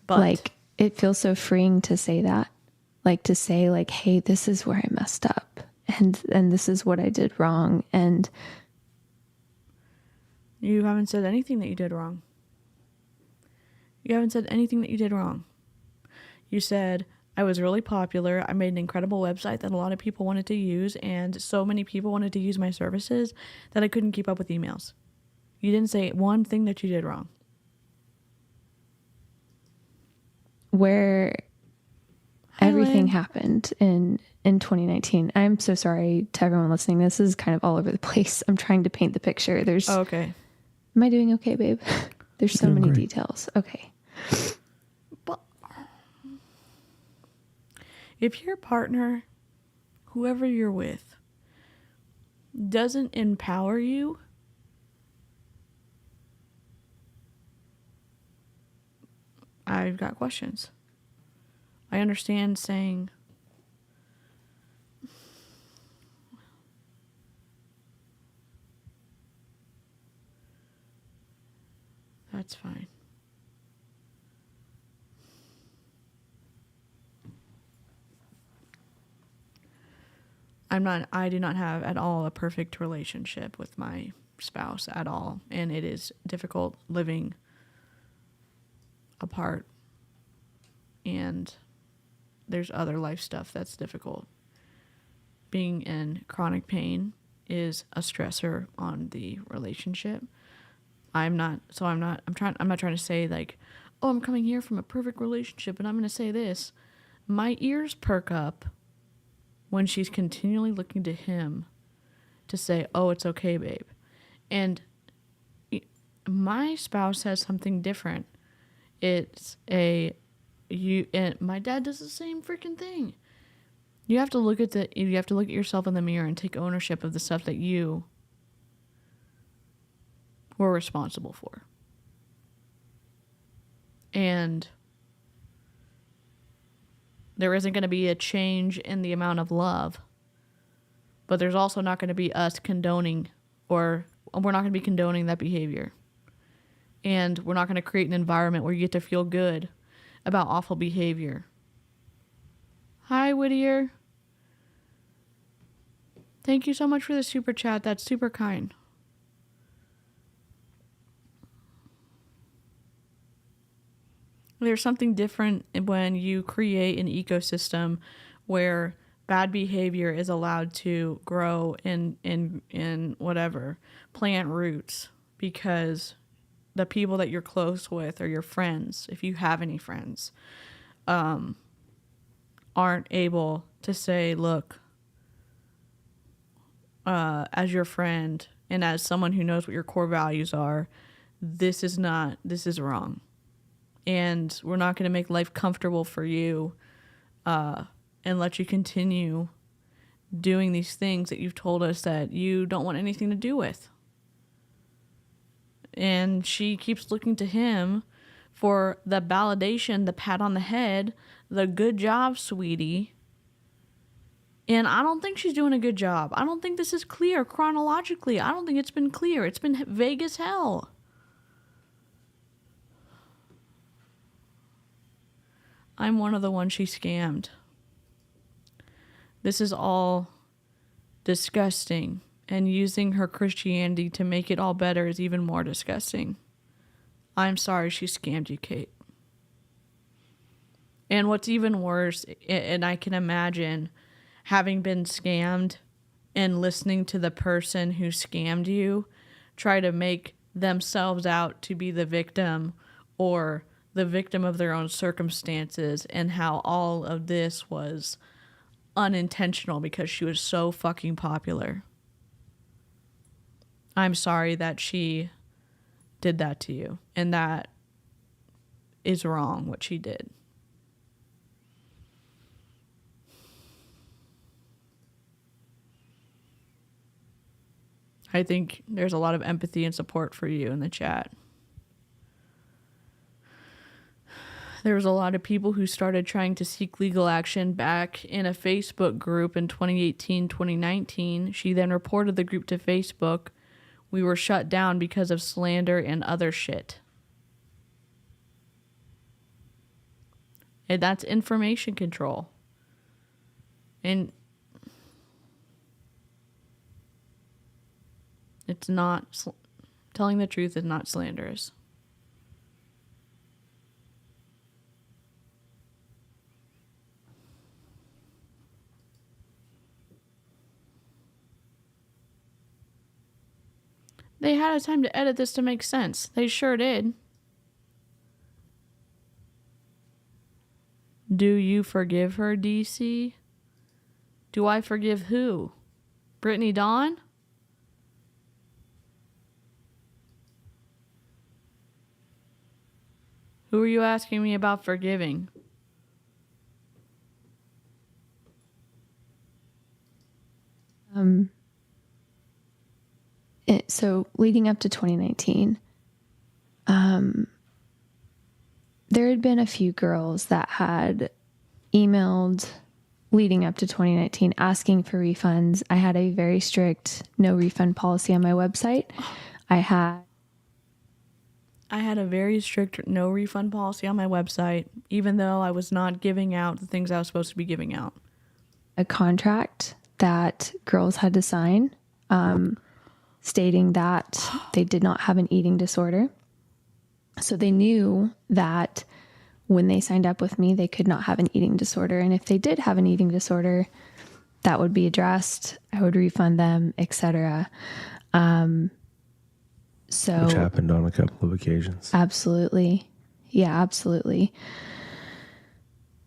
like, it feels so freeing to say that. Like, to say, like, hey, this is where I messed up, and this is what I did wrong. And you haven't said anything that you did wrong. You haven't said anything that you did wrong. You said, I was really popular. I made an incredible website that a lot of people wanted to use, and so many people wanted to use my services that I couldn't keep up with emails. You didn't say one thing that you did wrong. Where everything happened in 2019. I'm so sorry to everyone listening. This is kind of all over the place. I'm trying to paint the picture. Okay. Am I doing okay, babe? There's so many details. Okay. But if your partner, whoever you're with, doesn't empower you, I've got questions. I understand saying, that's fine. I do not have at all a perfect relationship with my spouse at all. And it is difficult living apart. And there's other life stuff that's difficult. Being in chronic pain is a stressor on the relationship. I'm not trying to say like, oh, I'm coming here from a perfect relationship and I'm going to say this. My ears perk up when she's continually looking to him to say, oh, it's okay, babe. And my spouse has something different. It's and my dad does the same freaking thing. You have to look at yourself in the mirror and take ownership of the stuff that you were responsible for. And there isn't going to be a change in the amount of love, but there's also not going to be us condoning, or we're not going to be condoning that behavior. And we're not going to create an environment where you get to feel good about awful behavior. Hi, Whittier. Thank you so much for the super chat. That's super kind. There's something different when you create an ecosystem where bad behavior is allowed to grow in whatever, plant roots, because the people that you're close with or your friends, if you have any friends, aren't able to say, look, as your friend and as someone who knows what your core values are, this is wrong. And we're not going to make life comfortable for you and let you continue doing these things that you've told us that you don't want anything to do with. And she keeps looking to him for the validation, the pat on the head, the good job, sweetie. And I don't think she's doing a good job. I don't think this is clear chronologically. I don't think it's been clear. It's been vague as hell. I'm one of the ones she scammed. This is all disgusting. And using her Christianity to make it all better is even more disgusting. I'm sorry she scammed you, Kate. And what's even worse, and I can imagine having been scammed and listening to the person who scammed you try to make themselves out to be the victim or the victim of their own circumstances, and how all of this was unintentional because she was so fucking popular. I'm sorry that she did that to you. And that is wrong, what she did. I think there's a lot of empathy and support for you in the chat. There was a lot of people who started trying to seek legal action back in a Facebook group in 2018, 2019. She then reported the group to Facebook. We were shut down because of slander and other shit. And that's information control. And it's not, telling the truth is not slanderous. They had a time to edit this to make sense. They sure did. Do you forgive her, DC? Do I forgive who? Brittany Dawn? Who are you asking me about forgiving? So leading up to 2019, there had been a few girls that had emailed leading up to 2019 asking for refunds. I had a very strict no refund policy on my website. I had a very strict no refund policy on my website, even though I was not giving out the things I was supposed to be giving out. A contract that girls had to sign, stating that they did not have an eating disorder. So they knew that when they signed up with me, they could not have an eating disorder. And if they did have an eating disorder, that would be addressed. I would refund them, etc. Which happened on a couple of occasions. Absolutely. Yeah, absolutely.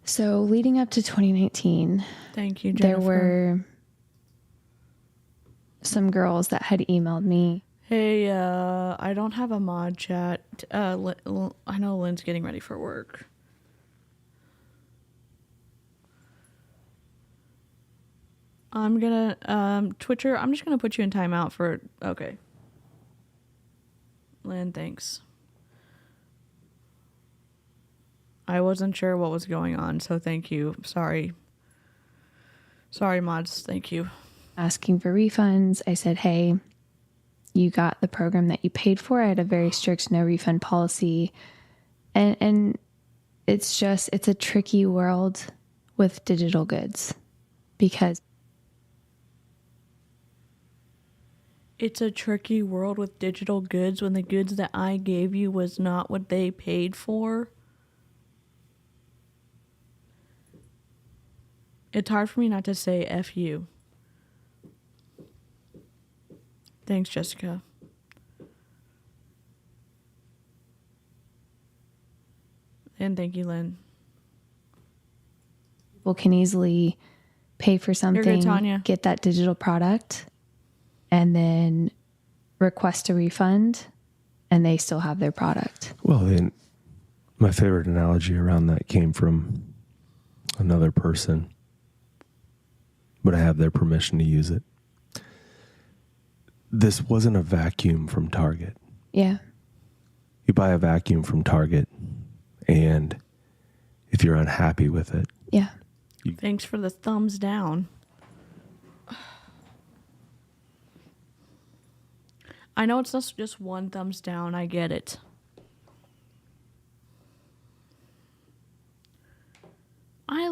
So leading up to 2019, thank you, Jennifer. There were some girls that had emailed me. Hey, I don't have a mod chat. I know Lynn's getting ready for work. I'm gonna, Twitcher, I'm just gonna put you in timeout for, okay. Lynn, thanks. I wasn't sure what was going on, so thank you. Sorry, mods, thank you. Asking for refunds. I said, hey, you got the program that you paid for. I had a very strict no refund policy. And it's a tricky world with digital goods because it's a tricky world with digital goods when the goods that I gave you was not what they paid for. It's hard for me not to say F you. Thanks, Jessica. And thank you, Lynn. People can easily pay for something, You're good, Tanya. Get that digital product, and then request a refund, and they still have their product. Well, my favorite analogy around that came from another person, but I have their permission to use it. This wasn't a vacuum from Target. Yeah. You buy a vacuum from Target, and if you're unhappy with it. Yeah. Thanks for the thumbs down. I know it's just one thumbs down. I get it. I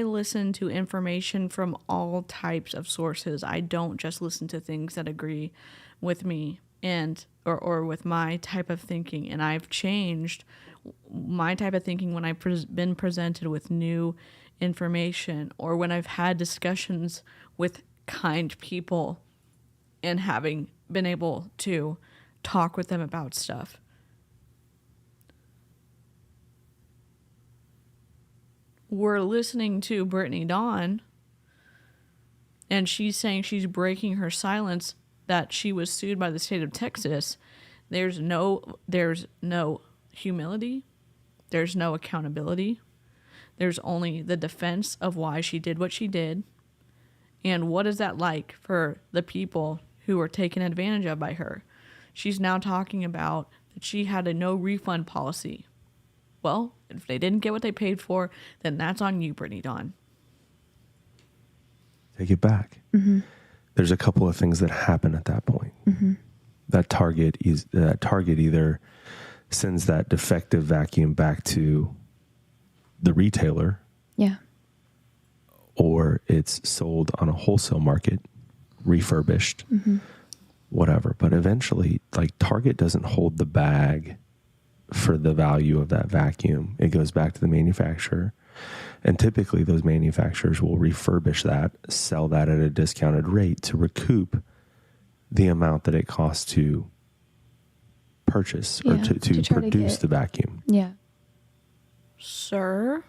listen to information from all types of sources. I don't just listen to things that agree with me and or with my type of thinking. And I've changed my type of thinking when I've been presented with new information or when I've had discussions with kind people and having been able to talk with them about stuff. We're listening to Brittany Dawn, and she's saying she's breaking her silence that she was sued by the state of Texas. There's no humility. There's no accountability. There's only the defense of why she did what she did. And what is that like for the people who were taken advantage of by her? She's now talking about that she had a no refund policy. Well, if they didn't get what they paid for, then that's on you, Brittany Dawn. Take it back. There's a couple of things that happen at that point. That target either sends that defective vacuum back to the retailer, or it's sold on a wholesale market, refurbished, whatever. But eventually, like, Target doesn't hold the bag for the value of that vacuum. It goes back to the manufacturer. And typically those manufacturers will refurbish that, sell that at a discounted rate to recoup the amount that it costs to purchase or to produce the vacuum. Yeah. Sir,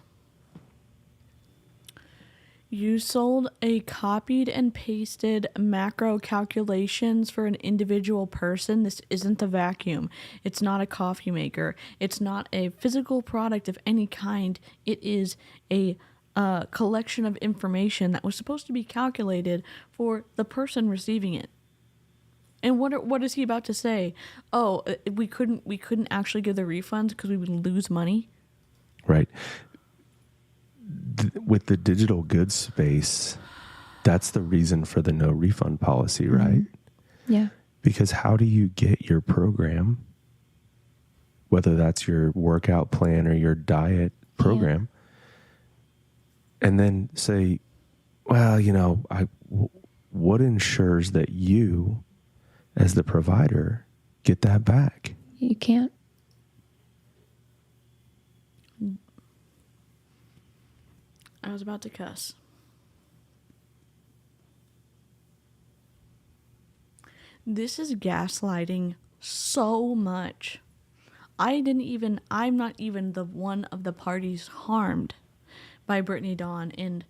you sold a copied and pasted macro calculations for an individual person. This isn't a vacuum. It's not a coffee maker. It's not a physical product of any kind. It is a collection of information that was supposed to be calculated for the person receiving it. And what is he about to say? Oh, we couldn't actually give the refunds because we would lose money. Right. With the digital goods space, that's the reason for the no refund policy, right? Yeah. Because how do you get your program, whether that's your workout plan or your diet program, and then say, well, what ensures that you, as the provider, get that back? You can't. I was about to cuss. This is gaslighting so much. I'm not even the one of the parties harmed by Brittany Dawn and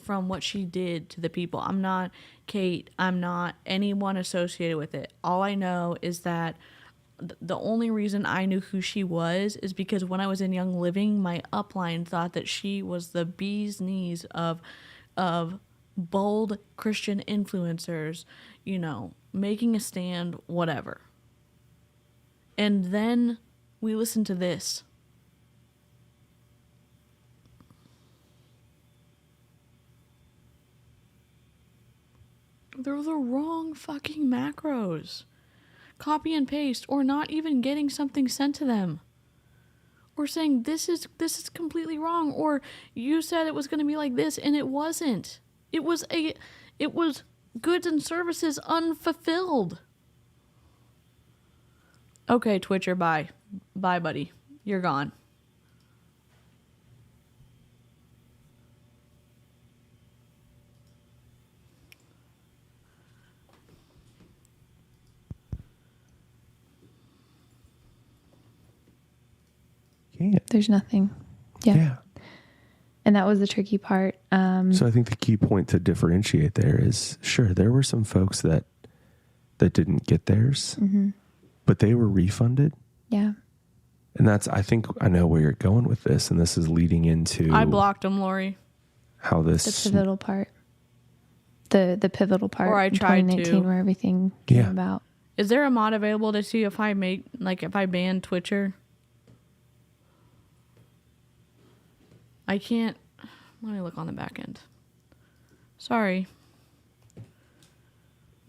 from what she did to the people. I'm not Kate. I'm not anyone associated with it. All I know is that the only reason I knew who she was is because when I was in Young Living, my upline thought that she was the bee's knees of bold Christian influencers, making a stand, whatever. And then we listened to this. They're the wrong fucking macros. Copy and paste, or not even getting something sent to them, or saying this is completely wrong, or you said it was going to be like this and it wasn't. It was goods and services unfulfilled. Okay, Twitcher, bye, buddy, you're gone. There's nothing. Yeah. And that was the tricky part. So I think the key point to differentiate there is, sure, there were some folks that didn't get theirs, but they were refunded. Yeah. And I think I know where you're going with this, and this is leading into... I blocked them, Lori. How this... The pivotal part. The pivotal part. Or I tried 2019 to. Where everything came about. Is there a mod available to see if I ban Twitcher? I can't. Let me look on the back end. Sorry.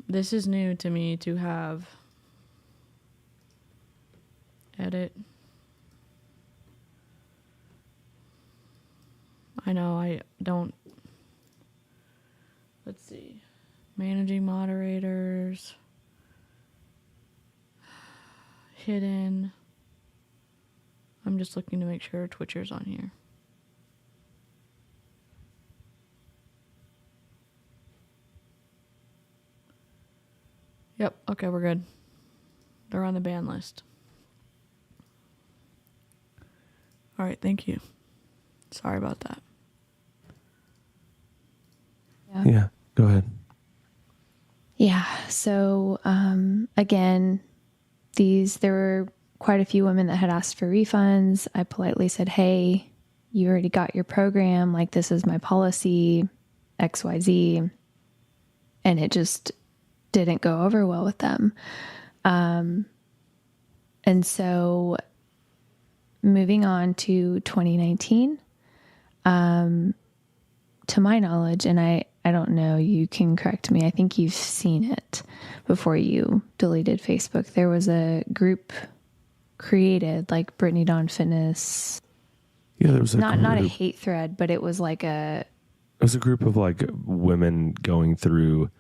This is new to me to have. Edit. I know I don't. Let's see. Managing moderators. Hidden. I'm just looking to make sure Twitcher's on here. Yep, okay, we're good. They're on the ban list. All right, thank you. Sorry about that. Yeah, go ahead. Yeah, so again, there were quite a few women that had asked for refunds. I politely said, hey, you already got your program. Like, this is my policy, XYZ. And it just didn't go over well with them. And so moving on to 2019, to my knowledge, and I don't know, you can correct me. I think you've seen it before you deleted Facebook. There was a group created, like Brittany Dawn Fitness. Yeah, there was not a hate thread, but it was like it was a group of like women going through.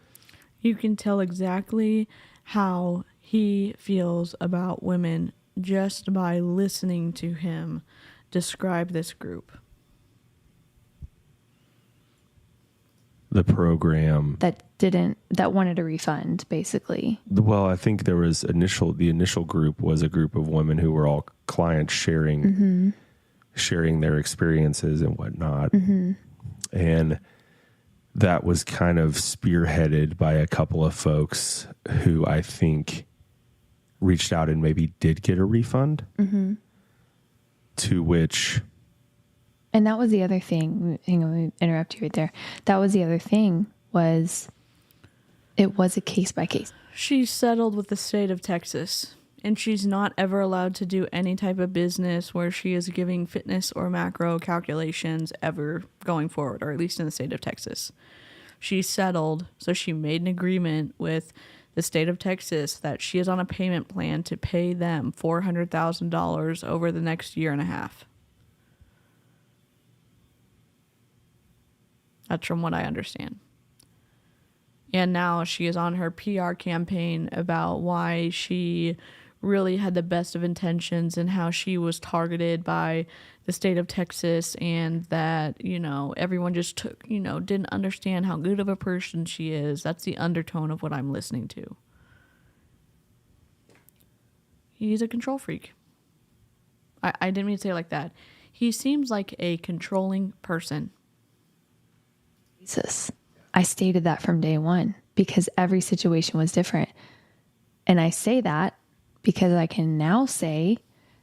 You can tell exactly how he feels about women just by listening to him describe this group. The program that wanted a refund, basically. Well, I think there was the initial group was a group of women who were all clients sharing their experiences and whatnot. And that was kind of spearheaded by a couple of folks who I think reached out and maybe did get a refund. To which... And that was the other thing. Hang on, let me interrupt you right there. That was the other thing, was it was a case by case. She's settled with the state of Texas, and she's not ever allowed to do any type of business where she is giving fitness or macro calculations ever going forward, or at least in the state of Texas. She's settled, so she made an agreement with the state of Texas that she is on a payment plan to pay them $400,000 over the next year and a half. That's from what I understand. And now she is on her PR campaign about why she really had the best of intentions and how she was targeted by the state of Texas, and that, everyone just didn't understand how good of a person she is. That's the undertone of what I'm listening to. He's a control freak. I didn't mean to say it like that. He seems like a controlling person. Jesus. I stated that from day one because every situation was different. And I say that because I can now say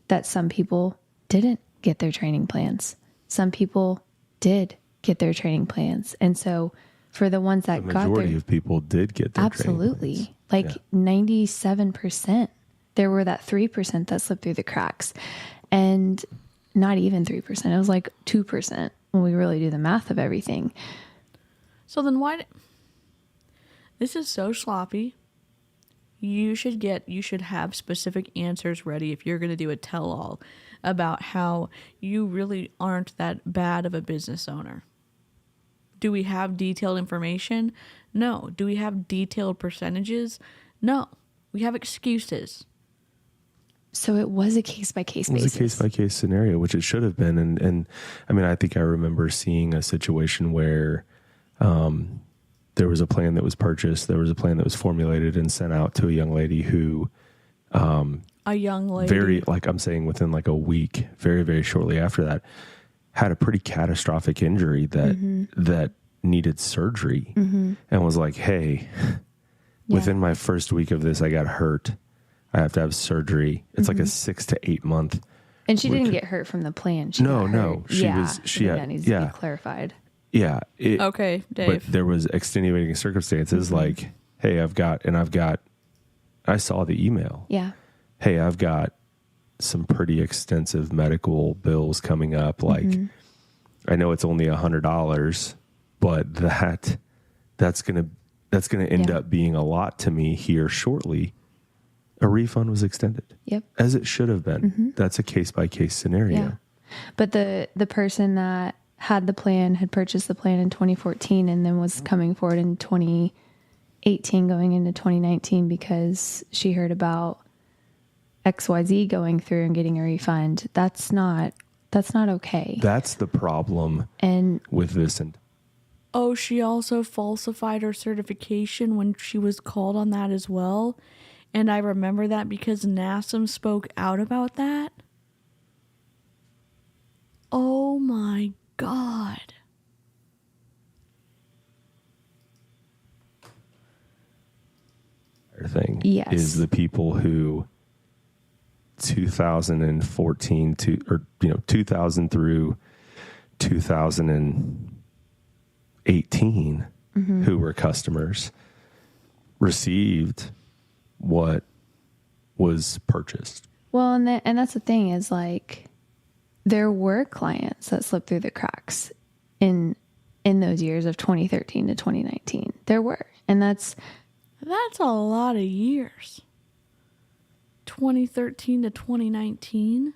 that some people didn't get their training plans. Some people did get their training plans. And so for the ones that got their... The majority of people did get their absolutely. Like 97%. There were that 3% that slipped through the cracks. And not even 3%. It was like 2% when we really do the math of everything. So then this is so sloppy. You should have specific answers ready if you're going to do a tell-all about how you really aren't that bad of a business owner. Do we have detailed information? No. Do we have detailed percentages? No. We have excuses. So it was a case-by-case basis. It was a case-by-case scenario, which it should have been. And I mean, I think I remember seeing a situation where there was a plan that was purchased. There was a plan that was formulated and sent out to a young lady who, a young lady, very, like I'm saying, within like a week, very, very shortly after that, had a pretty catastrophic injury that needed surgery, and was like, hey, within my first week of this, I got hurt. I have to have surgery. It's like a 6 to 8 month. And she didn't get hurt from the plan. She got hurt. That needs to be clarified. Yeah. Okay, Dave. But there was extenuating circumstances like, hey, I saw the email. Yeah. Hey, I've got some pretty extensive medical bills coming up. Like, I know it's only $100, but that's going to end up being a lot to me here shortly. A refund was extended. Yep. As it should have been. That's a case by case scenario. Yeah. But the person that had purchased the plan in 2014 and then was coming forward in 2018 going into 2019 because she heard about XYZ going through and getting a refund. That's not okay. That's the problem with this. Oh, she also falsified her certification when she was called on that as well. And I remember that because NASM spoke out about that. Oh my God. Thing yes. is the people who 2014 2000 through 2018 who were customers received what was purchased. Well, and that's the thing is like there were clients that slipped through the cracks in those years of 2013 to 2019. There were, and that's a lot of years. 2013 to 2019.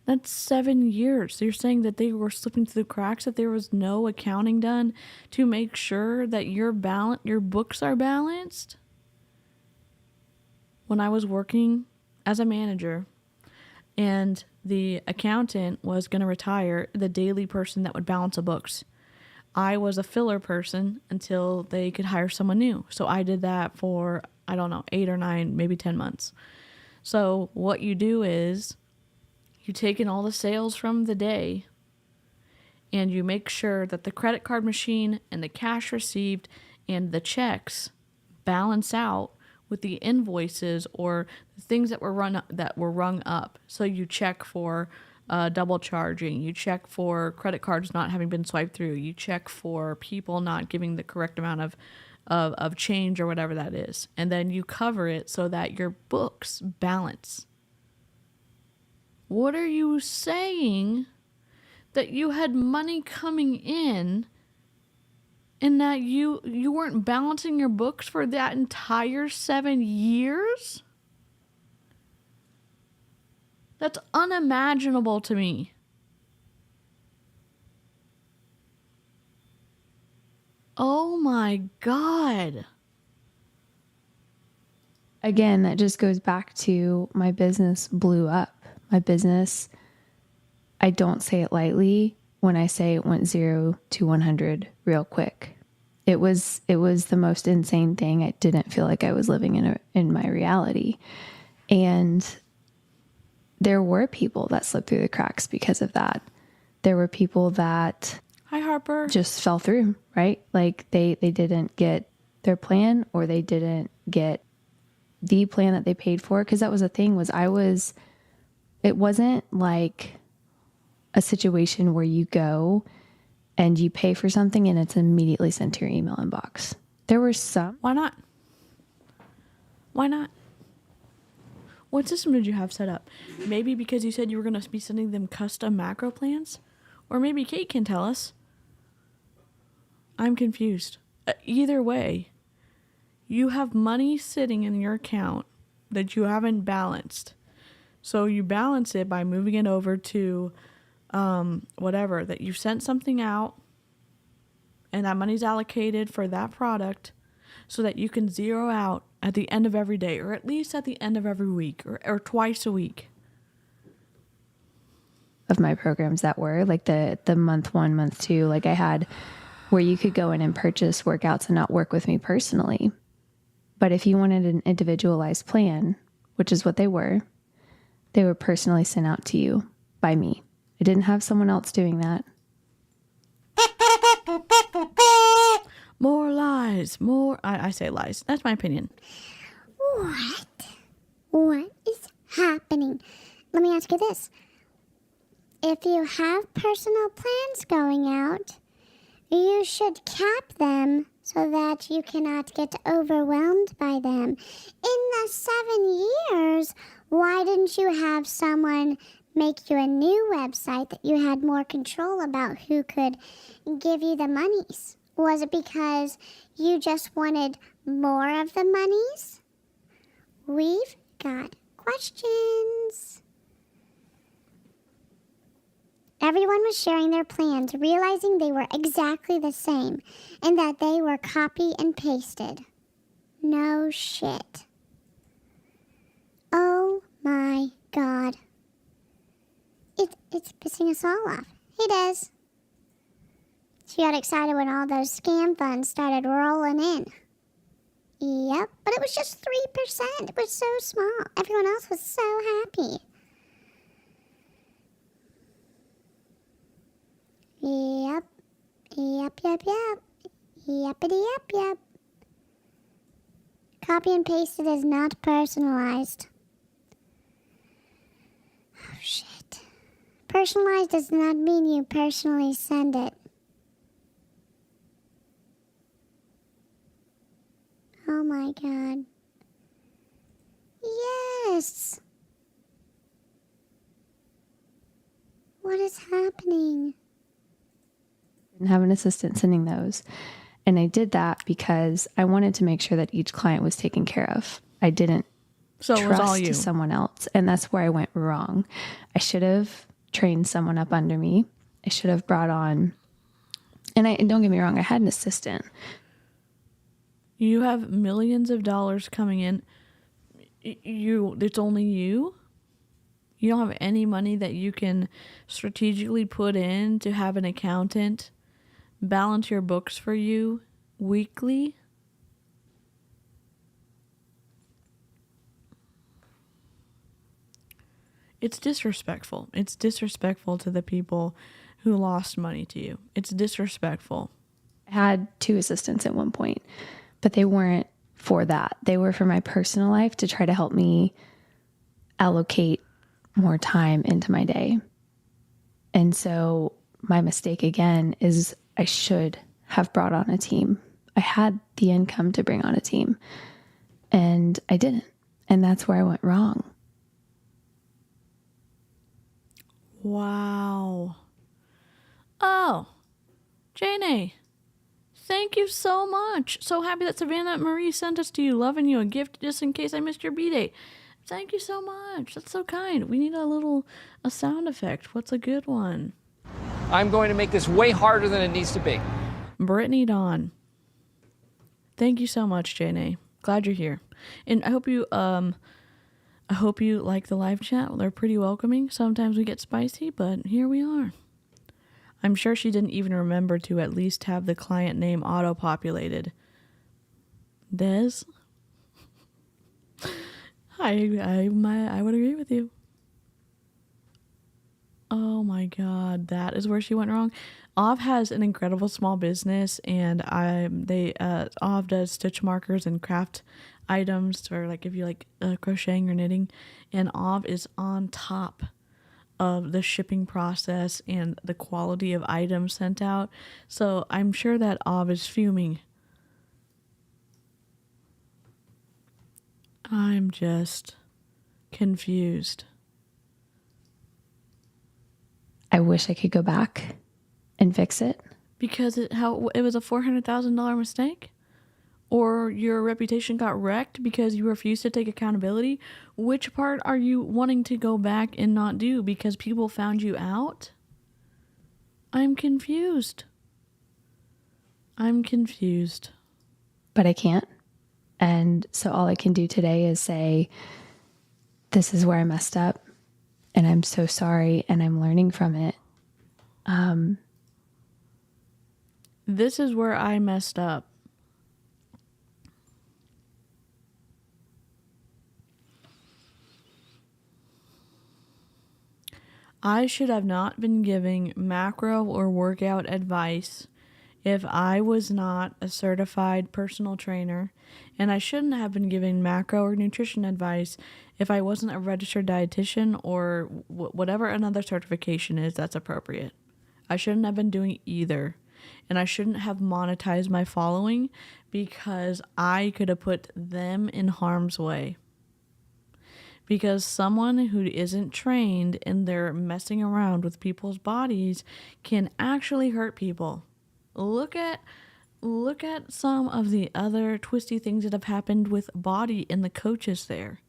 That's 7 years. You're saying that they were slipping through the cracks, that there was no accounting done to make sure that your books are balanced? When I was working as a manager and the accountant was going to retire, the daily person that would balance the books, I was a filler person until they could hire someone new. So I did that for, 8 or 9, maybe 10 months. So what you do is you take in all the sales from the day and you make sure that the credit card machine and the cash received and the checks balance out with the invoices or the things that were rung up. So you check for double charging, you check for credit cards not having been swiped through, you check for people not giving the correct amount of change or whatever that is. And then you cover it so that your books balance. What are you saying? That you had money coming in and that you weren't balancing your books for that entire 7 years? That's unimaginable to me. Oh my God. again, that just goes back to my business blew up. My business, I don't say it lightly when I say it went 0 to 100 real quick. It was the most insane thing. I didn't feel like I was living in my reality. And there were people that slipped through the cracks because of that. There were people that Hi, Harper. just fell through, right? Like they didn't get their plan, or they didn't get the plan that they paid for. Cause that was the thing, it wasn't like a situation where you go and you pay for something and it's immediately sent to your email inbox. There were some. Why not? Why not? What system did you have set up? Maybe because you said you were going to be sending them custom macro plans? Or maybe Kate can tell us. I'm confused. Either way, you have money sitting in your account that you haven't balanced. So you balance it by moving it over to whatever, that you sent something out and that money's allocated for that product so that you can zero out at the end of every day, or at least at the end of every week, or twice a week. Of my programs that were like the month 1, month 2, like I had where you could go in and purchase workouts and not work with me personally. But if you wanted an individualized plan, which is what they were personally sent out to you by me. I didn't have someone else doing that. More lies, more... I say lies. That's my opinion. What is happening? Let me ask you this. If you have personal plans going out, you should cap them so that you cannot get overwhelmed by them. In the 7 years, why didn't you have someone make you a new website that you had more control about who could give you the monies? Was it because you just wanted more of the monies? We've got questions. Everyone was sharing their plans, realizing they were exactly the same and that they were copy and pasted. No shit. Oh my God. It's pissing us all off. Hey, Des. She got excited when all those scam funds started rolling in. Yep, but it was just 3%. It was so small. Everyone else was so happy. Yep. Yepity yep. Copy and pasted is not personalized. Personalized does not mean you personally send it. Oh my God. Yes. What is happening? Didn't have an assistant sending those. And I did that because I wanted to make sure that each client was taken care of. I didn't So it was all you. trust someone else. And that's where I went wrong. I should have trained someone up under me. I should have brought on, and don't get me wrong, I had an assistant. You have millions of dollars coming in. It's only you. You don't have any money that you can strategically put in to have an accountant balance your books for you weekly. It's disrespectful. It's disrespectful to the people who lost money to you. It's disrespectful. I had 2 assistants at one point, but they weren't for that. They were for my personal life to try to help me allocate more time into my day. And so my mistake again is I should have brought on a team. I had the income to bring on a team and I didn't. And that's where I went wrong. Wow. Oh, Jane, thank you so much. So happy that Savannah Marie sent us to you, loving you, a gift just in case I missed your B-Day. Thank you so much. That's so kind. We need a sound effect. What's a good one? I'm going to make this way harder than it needs to be. Brittany Dawn. Thank you so much, Jane. Glad you're here. And I hope you like the live chat. They're pretty welcoming. Sometimes we get spicy, but here we are. I'm sure she didn't even remember to at least have the client name auto-populated. Des? I would agree with you. Oh my God, that is where she went wrong. 𝐓 has an incredible small business, and 𝐓 does stitch markers and craft items for like if you like crocheting or knitting, and 𝐓 is on top of the shipping process and the quality of items sent out. So I'm sure that 𝐓 is fuming. I'm just confused. I wish I could go back and fix it. Because it was a $400,000 mistake? Or your reputation got wrecked because you refused to take accountability? Which part are you wanting to go back and not do because people found you out? I'm confused. But I can't. And so all I can do today is say, this is where I messed up. And I'm so sorry, and I'm learning from it. This is where I messed up. I should have not been giving macro or workout advice if I was not a certified personal trainer, and I shouldn't have been giving macro or nutrition advice if I wasn't a registered dietitian or whatever another certification is that's appropriate. I shouldn't have been doing either, and I shouldn't have monetized my following because I could have put them in harm's way. Because someone who isn't trained and they're messing around with people's bodies can actually hurt people. Look at some of the other twisty things that have happened with Body and the coaches there.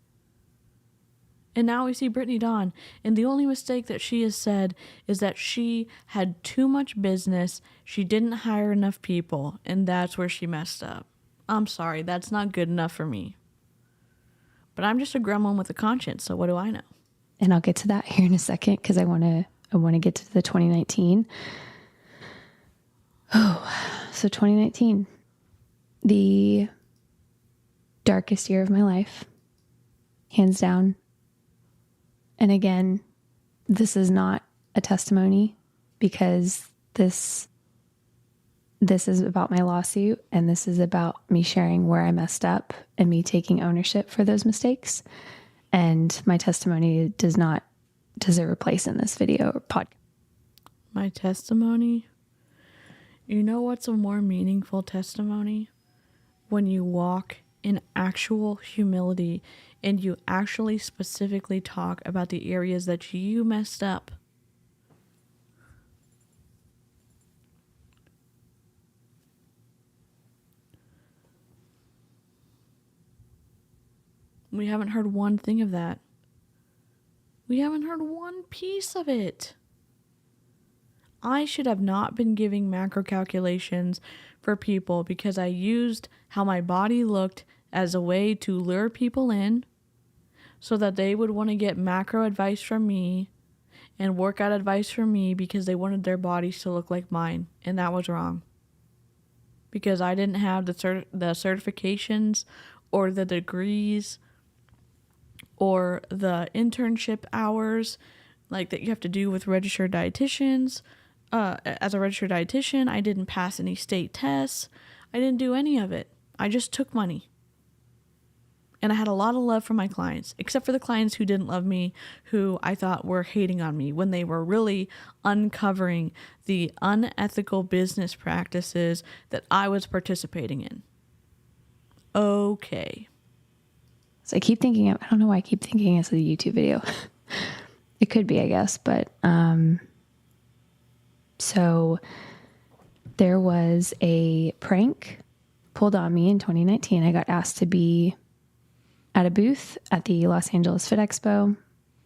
And now we see Brittany Dawn, and the only mistake that she has said is that she had too much business, she didn't hire enough people, and that's where she messed up. I'm sorry, that's not good enough for me. But I'm just a gremlin with a conscience, so what do I know? And I'll get to that here in a second because I want to get to the 2019. So 2019, the darkest year of my life, hands down. And again, this is not a testimony because this is about my lawsuit, and this is about me sharing where I messed up and me taking ownership for those mistakes. And my testimony does not deserve a place in this video or podcast. My testimony? You know what's a more meaningful testimony? When you walk in actual humility and you actually specifically talk about the areas that you messed up. We haven't heard one thing of that. We haven't heard one piece of it. I should have not been giving macro calculations for people because I used how my body looked as a way to lure people in so that they would want to get macro advice from me and workout advice from me because they wanted their bodies to look like mine. And that was wrong. Because I didn't have the certifications or the degrees or the internship hours like that you have to do with registered dietitians. As a registered dietitian, I didn't pass any state tests. I didn't do any of it. I just took money. And I had a lot of love for my clients, except for the clients who didn't love me, who I thought were hating on me when they were really uncovering the unethical business practices that I was participating in. Okay. So I keep thinking I don't know why I keep thinking it's a YouTube video. It could be, I guess, but so there was a prank pulled on me in 2019. I got asked to be at a booth at the Los Angeles Fit Expo,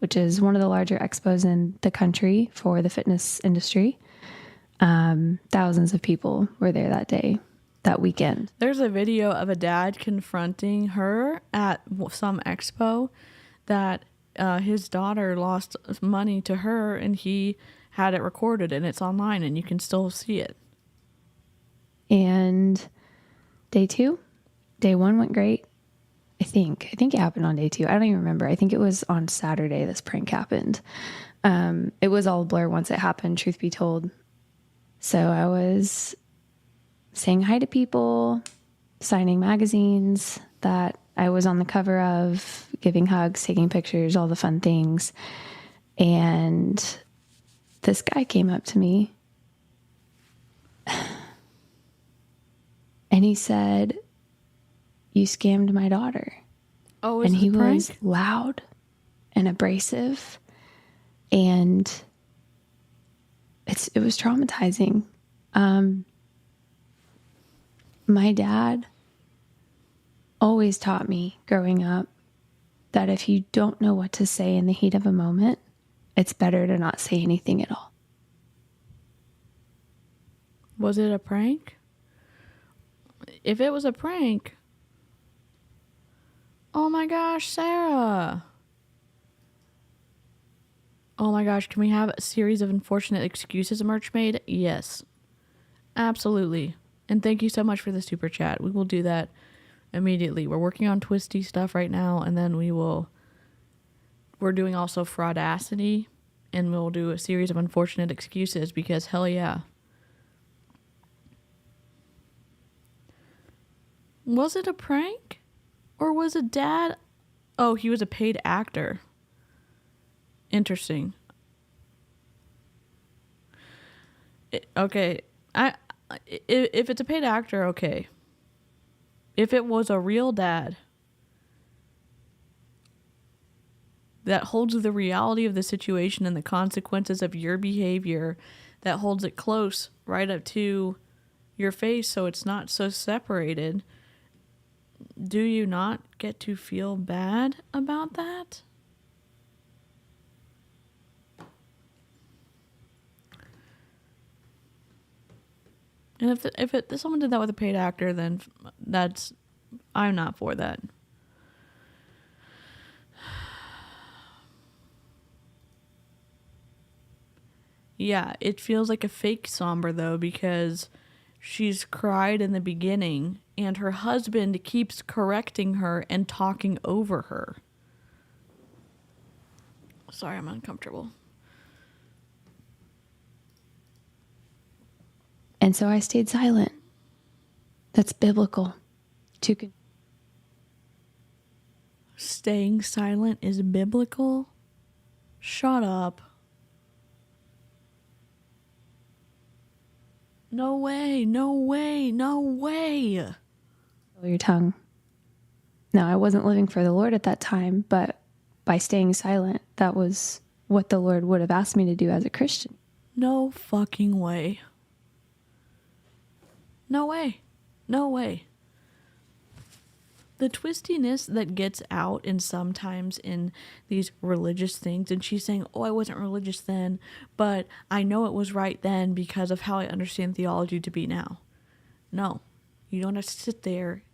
which is one of the larger expos in the country for the fitness industry. Thousands of people were there that day, that weekend. There's a video of a dad confronting her at some expo that his daughter lost money to her, and he had it recorded, and it's online, and you can still see it. And day 1 went great. I think it happened on day 2. I don't even remember. I think it was on Saturday this prank happened. It was all a blur once it happened, truth be told. So I was saying hi to people, signing magazines that I was on the cover of, giving hugs, taking pictures, all the fun things. And this guy came up to me and he said, "You scammed my daughter." Oh, and he prank? was loud and abrasive, and it was traumatizing. My dad always taught me growing up that if you don't know what to say in the heat of a moment, it's better to not say anything at all. Was it a prank? If it was a prank, oh my gosh, Sarah. Oh my gosh, can we have a series of unfortunate excuses merch made? Yes, absolutely. And thank you so much for the super chat. We will do that immediately. We're working on twisty stuff right now, and then we're doing also fraudacity, and we'll do a series of unfortunate excuses because hell yeah. Was it a prank? Or was it dad? Oh, he was a paid actor. Interesting. Okay. If it's a paid actor, okay. If it was a real dad that holds the reality of the situation and the consequences of your behavior, that holds it close right up to your face so it's not so separated, do you not get to feel bad about that? And if someone did that with a paid actor, then I'm not for that. Yeah, it feels like a fake somber though, because she's cried in the beginning and her husband keeps correcting her and talking over her. Sorry, I'm uncomfortable. And so I stayed silent. That's biblical. Staying silent is biblical? Shut up. No way, no way, no way. Your tongue. Now, I wasn't living for the Lord at that time, but by staying silent, that was what the Lord would have asked me to do as a Christian. No fucking way. No way. No way. The twistiness that gets out and sometimes in these religious things, and she's saying, oh, I wasn't religious then, but I know it was right then because of how I understand theology to be now. No, you don't have to sit there.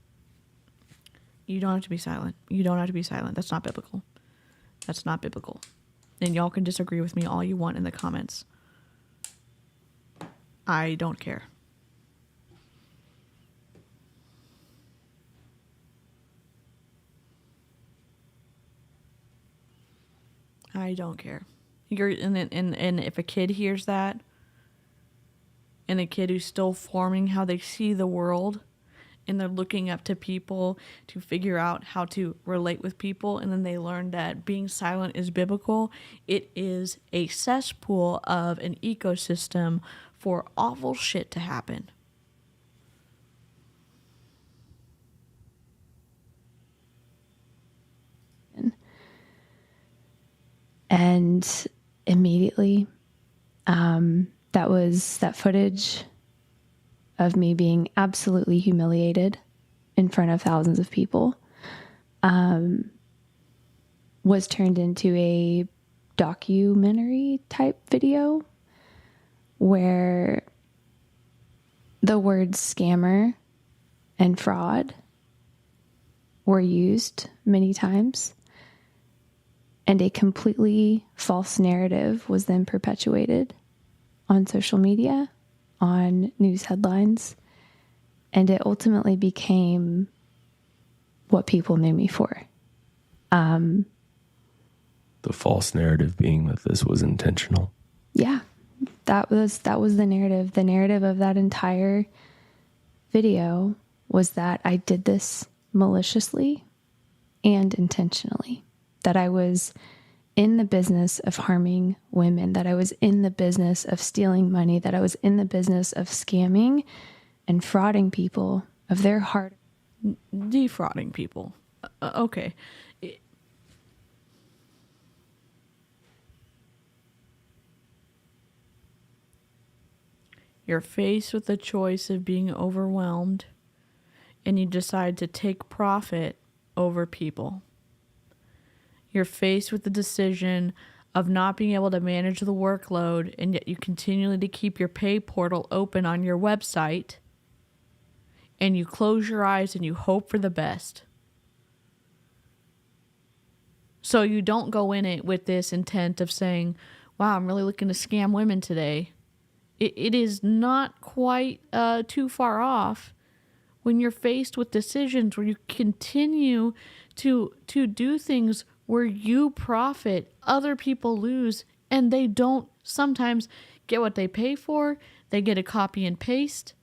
You don't have to be silent. You don't have to be silent. That's not biblical. That's not biblical. And y'all can disagree with me all you want in the comments. I don't care. I don't care. And if a kid hears that, and a kid who's still forming how they see the world, and they're looking up to people to figure out how to relate with people, and then they learn that being silent is biblical, it is a cesspool of an ecosystem for awful shit to happen. And immediately, that footage of me being absolutely humiliated in front of thousands of people was turned into a documentary type video where the words scammer and fraud were used many times. And a completely false narrative was then perpetuated on social media, on news headlines, and it ultimately became what people knew me for. The false narrative being that this was intentional. Yeah, that was the narrative. The narrative of that entire video was that I did this maliciously and intentionally. That I was in the business of harming women, that I was in the business of stealing money, that I was in the business of scamming and frauding people of their hard... Defrauding people. Okay. You're faced with the choice of being overwhelmed, and you decide to take profit over people. You're faced with the decision of not being able to manage the workload, and yet you continually to keep your pay portal open on your website, and you close your eyes and you hope for the best. So you don't go in it with this intent of saying, wow, I'm really looking to scam women today. It is not quite too far off when you're faced with decisions where you continue to do things where you profit, other people lose, and they don't sometimes get what they pay for. They get a copy and paste.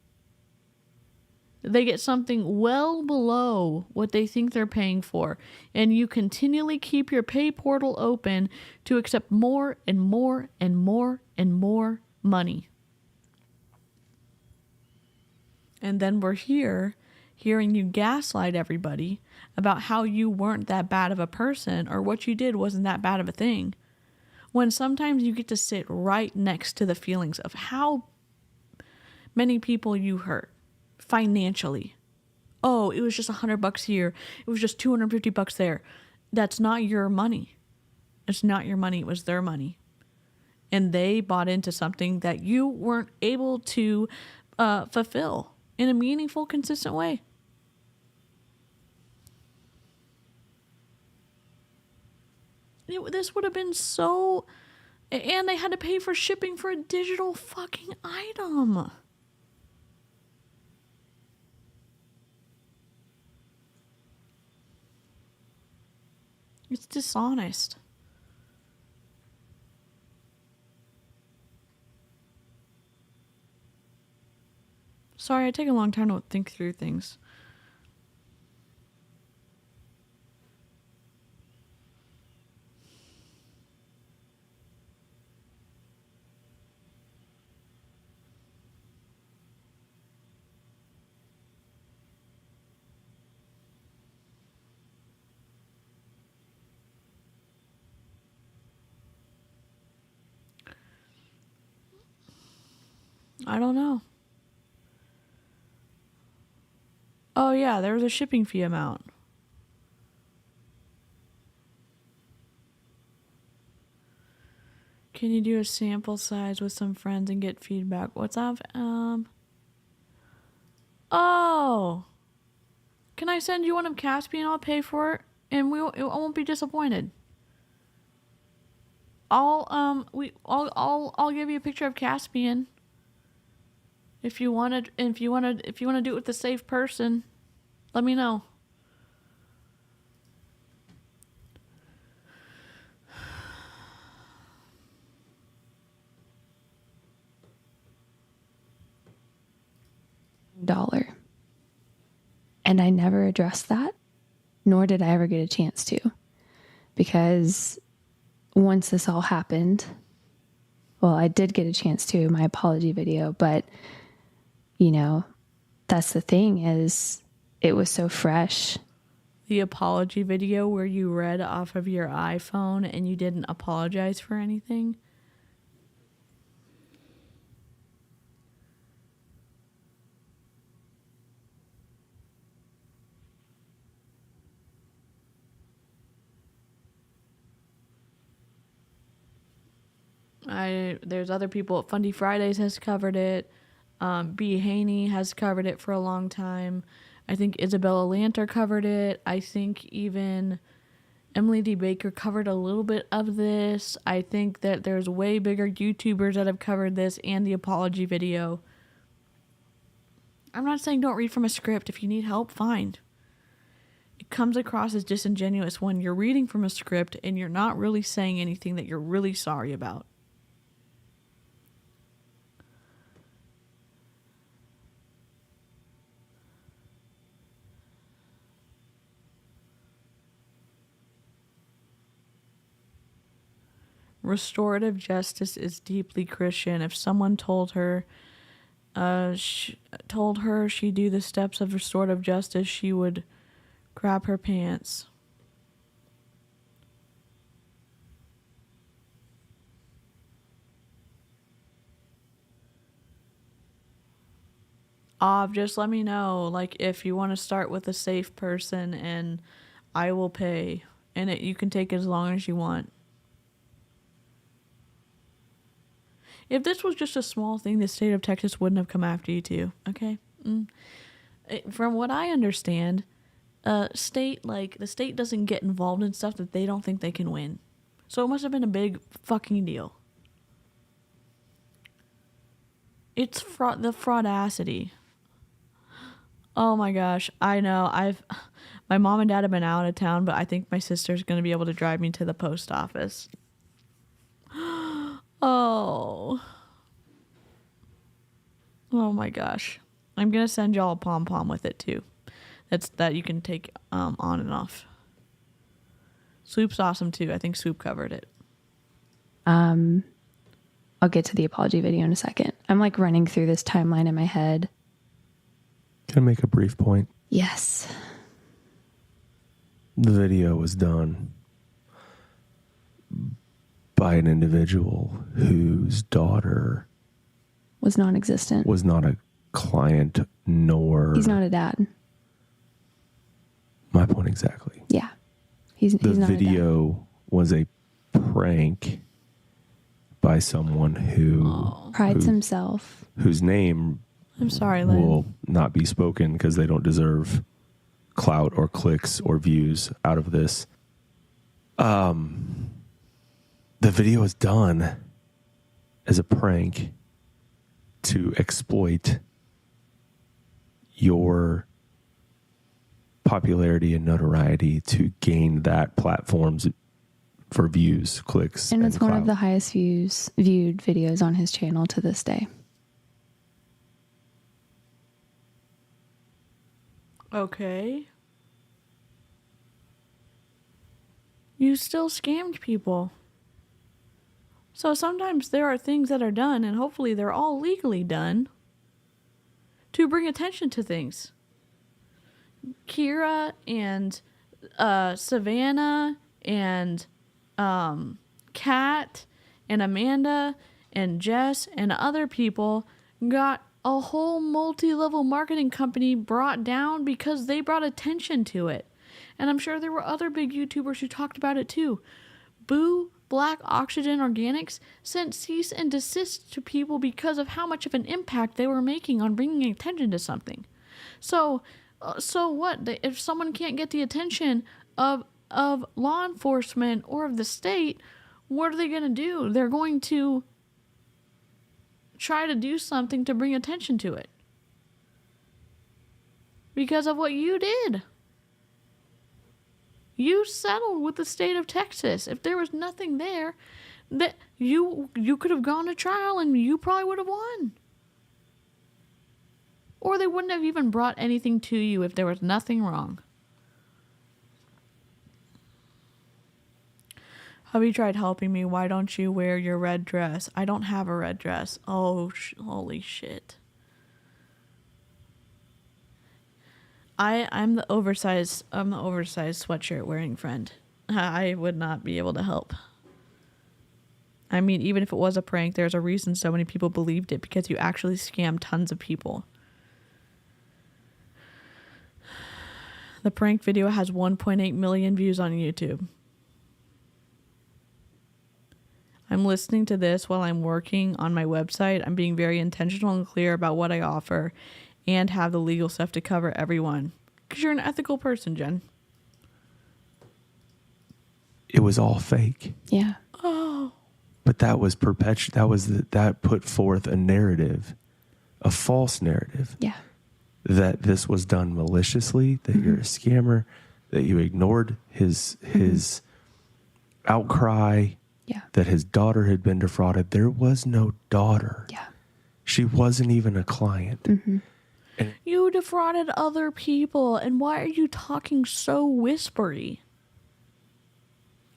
They get something well below what they think they're paying for. And you continually keep your pay portal open to accept more and more and more and more money. And then we're here hearing you gaslight everybody about how you weren't that bad of a person or what you did wasn't that bad of a thing. When sometimes you get to sit right next to the feelings of how many people you hurt financially. Oh, it was just $100 here. It was just $250 there. That's not your money. It's not your money. It was their money. And they bought into something that you weren't able to fulfill in a meaningful, consistent way. This would have been so... And they had to pay for shipping for a digital fucking item. It's dishonest. Sorry, I take a long time to think through things. I don't know. Oh, yeah, there was a shipping fee amount. Can you do a sample size with some friends and get feedback? What's up? Oh. Can I send you one of Caspian? I'll pay for it, and I won't be disappointed. I'll give you a picture of Caspian. If you want to do it with a safe person, let me know. $1. And I never addressed that, nor did I ever get a chance to. Because once this all happened, well, I did get a chance to in my apology video, but, you know, that's the thing is it was so fresh. The apology video where you read off of your iPhone and you didn't apologize for anything? There's other people. Fundy Fridays has covered it. B. Haney has covered it for a long time. I think Isabella Lanter covered it. I think even Emily D. Baker covered a little bit of this. I think that there's way bigger YouTubers that have covered this and the apology video. I'm not saying don't read from a script. If you need help, fine. It comes across as disingenuous when you're reading from a script and you're not really saying anything that you're really sorry about. Restorative justice is deeply Christian. If someone told her she'd do the steps of restorative justice, she would crap her pants. Just let me know, like, if you want to start with a safe person, and I will pay, and you can take it as long as you want. If this was just a small thing, the state of Texas wouldn't have come after you too, okay? From what I understand, the state doesn't get involved in stuff that they don't think they can win. So it must have been a big fucking deal. It's the fraudacity. Oh my gosh, I know. My mom and dad have been out of town, but I think my sister's going to be able to drive me to the post office. Oh my gosh. I'm going to send y'all a pom-pom with it too. That you can take on and off. Swoop's awesome too. I think Swoop covered it. I'll get to the apology video in a second. I'm like running through this timeline in my head. Can I make a brief point? Yes. The video was done by an individual whose daughter Was non-existent. was not a client, nor... He's not a dad. My point exactly. Yeah. He's not a dad. The video was a prank by someone who... Prides himself. Whose name... I'm sorry, Lynn. ...will not be spoken because they don't deserve clout or clicks or views out of this. The video is done as a prank to exploit your popularity and notoriety to gain that platforms for views, clicks, And it's clout. one of the highest viewed videos on his channel to this day. Okay. You still scammed people. So sometimes there are things that are done, and hopefully they're all legally done, to bring attention to things. Kira and Savannah and Kat and Amanda and Jess and other people got a whole multi-level marketing company brought down because they brought attention to it. And I'm sure there were other big YouTubers who talked about it too. Boo Black Oxygen Organics sent cease and desist to people because of how much of an impact they were making on bringing attention to something. So what? If someone can't get the attention of law enforcement or of the state, what are they going to do? They're going to try to do something to bring attention to it. Because of what you did. You settled with the state of Texas. If there was nothing there, that you could have gone to trial and you probably would have won. Or they wouldn't have even brought anything to you if there was nothing wrong. Hubby tried helping me. Why don't you wear your red dress? I don't have a red dress. Oh, holy shit. I'm the oversized sweatshirt wearing friend. I would not be able to help. I mean, even if it was a prank, there's a reason so many people believed it, because you actually scammed tons of people. The prank video has 1.8 million views on YouTube. I'm listening to this while I'm working on my website. I'm being very intentional and clear about what I offer and have the legal stuff to cover everyone. Because you're an ethical person, Jen. It was all fake. Yeah. Oh. But that was that put forth a narrative, a false narrative. Yeah. That this was done maliciously, that you're a scammer, that you ignored his outcry, that his daughter had been defrauded. There was no daughter. Yeah. She wasn't even a client. And you defrauded other people, and why are you talking so whispery?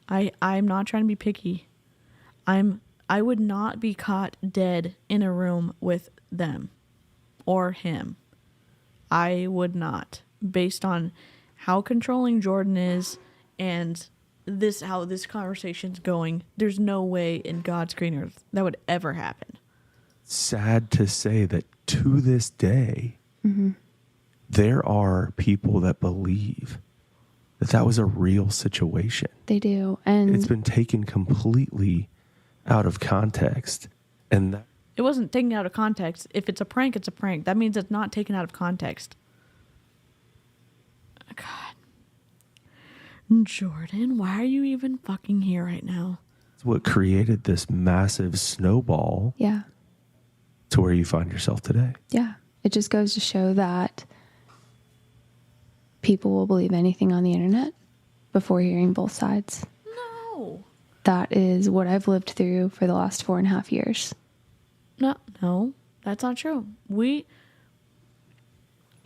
I'm not trying to be picky. I would not be caught dead in a room with them or him. I would not, based on how controlling Jordan is and how this conversation's going. There's no way in God's green earth that would ever happen. Sad to say that to this day, there are people that believe that was a real situation. They do. And it's been taken completely out of context. And it wasn't taken out of context. If it's a prank, it's a prank. That means it's not taken out of context. God. Jordan, why are you even fucking here right now? It's what created this massive snowball. Yeah. To where you find yourself today. Yeah. It just goes to show that people will believe anything on the internet before hearing both sides. No. That is what I've lived through for the last 4.5 years. No, that's not true.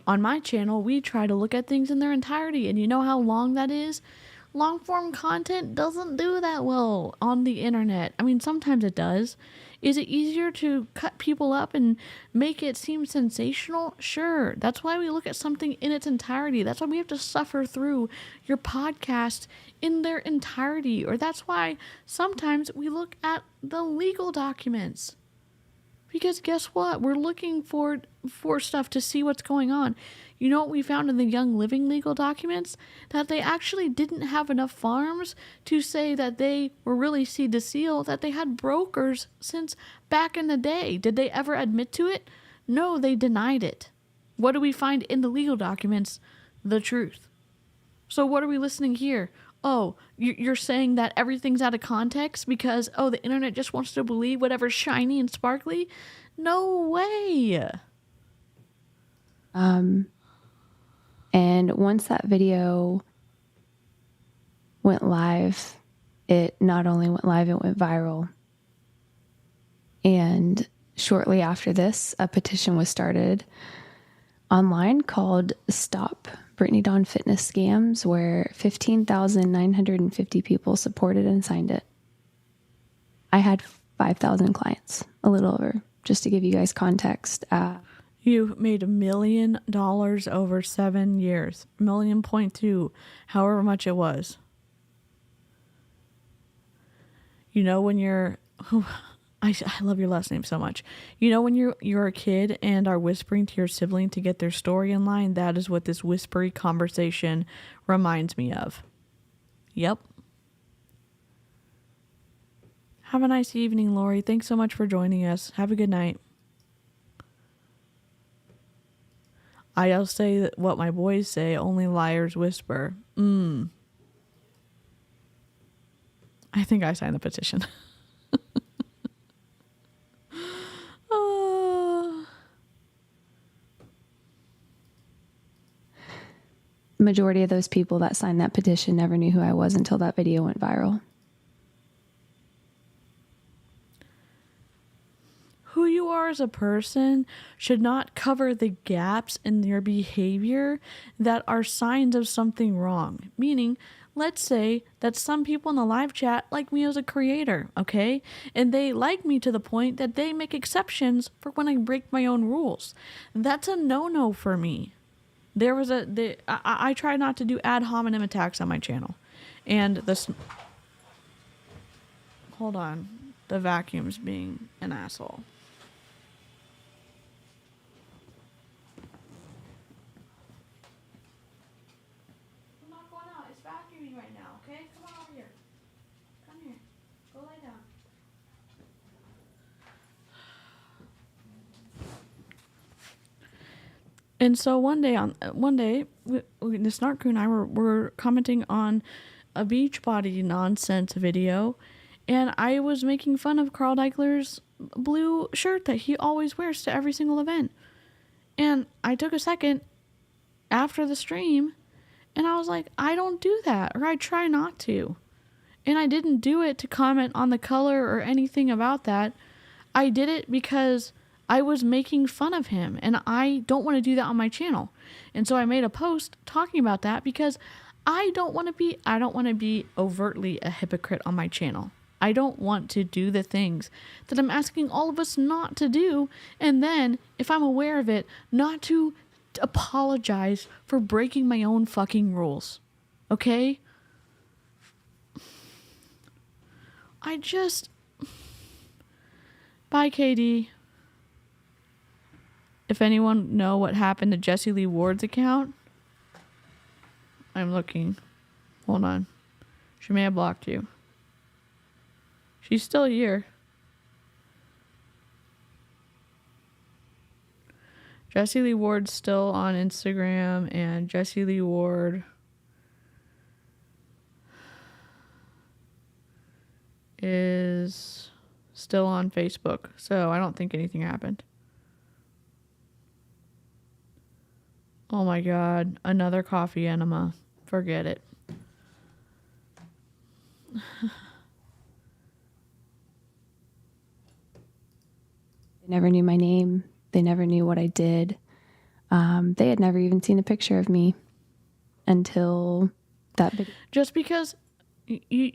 On my channel, we try to look at things in their entirety. And you know how long that is? Long form content doesn't do that well on the internet. I mean, sometimes it does. Is it easier to cut people up and make it seem sensational? Sure. That's why we look at something in its entirety. That's why we have to suffer through your podcast in their entirety. Or that's why sometimes we look at the legal documents. Because guess what? We're looking for stuff to see what's going on. You know what we found in the Young Living legal documents? That they actually didn't have enough farms to say that they were really seed to seal, that they had brokers since back in the day. Did they ever admit to it? No, they denied it. What do we find in the legal documents? The truth. So what are we listening here? Oh, you're saying that everything's out of context because, the internet just wants to believe whatever's shiny and sparkly? No way. And once that video went live, it not only went live, it went viral. And shortly after this, a petition was started online called Stop Brittany Dawn Fitness Scams, where 15,950 people supported and signed it. I had 5,000 clients, a little over, just to give you guys context. You made $1 million over 7 years, $1.2 million, however much it was. You know, when you're I love your last name so much. You know when you're a kid and are whispering to your sibling to get their story in line? That is what this whispery conversation reminds me of. Yep. Have a nice evening, Lori. Thanks so much for joining us. Have a good night. I'll say that what my boys say, only liars whisper. I think I signed the petition. Majority of those people that signed that petition never knew who I was until that video went viral. Who you are as a person should not cover the gaps in your behavior that are signs of something wrong. Meaning, let's say that some people in the live chat like me as a creator, okay? And they like me to the point that they make exceptions for when I break my own rules. That's a no-no for me. I try not to do ad hominem attacks on my channel. And hold on. The vacuum's being an asshole. I'm not going out. It's vacuuming right now, okay? Come on over here. Come here. Go lay down. And so one day, the Snark Crew and I were commenting on a Beachbody nonsense video, and I was making fun of Carl Deichler's blue shirt that he always wears to every single event. And I took a second after the stream, and I was like, I don't do that, or I try not to. And I didn't do it to comment on the color or anything about that. I did it because I was making fun of him, and I don't want to do that on my channel. And so I made a post talking about that because I don't want to be overtly a hypocrite on my channel. I don't want to do the things that I'm asking all of us not to do, and then, if I'm aware of it, not to apologize for breaking my own fucking rules. Okay? Bye, KD. If anyone know what happened to Jessie Lee Ward's account, I'm looking. Hold on. She may have blocked you. She's still here. Jessie Lee Ward's still on Instagram, and Jessie Lee Ward is still on Facebook. So I don't think anything happened. Oh my God, another coffee enema. Forget it. They never knew my name. They never knew what I did. They had never even seen a picture of me until that video. Just because you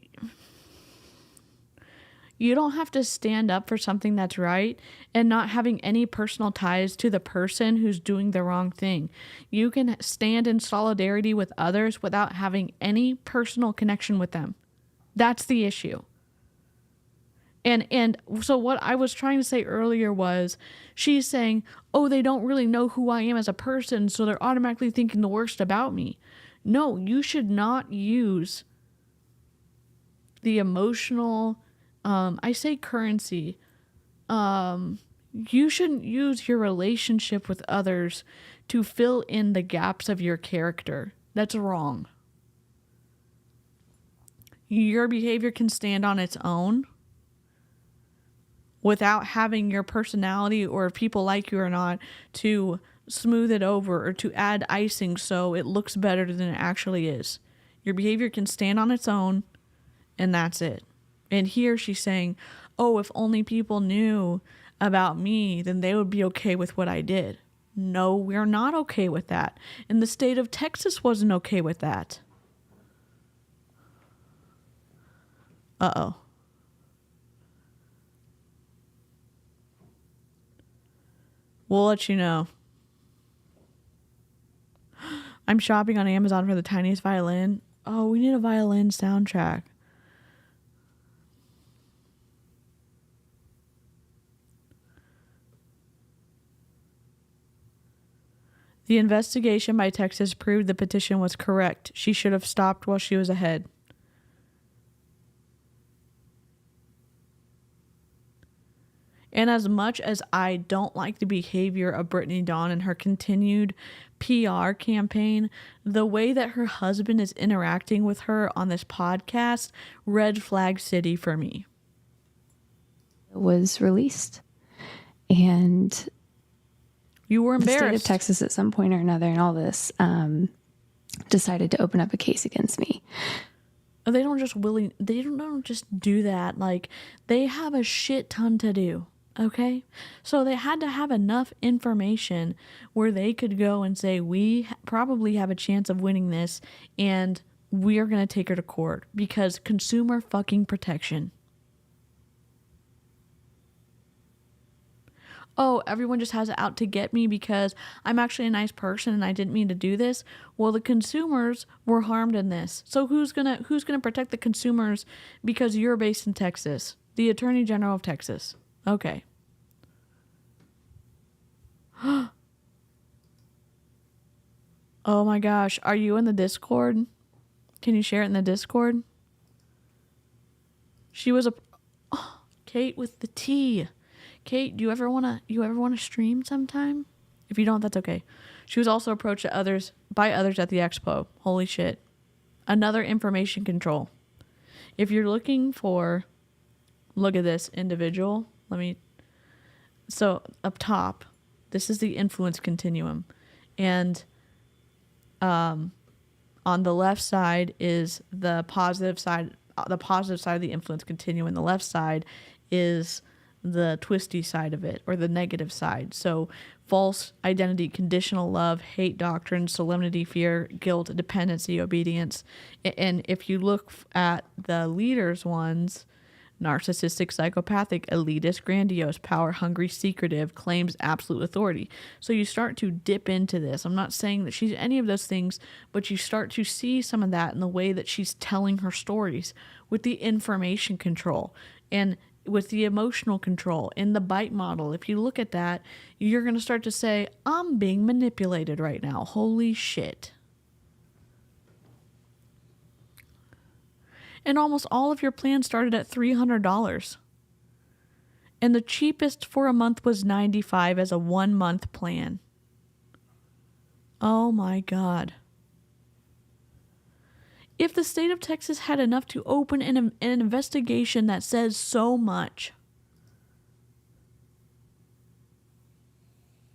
don't have to stand up for something that's right and not having any personal ties to the person who's doing the wrong thing. You can stand in solidarity with others without having any personal connection with them. That's the issue. And so what I was trying to say earlier was, she's saying, oh, they don't really know who I am as a person, so they're automatically thinking the worst about me. No, you should not use the emotional, I say currency. You shouldn't use your relationship with others to fill in the gaps of your character. That's wrong. Your behavior can stand on its own without having your personality, or if people like you or not, to smooth it over or to add icing so it looks better than it actually is. Your behavior can stand on its own, and that's it. And here she's saying, oh, if only people knew about me, then they would be okay with what I did. No, we're not okay with that. And the state of Texas wasn't okay with that. Uh-oh. We'll let you know. I'm shopping on Amazon for the tiniest violin. Oh, we need a violin soundtrack. The investigation by Texas proved the petition was correct. She should have stopped while she was ahead. And as much as I don't like the behavior of Brittany Dawn and her continued PR campaign, the way that her husband is interacting with her on this podcast, red flag city for me. It was released. And you were embarrassed. The state of Texas at some point or another in all this decided to open up a case against me. They don't just do that. Like, they have a shit ton to do. Okay, so they had to have enough information where they could go and say, we probably have a chance of winning this, and we are going to take her to court because consumer fucking protection. Oh, everyone just has it out to get me because I'm actually a nice person and I didn't mean to do this. Well, the consumers were harmed in this. So who's gonna protect the consumers because you're based in Texas? The Attorney General of Texas. Okay. Oh my gosh. Are you in the Discord? Can you share it in the Discord? She was Kate with the T. Kate, do you ever want to stream sometime? If you don't, that's okay. She was also approached by others at the expo. Holy shit. Another information control. If you're looking for, look at this individual. So up top, this is the influence continuum. And on the left side is the positive side of the influence continuum. And the left side is the twisty side of it, or the negative side. So false identity, conditional love, hate doctrine, solemnity, fear, guilt, dependency, obedience. And if you look at the leaders ones, narcissistic, psychopathic, elitist, grandiose, power hungry, secretive, claims absolute authority. So you start to dip into this. I'm not saying that she's any of those things, but you start to see some of that in the way that she's telling her stories with the information control and with the emotional control in the bite model. If you look at that, you're going to start to say, I'm being manipulated right now. Holy shit. And almost all of your plans started at $300. And the cheapest for a month was $95 as a 1-month plan. Oh my God. If the state of Texas had enough to open an investigation that says so much,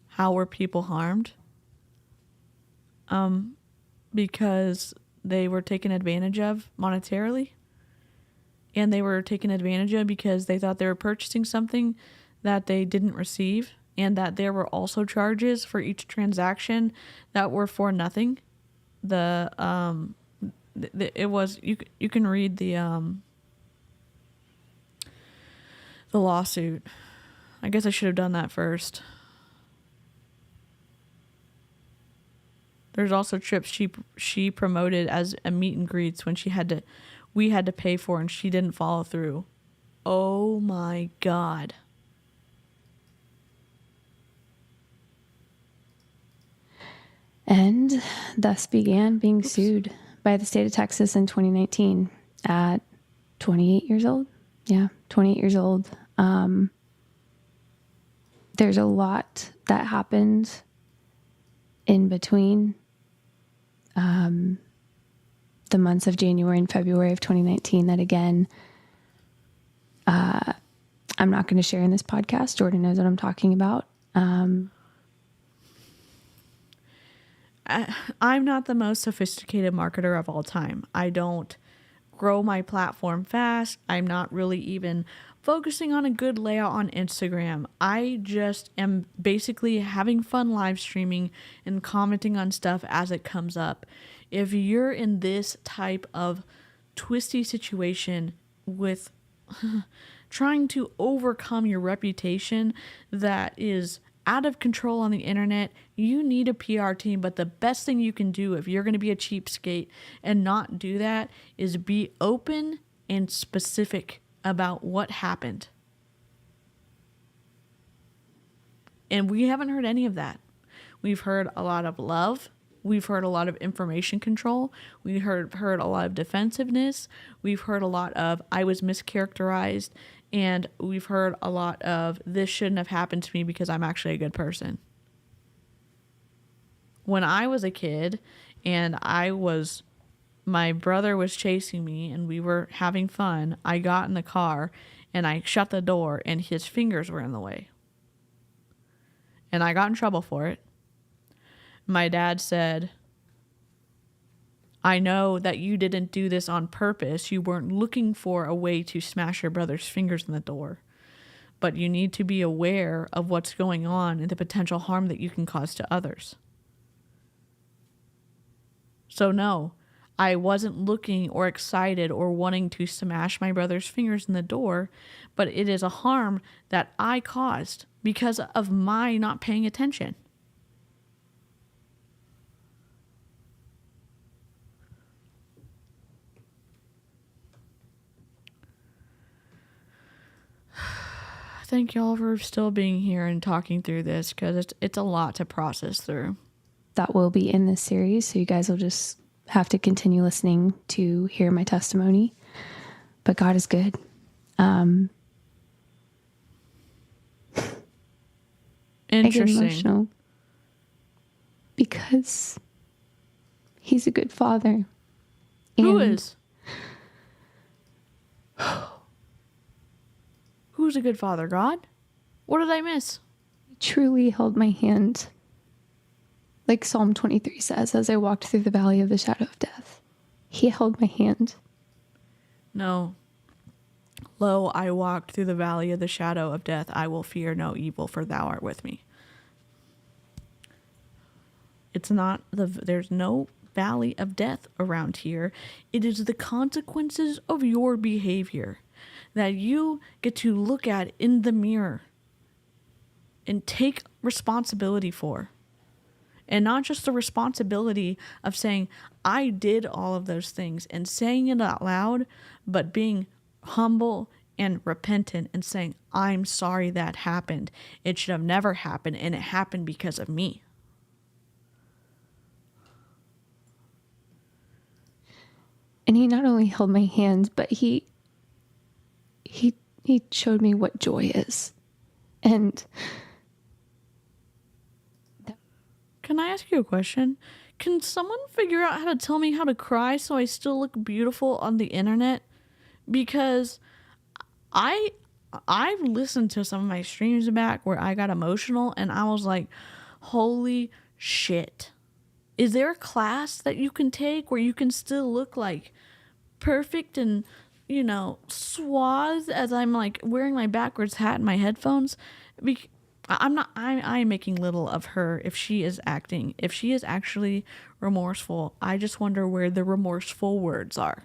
how were people harmed? Because they were taken advantage of monetarily, and they were taken advantage of because they thought they were purchasing something that they didn't receive, and that there were also charges for each transaction that were for nothing. It was, you can read the lawsuit. I guess I should have done that first. There's also trips she promoted as a meet and greets when we had to pay for, and she didn't follow through. Oh my God. And thus began being sued by the state of Texas in 2019 at 28 years old. Yeah, 28 years old. There's a lot that happened in between the months of January and February of 2019 that, again, I'm not going to share in this podcast. Jordan knows what I'm talking about. I'm not the most sophisticated marketer of all time. I don't grow my platform fast. I'm not really even focusing on a good layout on Instagram. I just am basically having fun live streaming and commenting on stuff as it comes up. If you're in this type of twisty situation with trying to overcome your reputation that is out of control on the internet, you need a PR team. But the best thing you can do if you're going to be a cheapskate and not do that is be open and specific about what happened. And we haven't heard any of that. We've heard a lot of love. We've heard a lot of information control. We heard a lot of defensiveness. We've heard a lot of I was mischaracterized. And we've heard a lot of this shouldn't have happened to me because I'm actually a good person. When I was a kid and my brother was chasing me and we were having fun, I got in the car and I shut the door and his fingers were in the way. And I got in trouble for it. My dad said, I know that you didn't do this on purpose. You weren't looking for a way to smash your brother's fingers in the door. But you need to be aware of what's going on and the potential harm that you can cause to others. So no, I wasn't looking or excited or wanting to smash my brother's fingers in the door, but it is a harm that I caused because of my not paying attention. Thank y'all for still being here and talking through this because it's a lot to process through. That will be in this series, so you guys will just have to continue listening to hear my testimony. But God is good. Interesting. I get emotional because He's a good father. Who is? Who's a good father? God? What did I miss? He truly held my hand. Like Psalm 23 says, as I walked through the valley of the shadow of death, He held my hand. No. Lo, I walked through the valley of the shadow of death. I will fear no evil, for thou art with me. There's no valley of death around here. It is the consequences of your behavior that you get to look at in the mirror and take responsibility for. And not just the responsibility of saying, I did all of those things and saying it out loud, but being humble and repentant and saying, I'm sorry that happened. It should have never happened, and it happened because of me. And He not only held my hand, but He showed me what joy is. And can I ask you a question? Can someone figure out how to tell me how to cry so I still look beautiful on the internet? Because I've listened to some of my streams back where I got emotional and I was like, holy shit. Is there a class that you can take where you can still look like perfect and, swathed as I'm like wearing my backwards hat and my headphones? I'm making little of her if she is acting. If she is actually remorseful, I just wonder where the remorseful words are.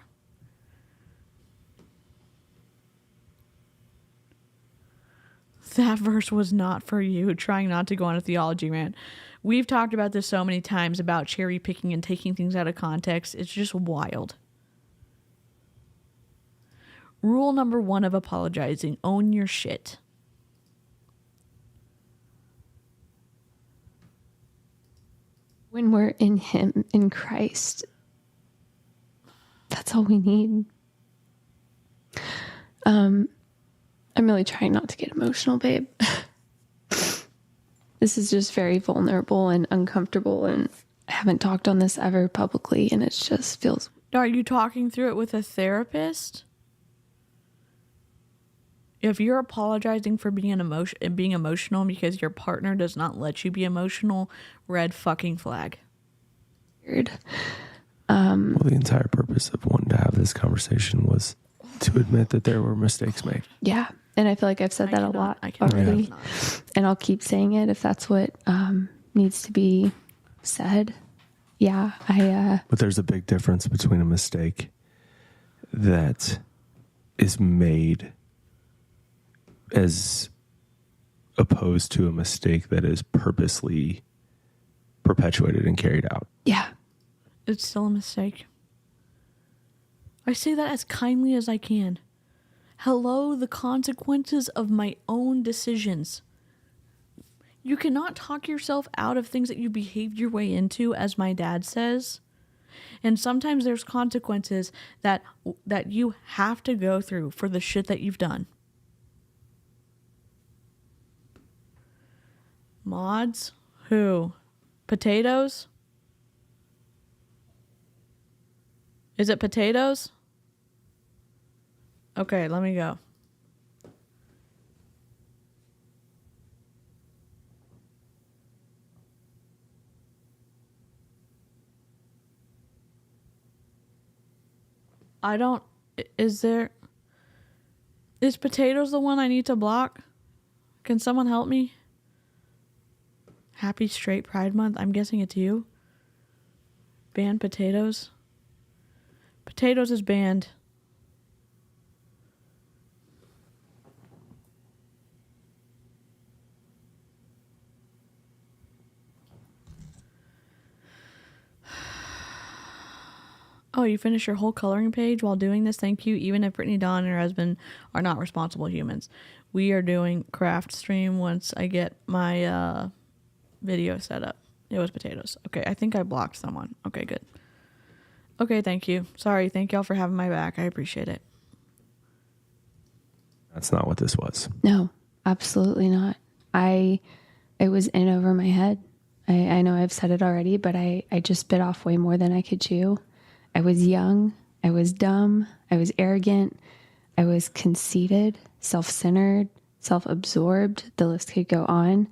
That verse was not for you, trying not to go on a theology rant. We've talked about this so many times about cherry picking and taking things out of context. It's just wild. Rule number 1 of apologizing: own your shit. when we're in Him, in Christ, that's all we need. I'm really trying not to get emotional, babe. This is just very vulnerable and uncomfortable, and I haven't talked on this ever publicly, and it just feels... Are you talking through it with a therapist? If you're apologizing for being emotional because your partner does not let you be emotional, red fucking flag. Weird. Well, the entire purpose of wanting to have this conversation was to admit that there were mistakes made. Yeah. And I feel like I've said that a lot already. And I'll keep saying it if that's what needs to be said. Yeah. But there's a big difference between a mistake that is made as opposed to a mistake that is purposely perpetuated and carried out. Yeah. It's still a mistake. I say that as kindly as I can. Hello, the consequences of my own decisions. You cannot talk yourself out of things that you behaved your way into, as my dad says. And sometimes there's consequences that you have to go through for the shit that you've done. Mods? Who? Potatoes? Is it potatoes? Okay, let me go. Is potatoes the one I need to block? Can someone help me? Happy Straight Pride Month. I'm guessing it's you. Ban potatoes. Potatoes is banned. Oh, you finished your whole coloring page while doing this? Thank you. Even if Brittany Dawn and her husband are not responsible humans. We are doing craft stream once I get my video set up. It was potatoes. Okay, I think I blocked someone. Okay, good. Okay, thank you. Sorry, thank y'all for having my back. I appreciate it. That's not what this was. No, absolutely not. It was in over my head. I know I've said it already, but I just bit off way more than I could chew. I was young, I was dumb, I was arrogant, I was conceited, self-centered, self-absorbed. The list could go on.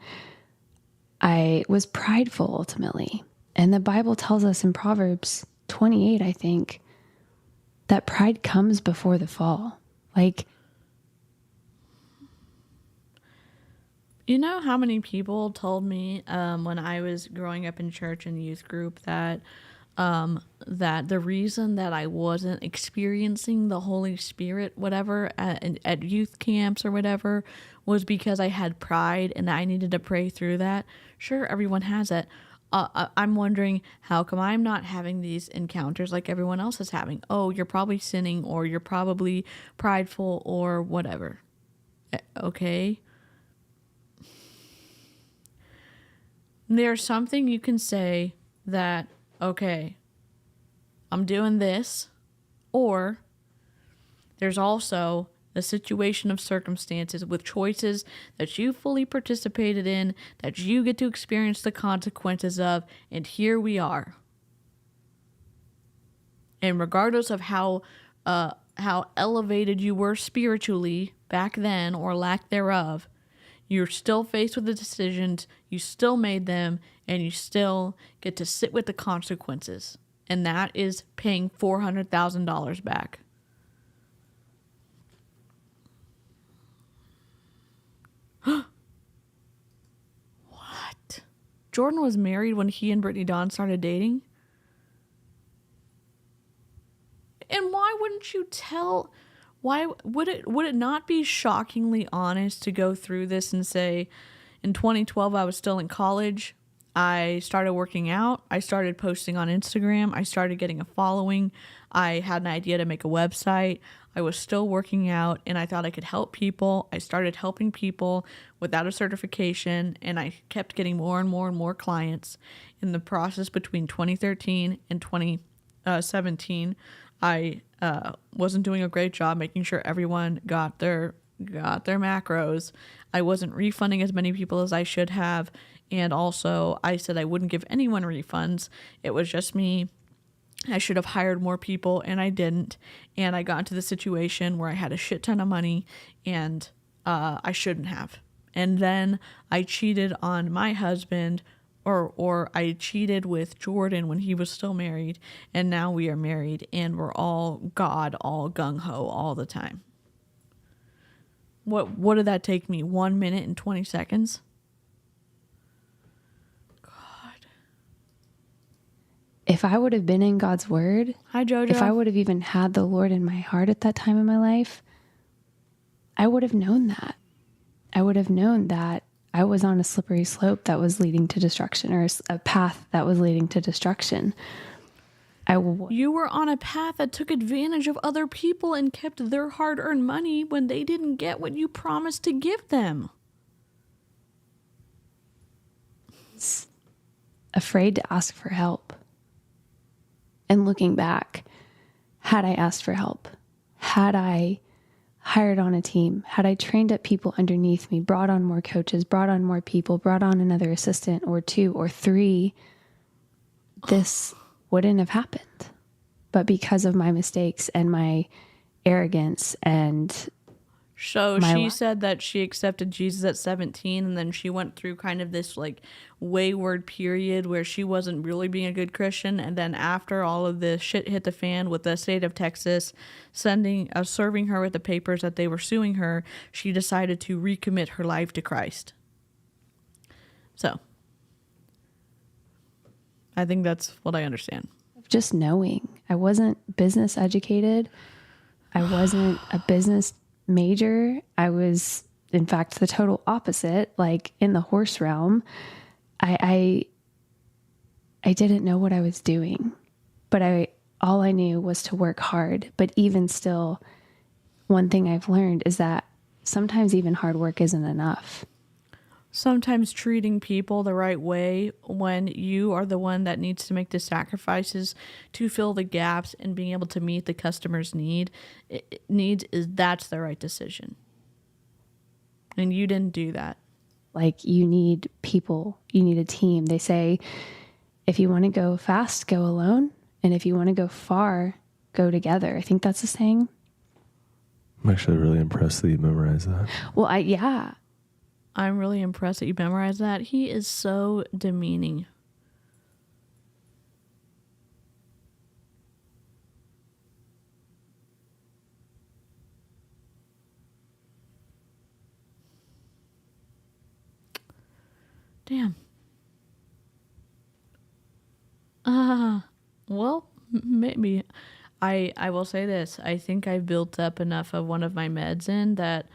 I was prideful ultimately. And the Bible tells us in Proverbs 28, I think, that pride comes before the fall. Like, you know how many people told me when I was growing up in church and youth group that the reason that I wasn't experiencing the Holy Spirit, whatever, at youth camps or whatever, was because I had pride and I needed to pray through that. Sure, everyone has it. I'm wondering, how come I'm not having these encounters like everyone else is having? Oh, you're probably sinning, or you're probably prideful, or whatever. Okay. There's something you can say that, okay, I'm doing this, or there's also the situation of circumstances with choices that you fully participated in, that you get to experience the consequences of, and here we are. And regardless of how elevated you were spiritually back then, or lack thereof, you're still faced with the decisions, you still made them, and you still get to sit with the consequences. And that is paying $400,000 back. What? Jordan was married when he and Brittany Dawn started dating? And why wouldn't you tell? Why would it not be shockingly honest to go through this and say, in 2012 I was still in college, I started working out, I started posting on Instagram, I started getting a following, I had an idea to make a website, I was still working out, and I thought I could help people. I started helping people without a certification, and I kept getting more and more and more clients. In the process between 2013 and 2017, I wasn't doing a great job making sure everyone got their macros. I wasn't refunding as many people as I should have. And also, I said I wouldn't give anyone refunds. It was just me. I should have hired more people, and I didn't. And I got into the situation where I had a shit ton of money, and I shouldn't have. And then I cheated on my husband, or I cheated with Jordan when he was still married, and now we are married, and we're all God, all gung-ho all the time. What did that take me? 1 minute and 20 seconds? God. If I would have been in God's word, Hi, Jojo. if I would have even had the Lord in my heart at that time in my life, I would have known that. I would have known that I was on a slippery slope that was leading to destruction, or a path that was leading to destruction. You were on a path that took advantage of other people and kept their hard-earned money when they didn't get what you promised to give them. afraid to ask for help. And looking back, had I asked for help, had I hired on a team, had I trained up people underneath me, brought on more coaches, brought on more people, brought on another assistant or 2 or 3, this wouldn't have happened. But because of my mistakes and my arrogance and So my she said that she accepted Jesus at 17, and then she went through kind of this like wayward period where she wasn't really being a good Christian. And then after all of this shit hit the fan with the state of Texas serving her with the papers that they were suing her, she decided to recommit her life to Christ. So I think that's what I understand. just knowing. I wasn't business educated. I wasn't a business major. I was, in fact, the total opposite, like in the horse realm. I didn't know what I was doing, but all I knew was to work hard. But even still, one thing I've learned is that sometimes even hard work isn't enough. Sometimes treating people the right way when you are the one that needs to make the sacrifices to fill the gaps and being able to meet the customer's that's the right decision. And you didn't do that. Like, you need people, you need a team. They say, if you want to go fast, go alone. And if you want to go far, go together. I think that's a saying. I'm actually really impressed that you memorized that. Well, yeah. I'm really impressed that you memorized that. He is so demeaning. Damn. Well, maybe. I will say this. I think I've built up enough of one of my meds in that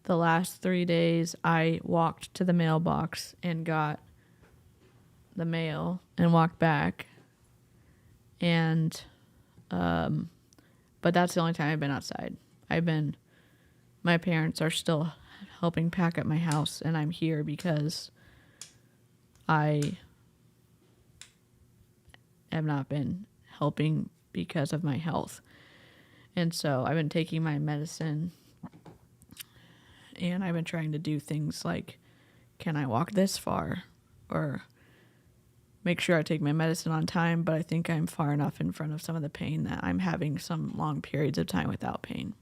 the last 3 days I walked to the mailbox and got the mail and walked back. And, but that's the only time I've been outside. My parents are still helping pack up my house, and I'm here because I have not been helping because of my health. And so I've been taking my medicine, and I've been trying to do things like, can I walk this far? Or make sure I take my medicine on time, but I think I'm far enough in front of some of the pain that I'm having some long periods of time without pain.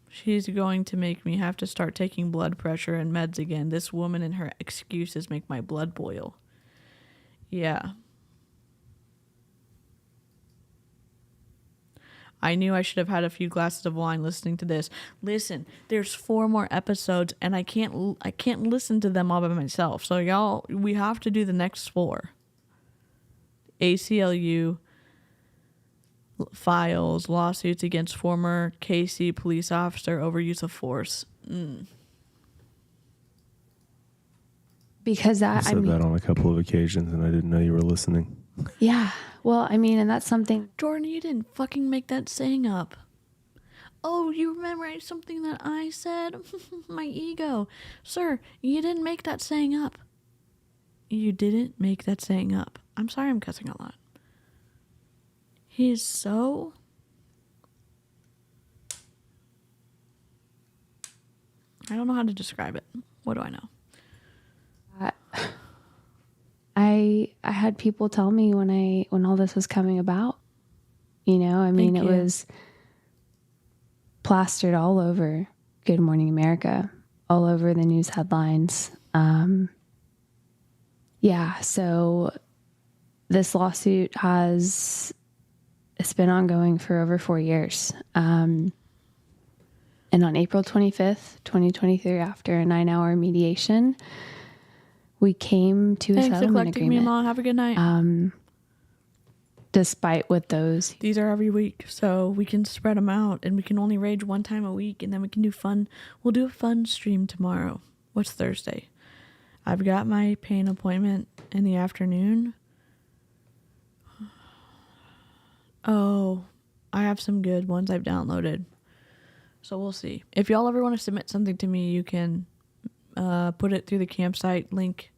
She's going to make me have to start taking blood pressure and meds again. This woman and her excuses make my blood boil. Yeah. I knew I should have had a few glasses of wine listening to this. Listen, there's 4 more episodes, and I can't listen to them all by myself. So y'all, we have to do the next 4. ACLU files lawsuits against former KC police officer over use of force. Because I said that on a couple of occasions, and I didn't know you were listening. Yeah. Well, I mean, and that's something. Jordan, you didn't fucking make that saying up. Oh, you memorized something that I said? My ego. Sir, you didn't make that saying up. You didn't make that saying up. I'm sorry I'm cussing a lot. He is so... I don't know how to describe it. What do I know? I had people tell me when all this was coming about, you know, I mean, it was plastered all over Good Morning America, all over the news headlines. Yeah. So this lawsuit it's been ongoing for over 4 years. And on April 25th, 2023, after a 9-hour mediation, we came to a settlement agreement. Thanks for collecting me, Mom. Have a good night. Despite what these are every week, so we can spread them out, and we can only rage one time a week, and then we can do fun. We'll do a fun stream tomorrow. What's Thursday? I've got my pain appointment in the afternoon. Oh, I have some good ones I've downloaded. So we'll see. If y'all ever want to submit something to me, you can put it through the campsite link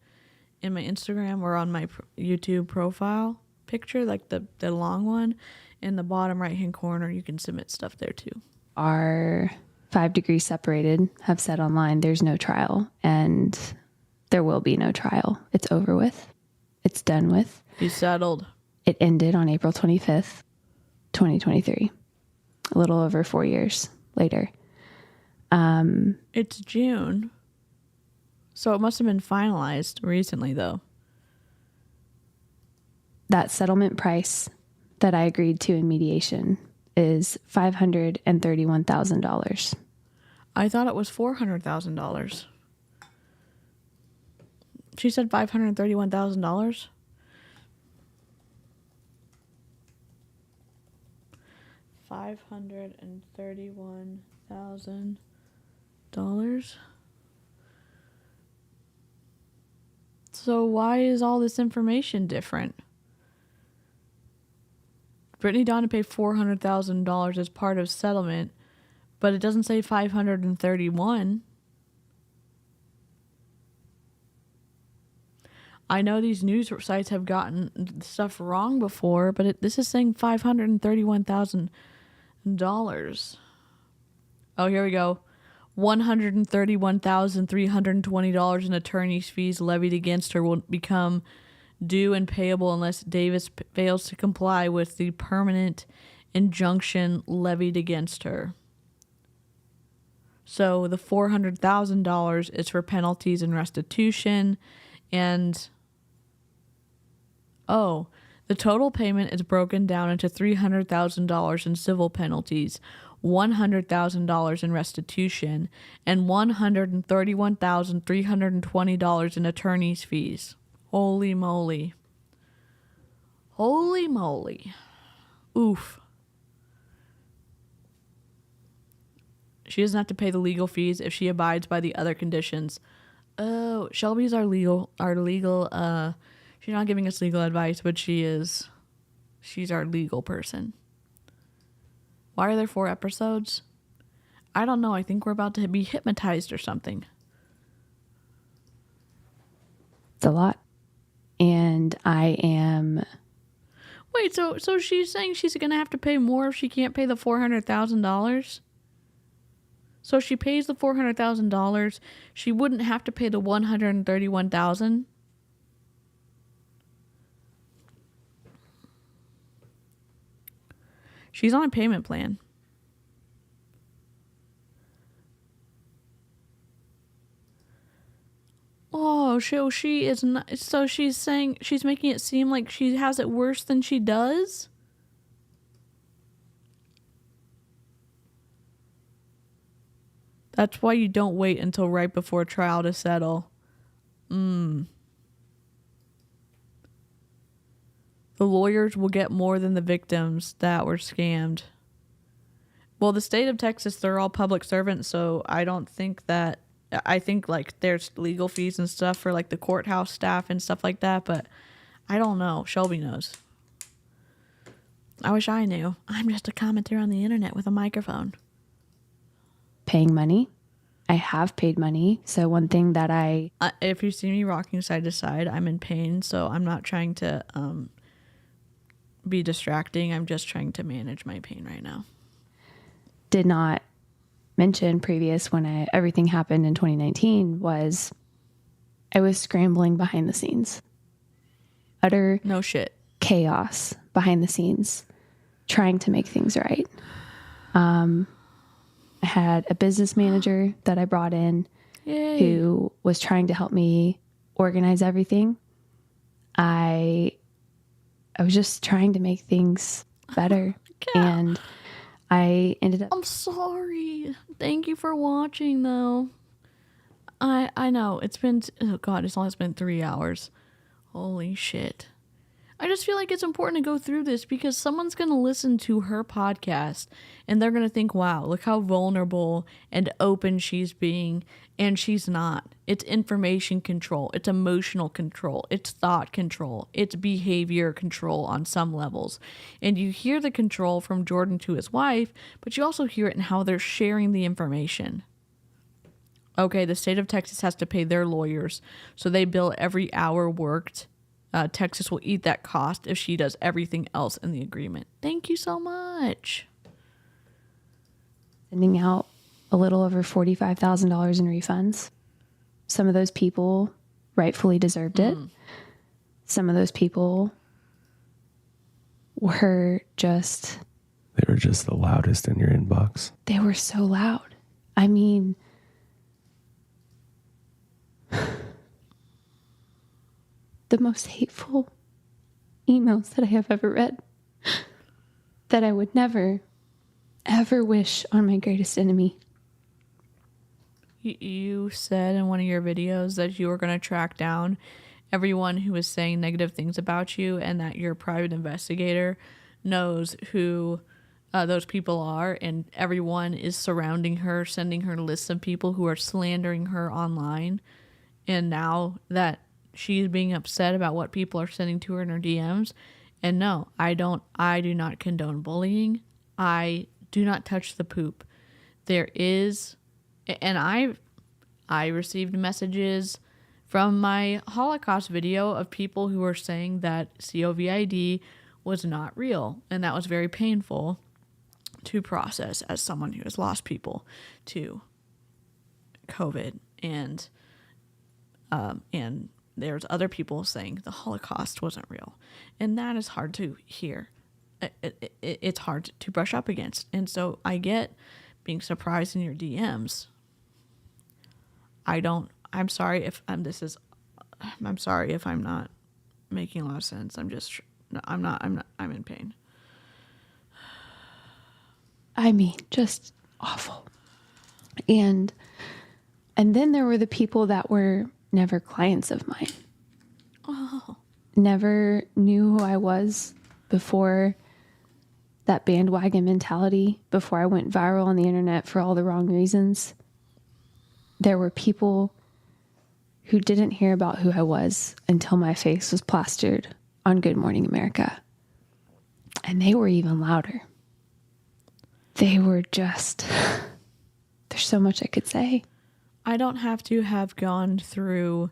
in my Instagram or on my YouTube profile picture, like the long one. In the bottom right-hand corner, you can submit stuff there too. Our 5 degrees separated have said online there's no trial, and there will be no trial. It's over with. It's done with. He's settled. It ended on April 25th, 2023. A little over 4 years later. It's June. So it must have been finalized recently, though. That settlement price that I agreed to in mediation is $531,000. I thought it was $400,000. She said $531,000. $531,000. So why is all this information different? Brittany Dawn paid $400,000 as part of settlement, but it doesn't say 531. I know these news sites have gotten stuff wrong before, but this is saying $531,000. Oh, here we go. $131,320 in attorney's fees levied against her will become due and payable unless Davis fails to comply with the permanent injunction levied against her. So the $400,000 is for penalties and restitution, and the total payment is broken down into $300,000 in civil penalties, $100,000 in restitution, and $131,320 in attorney's fees. Holy moly. Holy moly. Oof. She doesn't have to pay the legal fees if she abides by the other conditions. Oh, Shelby's our legal, she's not giving us legal advice, but she's our legal person. Why are there 4 episodes? I don't know. I think we're about to be hypnotized or something. It's a lot. And I am... Wait, so she's saying she's going to have to pay more if she can't pay the $400,000? So if she pays the $400,000, she wouldn't have to pay the $131,000? She's on a payment plan. Oh, so she is not. So she's saying she's making it seem like she has it worse than she does? That's why you don't wait until right before trial to settle. The lawyers will get more than the victims that were scammed. Well, the state of Texas, they're all public servants, so I don't think that... I think, like, there's legal fees and stuff for, like, the courthouse staff and stuff like that, but I don't know. Shelby knows. I wish I knew. I'm just a commenter on the internet with a microphone. Paying money. I have paid money. So one thing that if you see me rocking side to side, I'm in pain, so I'm not trying to be distracting. I'm just trying to manage my pain right now. Did not mention previous when everything happened in 2019 was I was scrambling behind the scenes. Utter no shit chaos behind the scenes, trying to make things right. I had a business manager that I brought in who was trying to help me organize everything. I was just trying to make things better. And I ended up... I'm sorry. Thank you for watching, though. I know. It's been... Oh, God. It's only been 3 hours. Holy shit. I just feel like it's important to go through this because someone's going to listen to her podcast and they're going to think, wow, look how vulnerable and open she's being. And she's not. It's information control. It's emotional control. It's thought control. It's behavior control on some levels. And you hear the control from Jordan to his wife, but you also hear it in how they're sharing the information. Okay, the state of Texas has to pay their lawyers, so they bill every hour worked. Texas will eat that cost if she does everything else in the agreement. Thank you so much. Sending out a little over $45,000 in refunds. Some of those people rightfully deserved it. Some of those people were just... They were just the loudest in your inbox. They were so loud. I mean... the most hateful emails that I have ever read, that I would never, ever wish on my greatest enemy. You said in one of your videos that you were going to track down everyone who was saying negative things about you, and that your private investigator knows who those people are, and everyone is surrounding her, sending her lists of people who are slandering her online. And now that she's being upset about what people are sending to her in her DMs. And no, I do not condone bullying. I do not touch the poop. There is, and I received messages from my Holocaust video of people who were saying that COVID was not real. And that was very painful to process as someone who has lost people to COVID. And there's other people saying the Holocaust wasn't real. And that is hard to hear. It's hard to brush up against. And so I get being surprised in your DMs. I'm sorry if I'm not making a lot of sense. I'm in pain. I mean, just awful. And then there were the people that were never clients of mine. Oh. Never knew who I was before that bandwagon mentality, before I went viral on the internet for all the wrong reasons. There were people who didn't hear about who I was until my face was plastered on Good Morning America. And they were even louder. They were just... There's so much I could say. I don't have to have gone through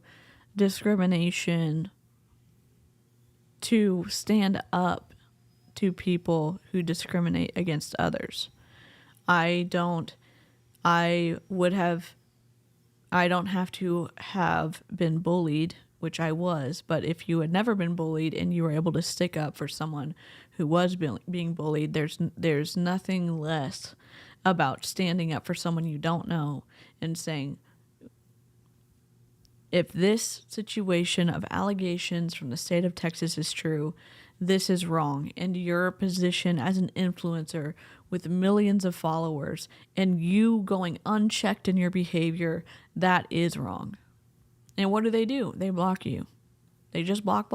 discrimination to stand up to people who discriminate against others. I don't have to have been bullied, which I was, but if you had never been bullied and you were able to stick up for someone who was being bullied, there's nothing less about standing up for someone you don't know and saying, if this situation of allegations from the state of Texas is true, this is wrong. And your position as an influencer with millions of followers and you going unchecked in your behavior, that is wrong. And what do? They block you. They just block.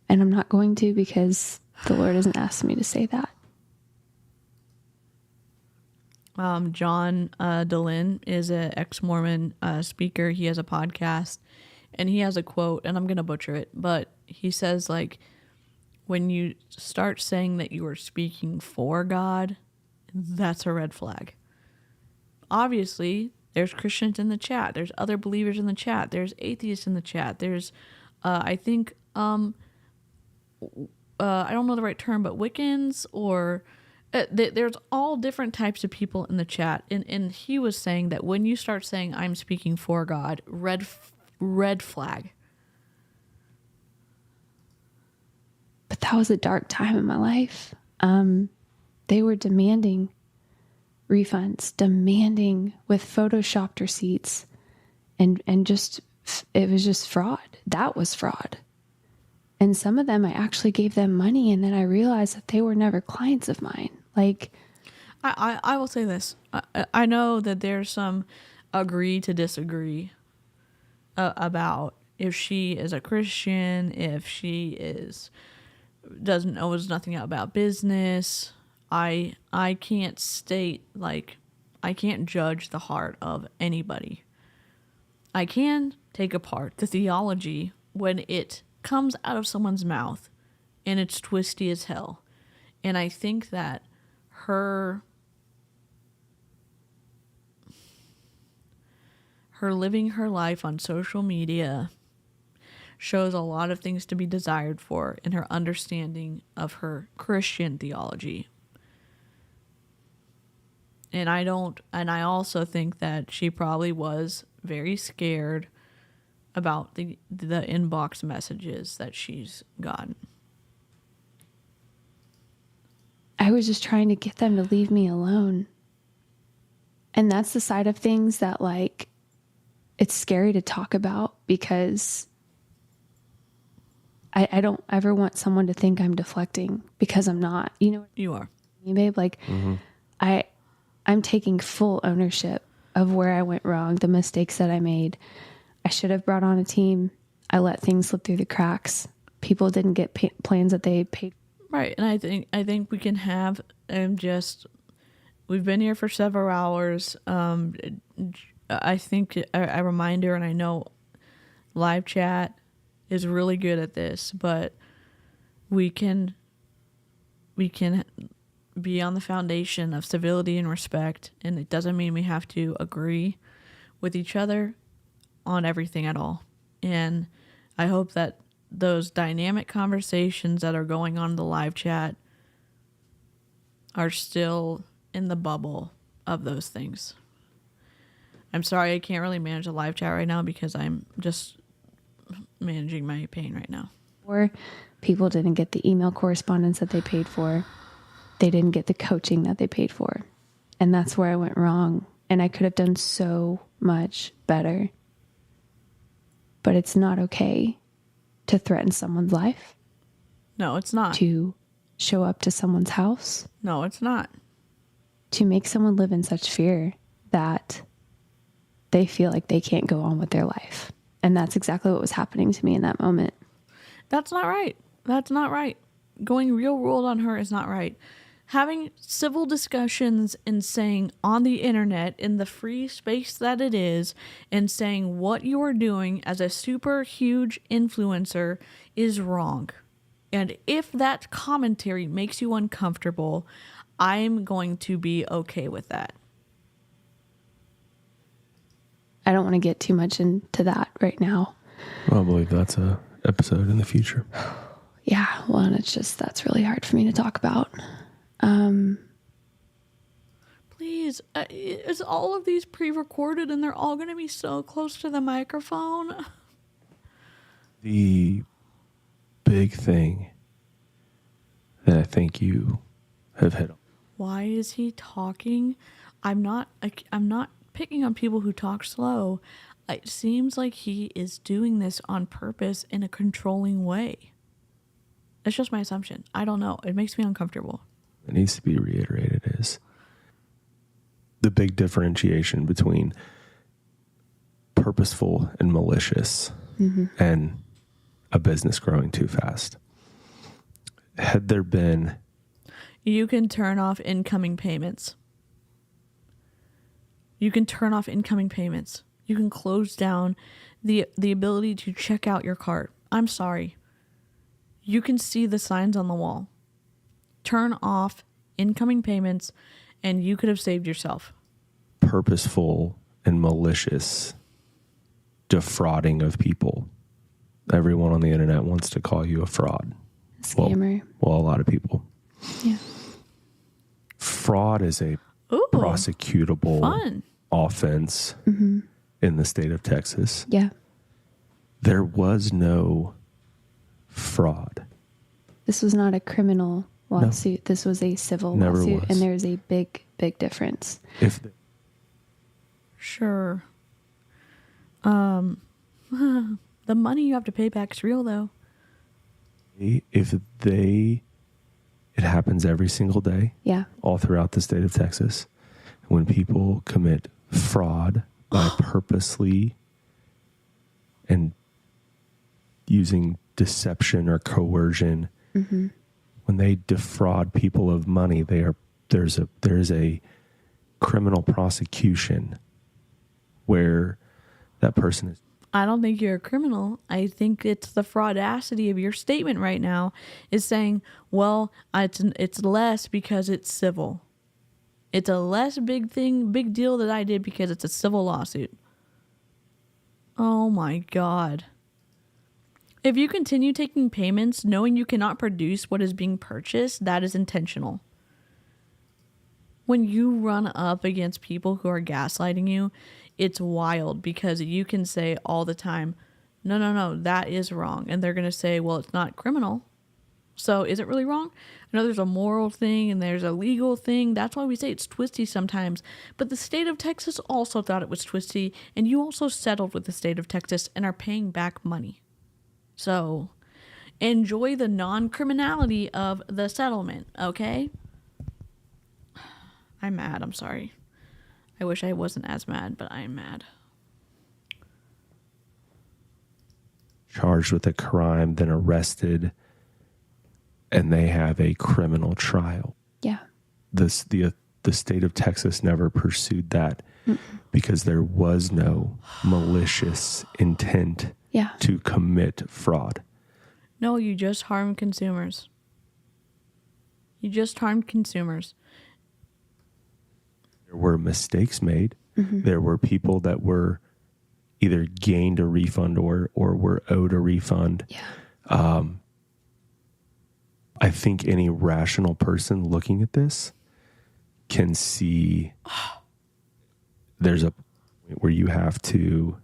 And I'm not going to, because the Lord hasn't asked me to say that. John Dehlin is an ex-Mormon speaker. He has a podcast, and he has a quote, and I'm going to butcher it, but he says, like, when you start saying that you are speaking for God, that's a red flag. Obviously, there's Christians in the chat. There's other believers in the chat. There's atheists in the chat. There's, I think, I don't know the right term, but Wiccans or... there's all different types of people in the chat, and he was saying that when you start saying I'm speaking for God, red flag. But that was a dark time in my life. They were demanding refunds, demanding with photoshopped receipts, and just it was just fraud. That was fraud. And some of them, I actually gave them money, and then I realized that they were never clients of mine. Like, I will say this. I know that there's some agree to disagree about if she is a Christian, if she knows nothing about business. I can't state, like, I can't judge the heart of anybody. I can take apart the theology when it comes out of someone's mouth and it's twisty as hell. And I think that her living her life on social media shows a lot of things to be desired for in her understanding of her Christian theology. And I also think that she probably was very scared about the inbox messages that she's gotten. I was just trying to get them to leave me alone. And that's the side of things that, like, it's scary to talk about, because I don't ever want someone to think I'm deflecting, because I'm not. You know what You are. I mean, babe? Like, I'm taking full ownership of where I went wrong, the mistakes that I made. I should have brought on a team. I let things slip through the cracks. People didn't get plans that they paid. Right, and I think we can have we've been here for several hours. I think a reminder, and I know live chat is really good at this, but we can be on the foundation of civility and respect, and it doesn't mean we have to agree with each other on everything at all. And I hope that those dynamic conversations that are going on in the live chat are still in the bubble of those things. I'm sorry I can't really manage the live chat right now because I'm just managing my pain right now. Or people didn't get the email correspondence that they paid for. They didn't get the coaching that they paid for. And that's where I went wrong. And I could have done so much better. But it's not okay to threaten someone's life. No, it's not. To show up to someone's house. No, it's not. To make someone live in such fear that they feel like they can't go on with their life. And that's exactly what was happening to me in that moment. That's not right. That's not right. Going real world on her is not right. Having civil discussions and saying on the internet, in the free space that it is, and saying what you are doing as a super huge influencer is wrong. And if that commentary makes you uncomfortable, I'm going to be okay with that. I don't want to get too much into that right now. Well, I believe that's a episode in the future. Yeah, well, and that's really hard for me to talk about. Please, is all of these pre-recorded and they're all going to be so close to the microphone? The big thing that I think you have hit on. Why is he talking? I'm not picking on people who talk slow. It seems like he is doing this on purpose in a controlling way. It's just my assumption. I don't know. It makes me uncomfortable. It needs to be reiterated is the big differentiation between purposeful and malicious and a business growing too fast. Had there been... You can turn off incoming payments. You can turn off incoming payments. You can close down the ability to check out your cart. I'm sorry. You can see the signs on the wall. Turn off incoming payments and you could have saved yourself. Purposeful and malicious defrauding of people. Everyone on the internet wants to call you a fraud. Scammer. Well, a lot of people. Yeah. Fraud is a prosecutable offense in the state of Texas. Yeah. There was no fraud. This was not a criminal lawsuit. No. This was a civil lawsuit. And there's a big, big difference. Sure. The money you have to pay back is real, though. It happens every single day. Yeah. All throughout the state of Texas. When people commit fraud by purposely and using deception or coercion, when they defraud people of money, there's a criminal prosecution where that person is. I don't think you're a criminal. I think it's the fraudacity of your statement right now is saying, well, it's less because it's civil. It's a less big deal that I did because it's a civil lawsuit. Oh my God. If you continue taking payments knowing you cannot produce what is being purchased, that is intentional. When you run up against people who are gaslighting you, it's wild because you can say all the time, no, that is wrong. And they're going to say, well, it's not criminal. So is it really wrong? I know there's a moral thing and there's a legal thing. That's why we say it's twisty sometimes. But the state of Texas also thought it was twisty. And you also settled with the state of Texas and are paying back money. So enjoy the non-criminality of the settlement, okay? I'm mad. I'm sorry. I wish I wasn't as mad, but I'm mad. Charged with a crime, then arrested, and they have a criminal trial. Yeah. The state of Texas never pursued that because there was no malicious intent to commit fraud. No, you just harmed consumers. You just harmed consumers. There were mistakes made. There were people that were either gained a refund or were owed a refund. Yeah. I think any rational person looking at this can see there's a point where you have to,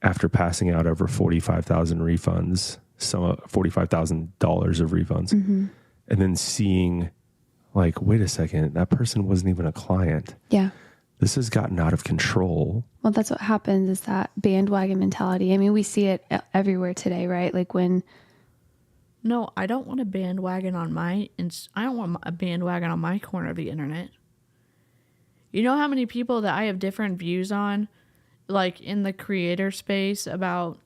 after passing out over 45,000 refunds, some $45,000 of refunds, and then seeing like, wait a second, that person wasn't even a client. Yeah. This has gotten out of control. Well, that's what happens is that bandwagon mentality. I mean, we see it everywhere today, right? Like when... No, I don't want a bandwagon on my corner of the internet. You know how many people that I have different views on, like in the creator space about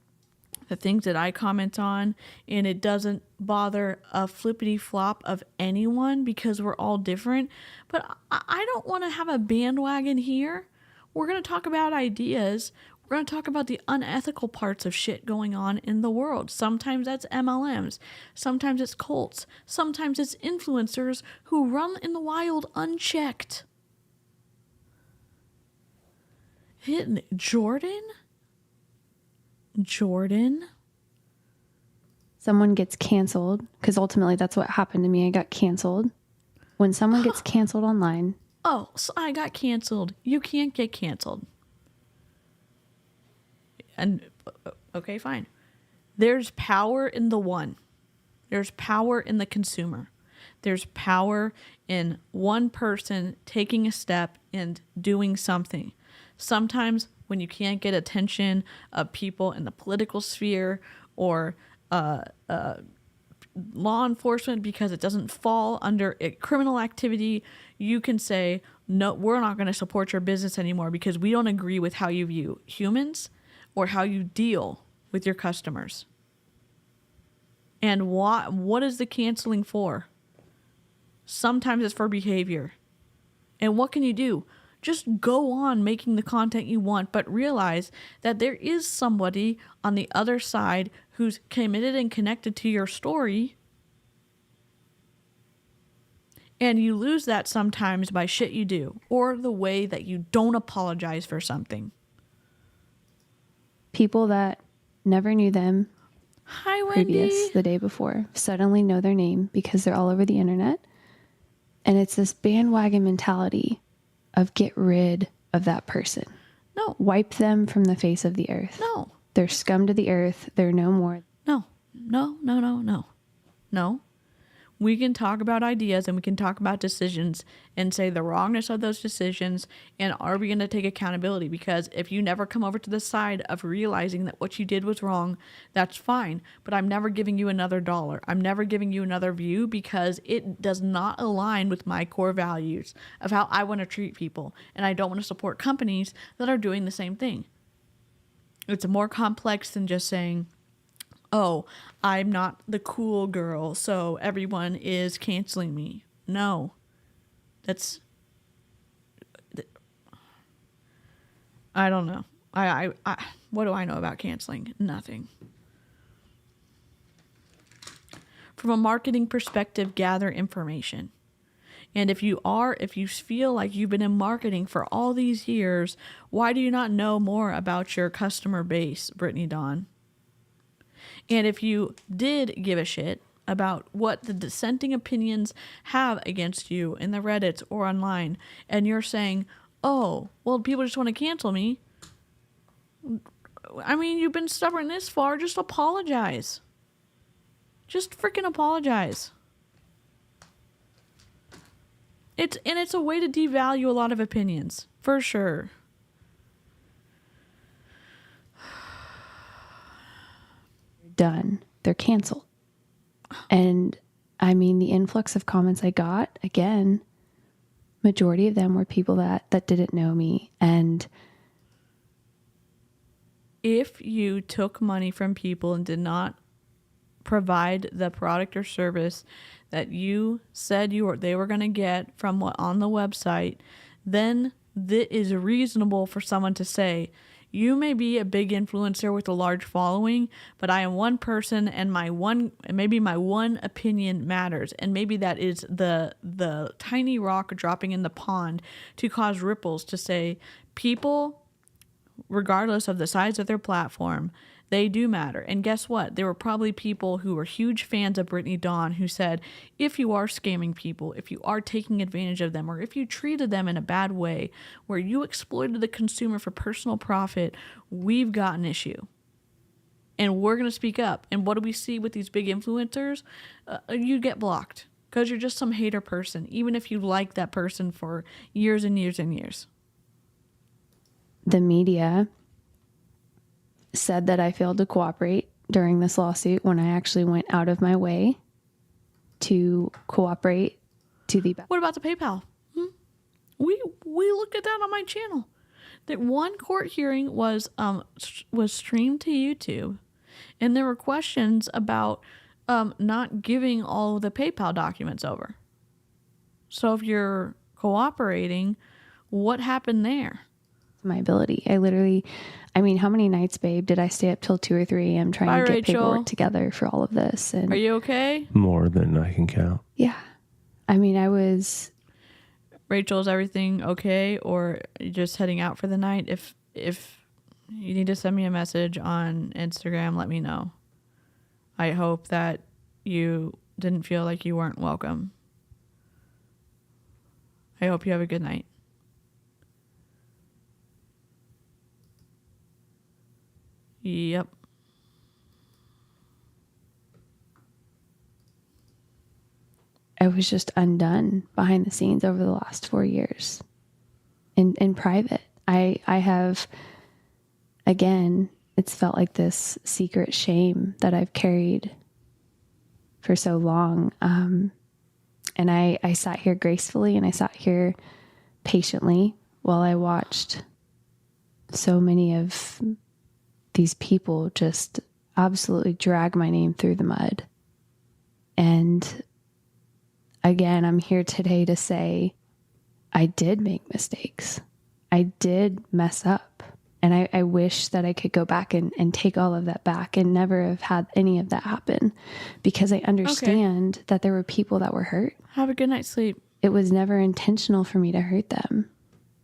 the things that I comment on, and it doesn't bother a flippity flop of anyone because we're all different. But I don't want to have a bandwagon here. We're going to talk about ideas. We're going to talk about the unethical parts of shit going on in the world. Sometimes that's MLMs. Sometimes it's cults. Sometimes it's influencers who run in the wild unchecked. Jordan? Someone gets canceled, because ultimately that's what happened to me. I got canceled. When someone gets canceled online. Oh, so I got canceled. You can't get canceled. And, okay, fine. There's power in the one. There's power in the consumer. There's power in one person taking a step and doing something. Sometimes when you can't get attention of people in the political sphere or law enforcement because it doesn't fall under a criminal activity, you can say, no, we're not going to support your business anymore because we don't agree with how you view humans or how you deal with your customers. And what is the canceling for? Sometimes it's for behavior. And what can you do? Just go on making the content you want, but realize that there is somebody on the other side who's committed and connected to your story. And you lose that sometimes by shit you do or the way that you don't apologize for something. People that never knew them Hi, Wendy. the day before suddenly know their name because they're all over the internet. And it's this bandwagon mentality of get rid of that person. No. Wipe them from the face of the earth. No. They're scum to the earth. They're no more. No. We can talk about ideas and we can talk about decisions and say the wrongness of those decisions and are we going to take accountability? Because if you never come over to the side of realizing that what you did was wrong, that's fine. But I'm never giving you another dollar. I'm never giving you another view because it does not align with my core values of how I want to treat people. And I don't want to support companies that are doing the same thing. It's more complex than just saying, oh, I'm not the cool girl, so everyone is canceling me. No. I don't know. I what do I know about canceling? Nothing. From a marketing perspective, gather information. And if you feel like you've been in marketing for all these years, why do you not know more about your customer base, Brittany Dawn? And if you did give a shit about what the dissenting opinions have against you in the Reddits or online, and you're saying, oh, well, people just want to cancel me. I mean, you've been stubborn this far, just apologize. Just freaking apologize. It's a way to devalue a lot of opinions, for sure. Done. They're canceled. And I mean, the influx of comments I got, again, majority of them were people that didn't know me. And if you took money from people and did not provide the product or service that you said they were going to get from what on the website, then it is reasonable for someone to say, you may be a big influencer with a large following, but I am one person, and my one opinion matters. And maybe that is the tiny rock dropping in the pond to cause ripples, to say people, regardless of the size of their platform, they do matter. And guess what? There were probably people who were huge fans of Brittany Dawn who said, if you are scamming people, if you are taking advantage of them, or if you treated them in a bad way, where you exploited the consumer for personal profit, we've got an issue. And we're going to speak up. And what do we see with these big influencers? You get blocked because you're just some hater person, even if you like that person for years and years and years. The media said that I failed to cooperate during this lawsuit when I actually went out of my way to cooperate to the best. What about the PayPal? We looked at that on my channel. That one court hearing was streamed to YouTube, and there were questions about not giving all of the PayPal documents over. So if you're cooperating, what happened there? My ability. I mean, how many nights, babe, did I stay up till 2 or 3 a.m. trying to get paperwork together for all of this? And are you okay? More than I can count. Yeah. I mean, I was... Rachel, is everything okay? Or are you just heading out for the night? If you need to send me a message on Instagram, let me know. I hope that you didn't feel like you weren't welcome. I hope you have a good night. Yep. I was just undone behind the scenes over the last 4 years. In private. I have, again, it's felt like this secret shame that I've carried for so long. And I sat here gracefully and I sat here patiently while I watched so many of these people just absolutely drag my name through the mud. And again, I'm here today to say I did make mistakes. I did mess up. And I wish that I could go back and take all of that back and never have had any of that happen, because I understand that there were people that were hurt. Have a good night's sleep. It was never intentional for me to hurt them,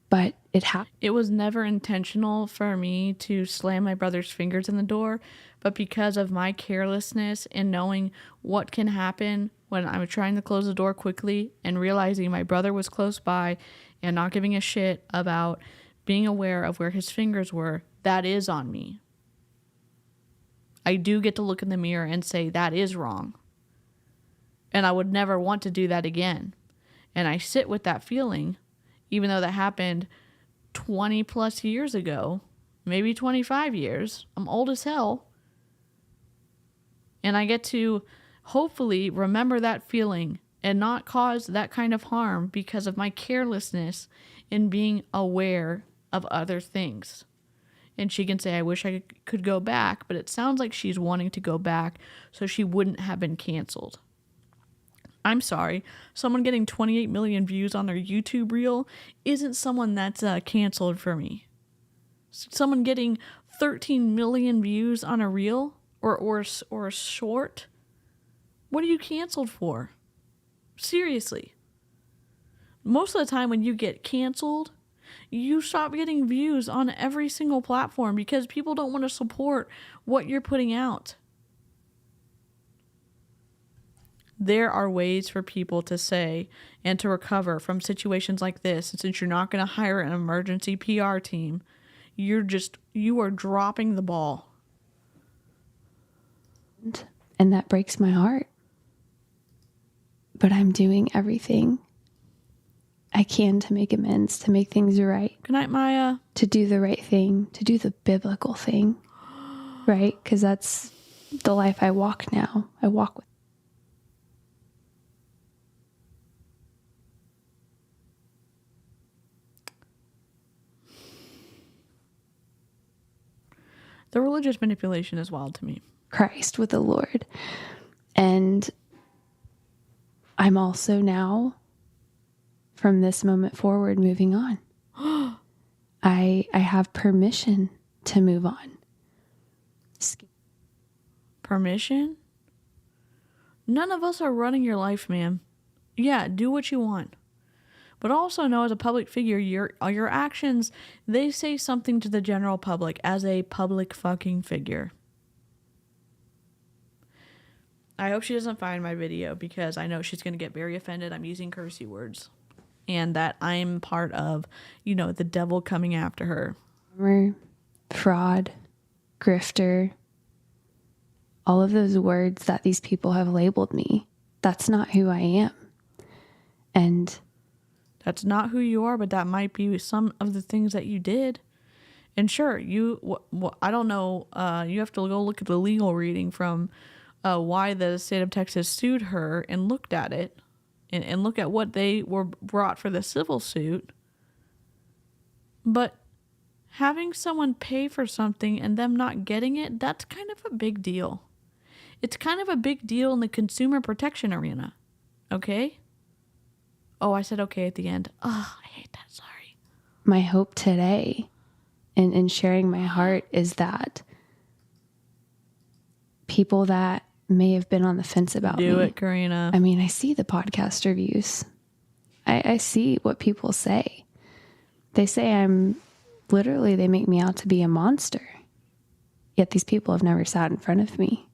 but it happened. It was never intentional for me to slam my brother's fingers in the door, but because of my carelessness and knowing what can happen when I'm trying to close the door quickly and realizing my brother was close by and not giving a shit about being aware of where his fingers were, that is on me. I do get to look in the mirror and say that is wrong. And I would never want to do that again. And I sit with that feeling, even though that happened 20 plus years ago, maybe 25 years. I'm old as hell. And I get to hopefully remember that feeling and not cause that kind of harm because of my carelessness in being aware of other things. And she can say, I wish I could go back, but it sounds like she's wanting to go back so she wouldn't have been canceled. I'm sorry, someone getting 28 million views on their YouTube reel isn't someone that's canceled for me. Someone getting 13 million views on a reel or a short, what are you canceled for? Seriously. Most of the time when you get canceled, you stop getting views on every single platform because people don't want to support what you're putting out. There are ways for people to say and to recover from situations like this. And since you're not going to hire an emergency PR team, you are dropping the ball. And that breaks my heart. But I'm doing everything I can to make amends, to make things right. Good night, Maya. To do the right thing, to do the biblical thing, right? Because that's the life I walk now. I walk with. The religious manipulation is wild to me. Christ, with the Lord. And I'm also now, from this moment forward, moving on. I have permission to move on. Permission? None of us are running your life, ma'am. Yeah, do what you want. But also know, as a public figure, your actions, they say something to the general public as a public fucking figure. I hope she doesn't find my video because I know she's going to get very offended. I'm using cursey words. And that I'm part of, the devil coming after her. Fraud, grifter, all of those words that these people have labeled me. That's not who I am. And that's not who you are, but that might be some of the things that you did. And sure, I don't know, you have to go look at the legal reading from why the state of Texas sued her and looked at it and look at what they were brought for the civil suit. But having someone pay for something and them not getting it, that's kind of a big deal. It's kind of a big deal in the consumer protection arena. Okay? Oh, I said okay at the end. Oh, I hate that. Sorry. My hope today in sharing my heart is that people that may have been on the fence about me. Do it, Karina. I mean, I see the podcast reviews. I see what people say. They say they make me out to be a monster. Yet these people have never sat in front of me.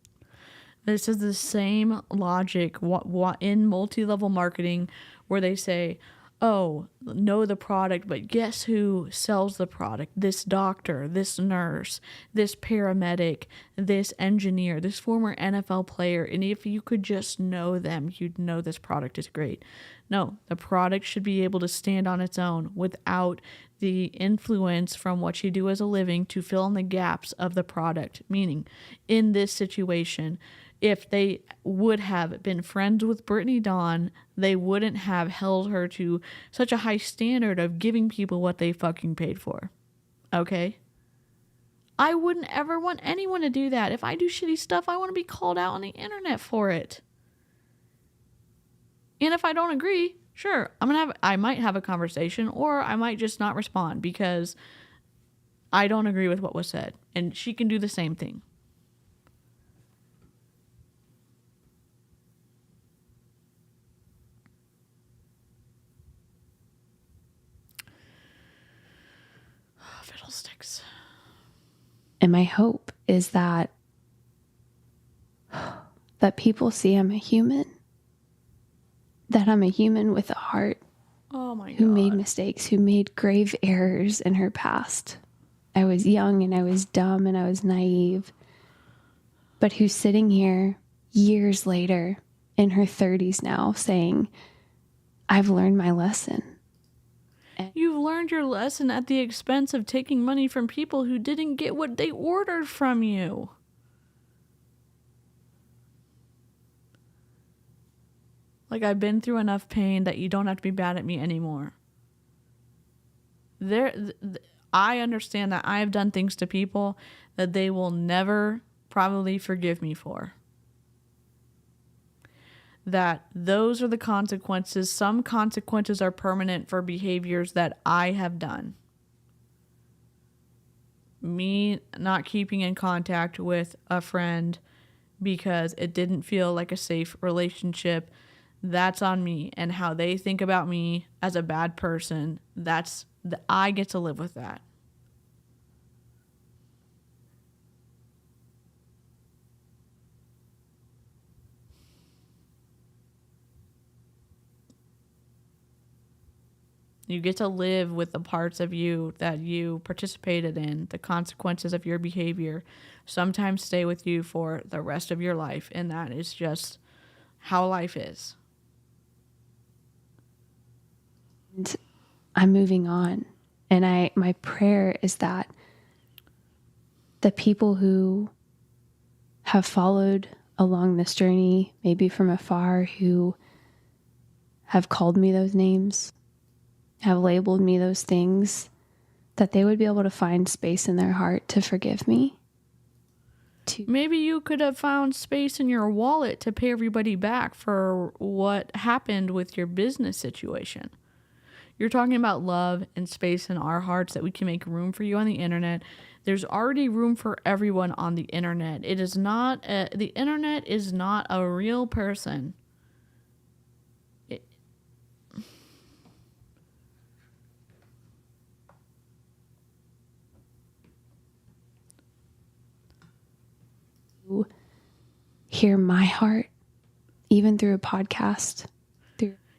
This is the same logic what in multi-level marketing where they say, oh, know the product, but guess who sells the product? This doctor, this nurse, this paramedic, this engineer, this former NFL player. And if you could just know them, you'd know this product is great. No, the product should be able to stand on its own without the influence from what you do as a living to fill in the gaps of the product. Meaning, in this situation, if they would have been friends with Brittany Dawn, they wouldn't have held her to such a high standard of giving people what they fucking paid for. Okay? I wouldn't ever want anyone to do that. If I do shitty stuff, I want to be called out on the internet for it. And if I don't agree, sure, I might have a conversation, or I might just not respond because I don't agree with what was said. And she can do the same thing. Fiddlesticks. And my hope is that people see I'm a human. That I'm a human with a heart. Oh my God. Who made mistakes, who made grave errors in her past. I was young and I was dumb and I was naive. But who's sitting here years later in her 30s now saying, I've learned my lesson. You've learned your lesson at the expense of taking money from people who didn't get what they ordered from you. Like, I've been through enough pain that you don't have to be bad at me anymore. I understand that I have done things to people that they will never probably forgive me for. That those are the consequences. Some consequences are permanent for behaviors that I have done. Me not keeping in contact with a friend because it didn't feel like a safe relationship. that's on me. And how they think about me as a bad person, I get to live with that. You get to live with the parts of you that you participated in, the consequences of your behavior, sometimes stay with you for the rest of your life. And that is just how life is. And I'm moving on. And my prayer is that the people who have followed along this journey, maybe from afar, who have called me those names, have labeled me those things, that they would be able to find space in their heart to forgive me. Maybe you could have found space in your wallet to pay everybody back for what happened with your business situation. You're talking about love and space in our hearts, that we can make room for you on the internet. There's already room for everyone on the internet. It is not, the internet is not a real person. Hear my heart, even through a podcast.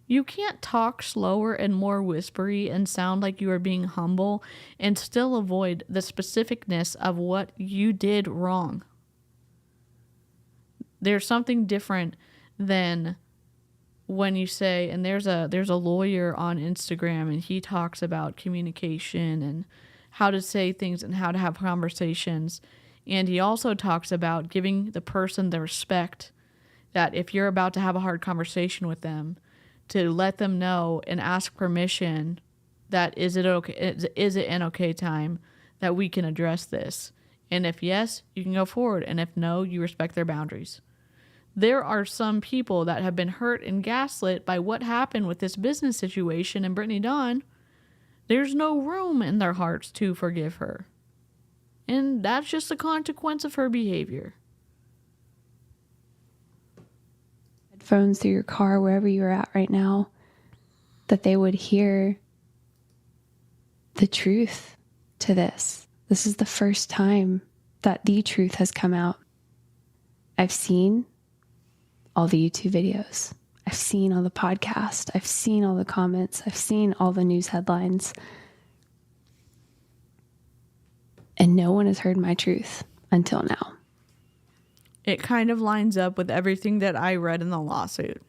You can't talk slower and more whispery and sound like you are being humble and still avoid the specificness of what you did wrong. There's something different than when you say, and there's a lawyer on Instagram, and he talks about communication and how to say things and how to have conversations. And he also talks about giving the person the respect that if you're about to have a hard conversation with them, to let them know and ask permission that is it an okay time that we can address this? And if yes, you can go forward. And if no, you respect their boundaries. There are some people that have been hurt and gaslit by what happened with this business situation and Brittany Dawn. There's no room in their hearts to forgive her. And that's just a consequence of her behavior. Headphones through your car, wherever you're at right now, that they would hear the truth to this. This is the first time that the truth has come out. I've seen all the YouTube videos. I've seen all the podcasts. I've seen all the comments. I've seen all the news headlines. And no one has heard my truth until now. It kind of lines up with everything that I read in the lawsuit.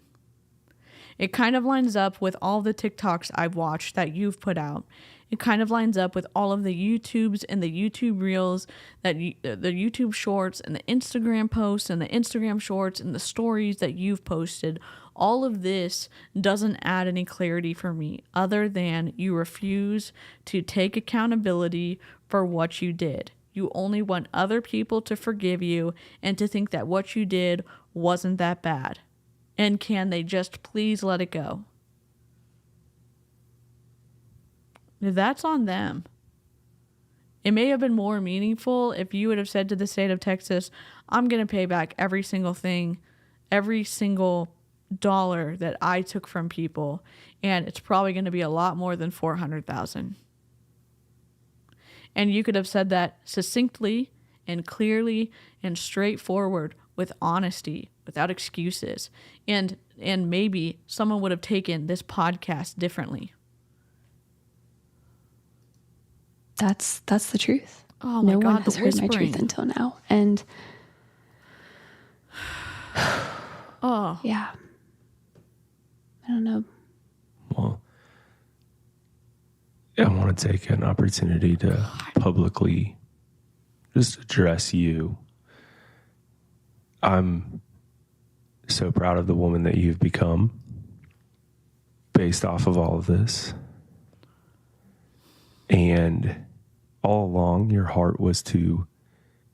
It kind of lines up with all the TikToks I've watched that you've put out. It kind of lines up with all of the YouTubes and the YouTube Reels, the YouTube Shorts and the Instagram posts and the Instagram Shorts and the stories that you've posted. All of this doesn't add any clarity for me other than you refuse to take accountability for what you did. You only want other people to forgive you and to think that what you did wasn't that bad. And can they just please let it go? That's on them. It may have been more meaningful if you would have said to the state of Texas, I'm going to pay back every single thing, every single dollar that I took from people, and it's probably going to be a lot more than $400,000. And you could have said that succinctly and clearly and straightforward with honesty, without excuses. And maybe someone would have taken this podcast differently. That's the truth. Oh my God, no one the has heard my truth until now. And yeah. I don't know. Well, I want to take an opportunity to publicly just address you. I'm so proud of the woman that you've become based off of all of this. And all along, your heart was to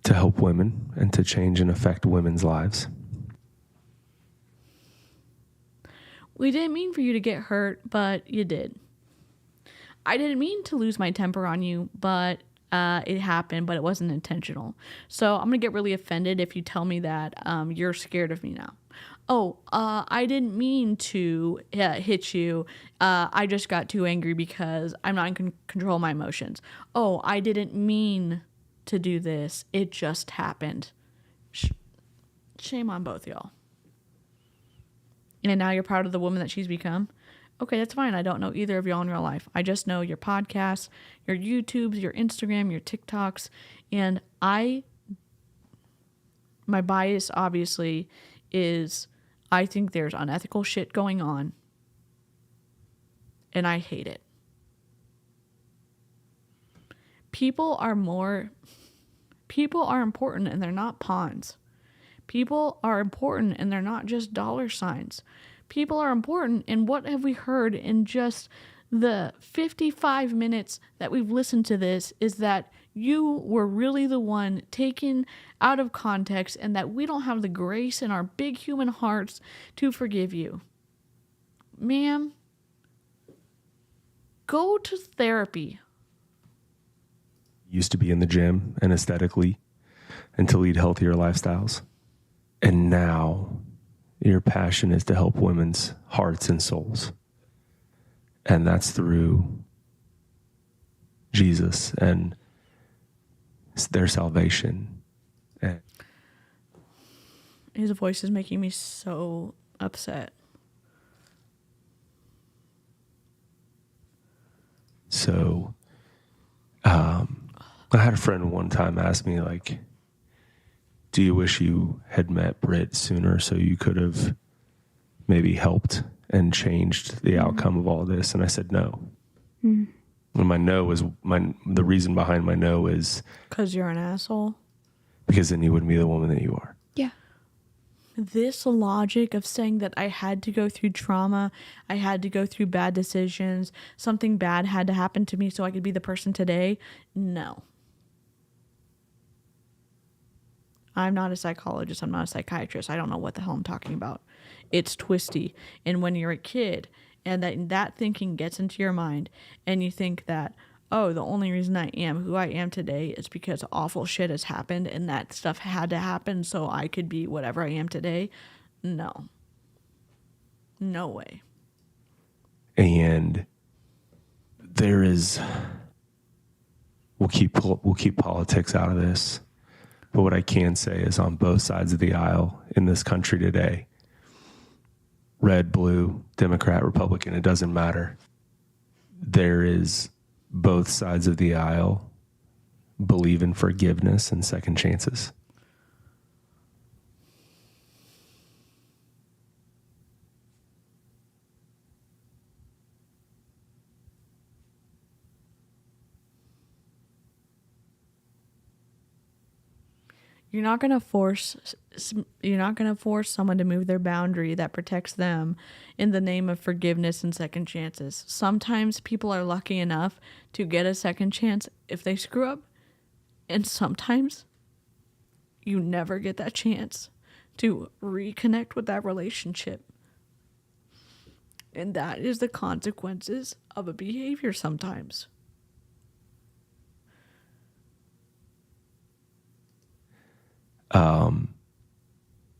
help women and to change and affect women's lives. We didn't mean for you to get hurt, but you did. I didn't mean to lose my temper on you, but it happened, but it wasn't intentional. So I'm going to get really offended if you tell me that you're scared of me now. oh, I didn't mean to hit you. I just got too angry because I'm not in control of my emotions. Oh, I didn't mean to do this. It just happened. Shame on both y'all. And now you're proud of the woman that she's become. Okay, that's fine. I don't know either of y'all in real life. I just know your podcasts, your YouTubes, your Instagram, your TikToks. And my bias obviously is I think there's unethical shit going on. And I hate it. People are important and they're not pawns. People are important and they're not just dollar signs. People are important, and what have we heard in just the 55 minutes that we've listened to this is that you were really the one taken out of context and that we don't have the grace in our big human hearts to forgive you. Ma'am, go to therapy. Used to be in the gym and aesthetically and to lead healthier lifestyles. And now your passion is to help women's hearts and souls. And that's through Jesus and their salvation. And his voice is making me so upset. So, I had a friend one time ask me, like, do you wish you had met Britt sooner so you could have maybe helped and changed the outcome of all this? And I said no. And my no is the reason behind my no is because you're an asshole. Because then you wouldn't be the woman that you are. Yeah. This logic of saying that I had to go through trauma, I had to go through bad decisions, something bad had to happen to me so I could be the person today. No. I'm not a psychologist. I'm not a psychiatrist. I don't know what the hell I'm talking about. It's twisty. And when you're a kid and that thinking gets into your mind and you think that, oh, the only reason I am who I am today is because awful shit has happened and that stuff had to happen so I could be whatever I am today. No. No way. And there is, we'll keep politics out of this. But what I can say is on both sides of the aisle in this country today, red, blue, Democrat, Republican, it doesn't matter. There is both sides of the aisle believe in forgiveness and second chances. You're not going to force someone to move their boundary that protects them in the name of forgiveness and second chances. Sometimes people are lucky enough to get a second chance if they screw up, and sometimes you never get that chance to reconnect with that relationship. And that is the consequences of a behavior sometimes.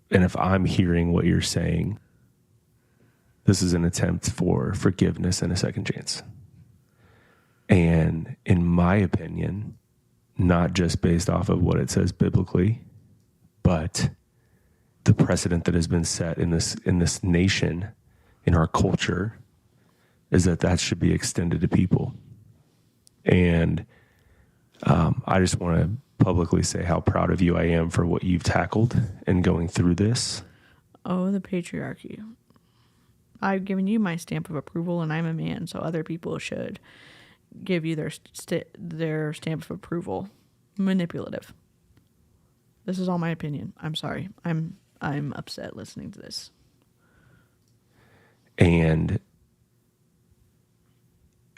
And if I'm hearing what you're saying, this is an attempt for forgiveness and a second chance. And in my opinion, not just based off of what it says biblically, but the precedent that has been set in this nation, in our culture, is that should be extended to people. And I just want to publicly say how proud of you I am for what you've tackled and going through this. Oh, the patriarchy. I've given you my stamp of approval and I'm a man, so other people should give you their stamp of approval. Manipulative. This is all my opinion. I'm sorry. I'm upset listening to this. And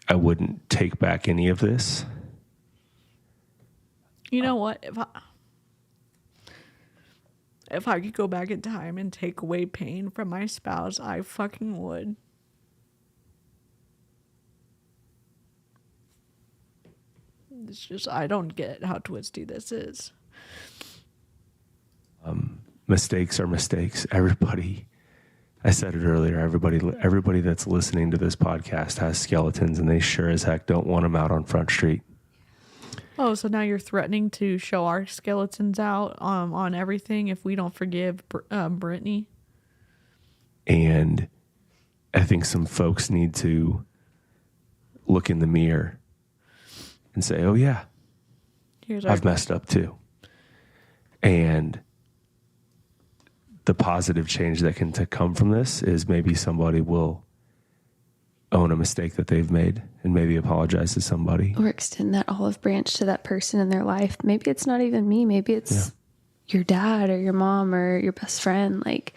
I wouldn't take back any of this. You know what? If I could go back in time and take away pain from my spouse, I fucking would. It's just, I don't get how twisty this is. Mistakes are mistakes. Everybody I said it earlier, everybody that's listening to this podcast has skeletons, and they sure as heck don't want them out on Front Street. Oh, so now you're threatening to show our skeletons out on everything if we don't forgive Brittany? And I think some folks need to look in the mirror and say, oh yeah, I've messed up too. And the positive change that can come from this is maybe somebody will own a mistake that they've made and maybe apologize to somebody. Or extend that olive branch to that person in their life. Maybe it's not even me. Maybe it's your dad or your mom or your best friend. Like,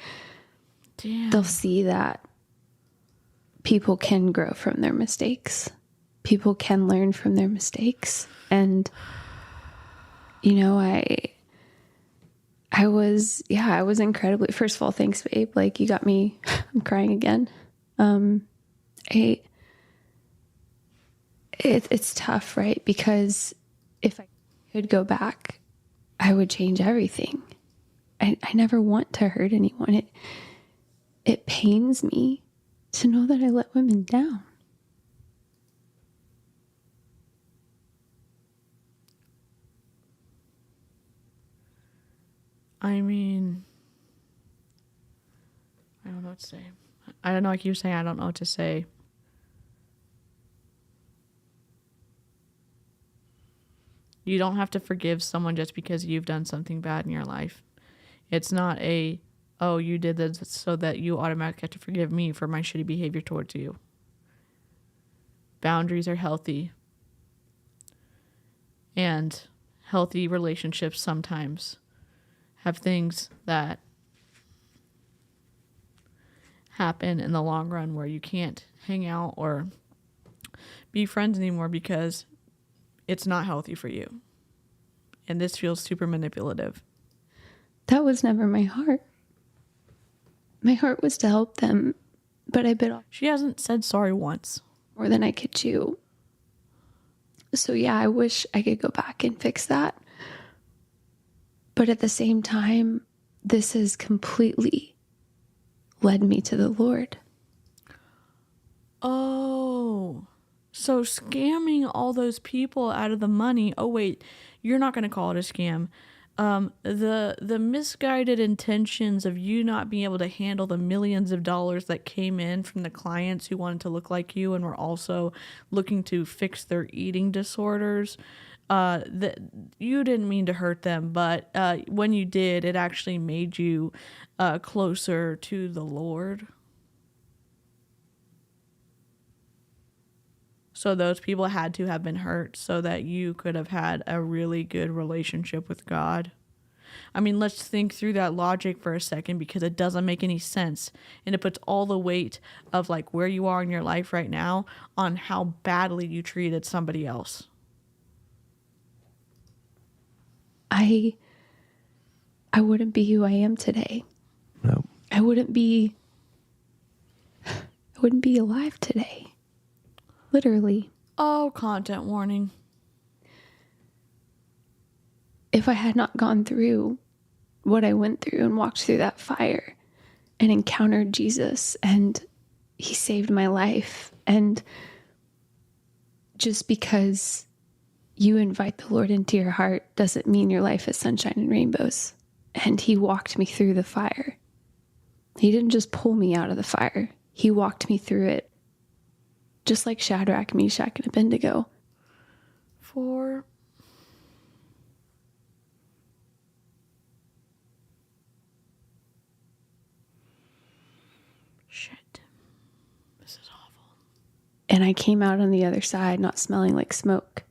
damn. They'll see that people can grow from their mistakes. People can learn from their mistakes. And, you know, I was incredibly, first of all, thanks, babe. Like, you got me, I'm crying again. It's tough, right? Because if I could go back, I would change everything. I never want to hurt anyone. It pains me to know that I let women down. I mean, I don't know what to say. I don't know, like you saying, I don't know what to say. You don't have to forgive someone just because you've done something bad in your life. It's not oh, you did this so that you automatically have to forgive me for my shitty behavior towards you. Boundaries are healthy. And healthy relationships sometimes have things that happen in the long run where you can't hang out or be friends anymore because it's not healthy for you. And this feels super manipulative. That was never my heart. My heart was to help them, but I bit off. She hasn't said sorry once. More than I could chew. So yeah, I wish I could go back and fix that. But at the same time, this has completely led me to the Lord. Oh, so scamming all those people out of the money. Oh, wait, you're not going to call it a scam. The misguided intentions of you not being able to handle the millions of dollars that came in from the clients who wanted to look like you and were also looking to fix their eating disorders. That you didn't mean to hurt them, but when you did, it actually made you closer to the Lord. So those people had to have been hurt so that you could have had a really good relationship with God. I mean, let's think through that logic for a second because it doesn't make any sense. And it puts all the weight of like where you are in your life right now on how badly you treated somebody else. I wouldn't be who I am today. No. I wouldn't be alive today. Literally. Oh, content warning. If I had not gone through what I went through and walked through that fire and encountered Jesus and he saved my life, and just because you invite the Lord into your heart doesn't mean your life is sunshine and rainbows. And he walked me through the fire. He didn't just pull me out of the fire. He walked me through it. Just like Shadrach, Meshach, and Abednego. Shit. This is awful. And I came out on the other side not smelling like smoke,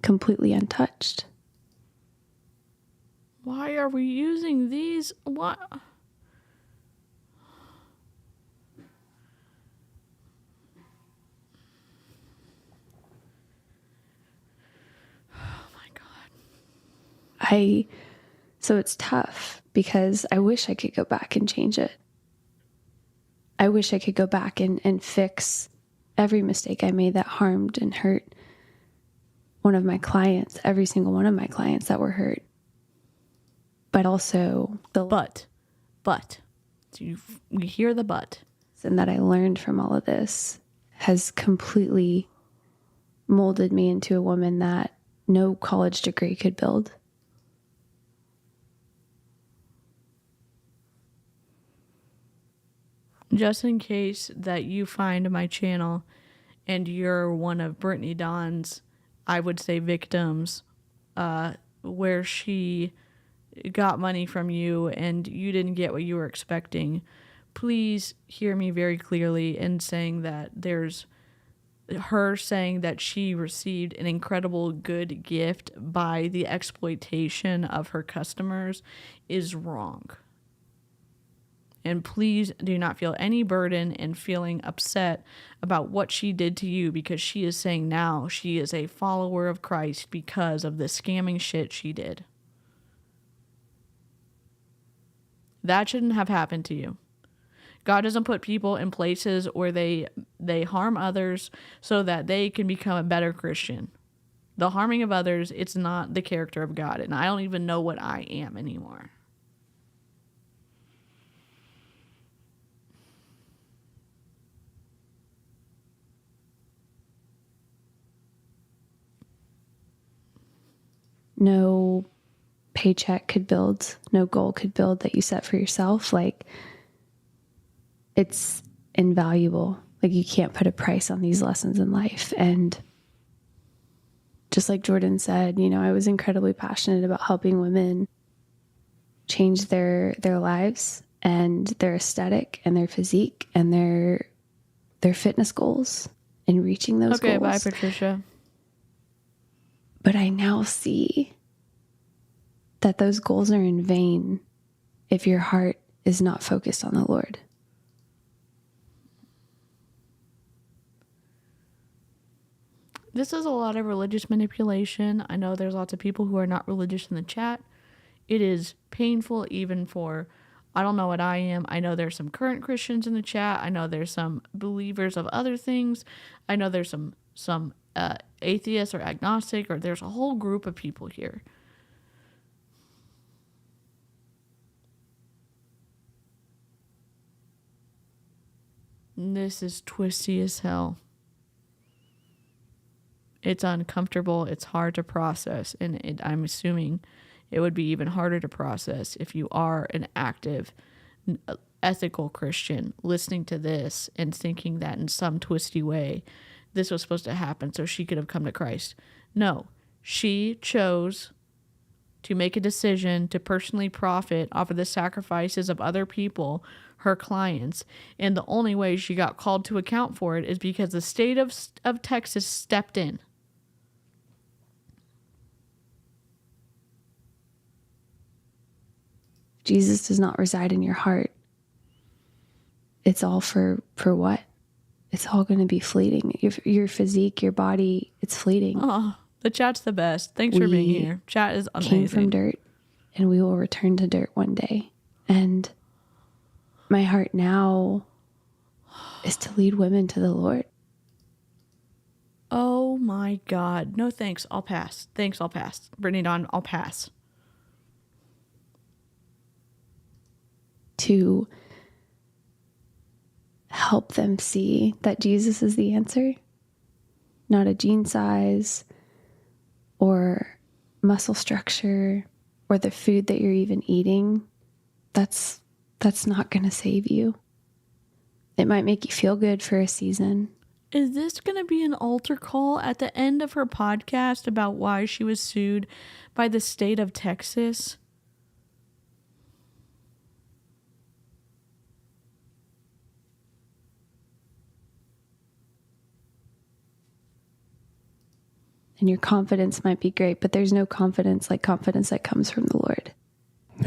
completely untouched. Why are we using these? What? So it's tough because I wish I could go back and change it. I wish I could go back and fix every mistake I made that harmed and hurt one of my clients, every single one of my clients that were hurt. But also But, We hear the but. And that I learned from all of this has completely molded me into a woman that no college degree could build. Just in case that you find my channel and you're one of Brittany Dawn's, I would say, victims, where she got money from you and you didn't get what you were expecting, please hear me very clearly in saying that there's her saying that she received an incredible good gift by the exploitation of her customers is wrong. And please do not feel any burden in feeling upset about what she did to you, because she is saying now she is a follower of Christ because of the scamming shit she did. That shouldn't have happened to you. God doesn't put people in places where they harm others so that they can become a better Christian. The harming of others, it's not the character of God, and I don't even know what I am anymore. No paycheck could build, no goal could build that you set for yourself. Like, it's invaluable. Like, you can't put a price on these lessons in life. And just like Jordan said, you know, I was incredibly passionate about helping women change their lives and their aesthetic and their physique and their fitness goals and reaching those goals. Okay, bye, Patricia. But I now see that those goals are in vain if your heart is not focused on the Lord. This is a lot of religious manipulation. I know there's lots of people who are not religious in the chat. It is painful even for, I don't know what I am. I know there's some current Christians in the chat. I know there's some believers of other things. I know there's some atheists or agnostic, or there's a whole group of people here. This is twisty as hell. It's uncomfortable. It's hard to process. And I'm assuming it would be even harder to process if you are an active, ethical Christian listening to this and thinking that in some twisty way this was supposed to happen so she could have come to Christ. No, she chose to make a decision to personally profit off of the sacrifices of other people, her clients, and the only way she got called to account for it is because the state of Texas stepped in. Jesus does not reside in your heart. It's all for what? It's all going to be fleeting. Your physique, your body, it's fleeting. Oh, the chat's the best. Thanks for being here. Chat is amazing. Came from dirt, and we will return to dirt one day. And my heart now is to lead women to the Lord. Oh my God. No thanks. I'll pass. Thanks. I'll pass. Brittany Dawn, I'll pass. To help them see that Jesus is the answer, not a gene size or muscle structure or the food that you're even eating. That's not going to save you. It might make you feel good for a season. Is this going to be an altar call at the end of her podcast about why she was sued by the state of Texas? And your confidence might be great, but there's no confidence like confidence that comes from the Lord.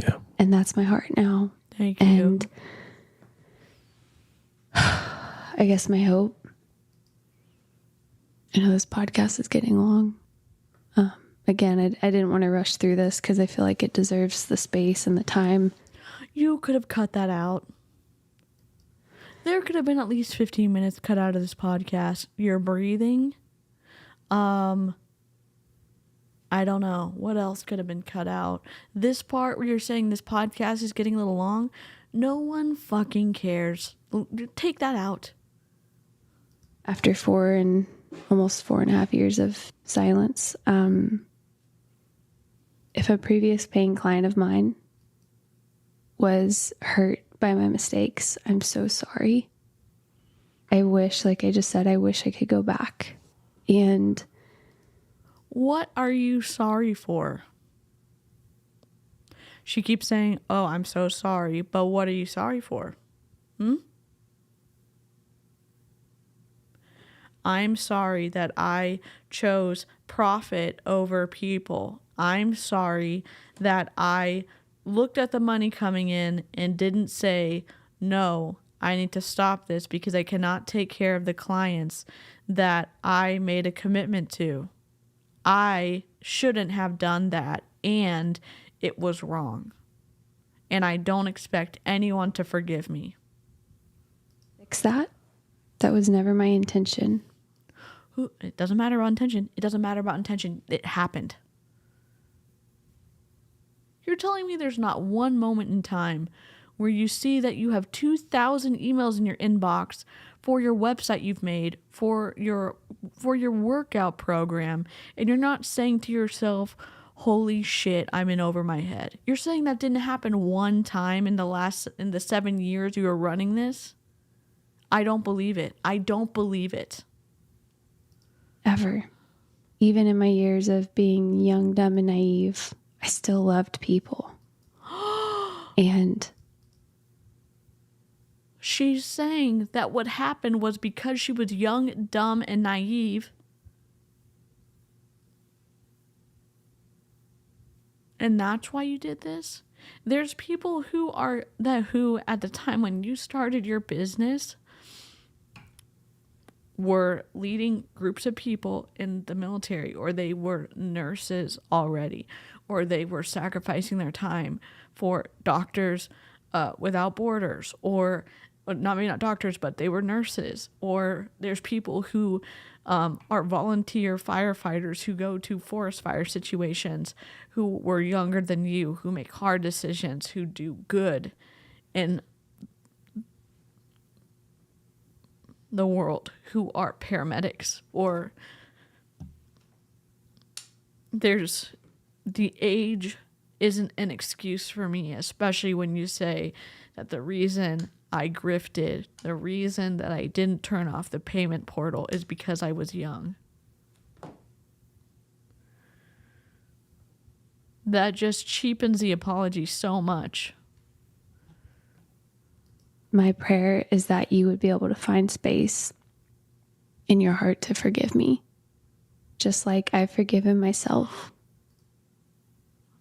Yeah. And that's my heart now. Thank you. And I guess my hope, I know this podcast is getting long. Again, I didn't want to rush through this because I feel like it deserves the space and the time. You could have cut that out. There could have been at least 15 minutes cut out of this podcast. You're breathing. I don't know. What else could have been cut out? This part where you're saying this podcast is getting a little long. No one fucking cares. Take that out. After almost 4.5 years of silence, if a previous paying client of mine was hurt by my mistakes, I'm so sorry. I wish, like I just said, I wish I could go back. And what are you sorry for? She keeps saying, oh, I'm so sorry, but what are you sorry for? I'm sorry that I chose profit over people. I'm sorry that I looked at the money coming in and didn't say, no, I need to stop this because I cannot take care of the clients that I made a commitment to. I shouldn't have done that, and it was wrong. And I don't expect anyone to forgive me. Fix that? That was never my intention. It doesn't matter about intention. It doesn't matter about intention. It happened. You're telling me there's not one moment in time where you see that you have 2,000 emails in your inbox for your website you've made, for your workout program, and you're not saying to yourself, holy shit, I'm in over my head. You're saying that didn't happen one time in the 7 years you were running this? I don't believe it. I don't believe it. Ever. Even in my years of being young, dumb, and naive, I still loved people. And she's saying that what happened was because she was young, dumb, and naive. And that's why you did this? There's people who at the time when you started your business were leading groups of people in the military, or they were nurses already, or they were sacrificing their time for Doctors Without Borders, or not doctors, but they were nurses. Or there's people who are volunteer firefighters who go to forest fire situations, who were younger than you, who make hard decisions, who do good in the world, who are paramedics. Or there's the age isn't an excuse for me, especially when you say that the reason I grifted, the reason that I didn't turn off the payment portal is because I was young. That just cheapens the apology so much. my prayer is that you would be able to find space in your heart to forgive me, just like I've forgiven myself.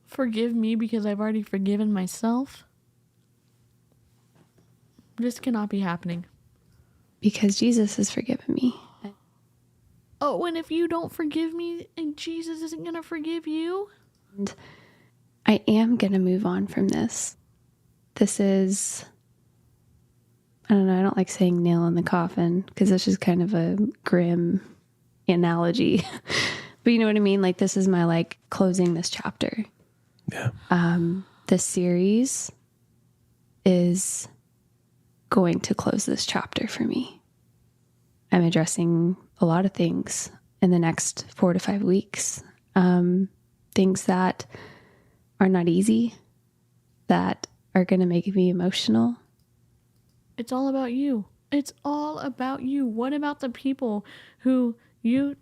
Forgive me because I've already forgiven myself? This cannot be happening. Because Jesus has forgiven me. Oh, and if you don't forgive me, and Jesus isn't going to forgive you? And I am going to move on from this. This is, I don't know, I don't like saying nail in the coffin because it's just kind of a grim analogy. But you know what I mean? Like, this is my, like, closing this chapter. Yeah. This series is going to close this chapter for me. I'm addressing a lot of things in the next 4 to 5 weeks. Things that are not easy, that are going to make me emotional. It's all about you. It's all about you. What about the people who you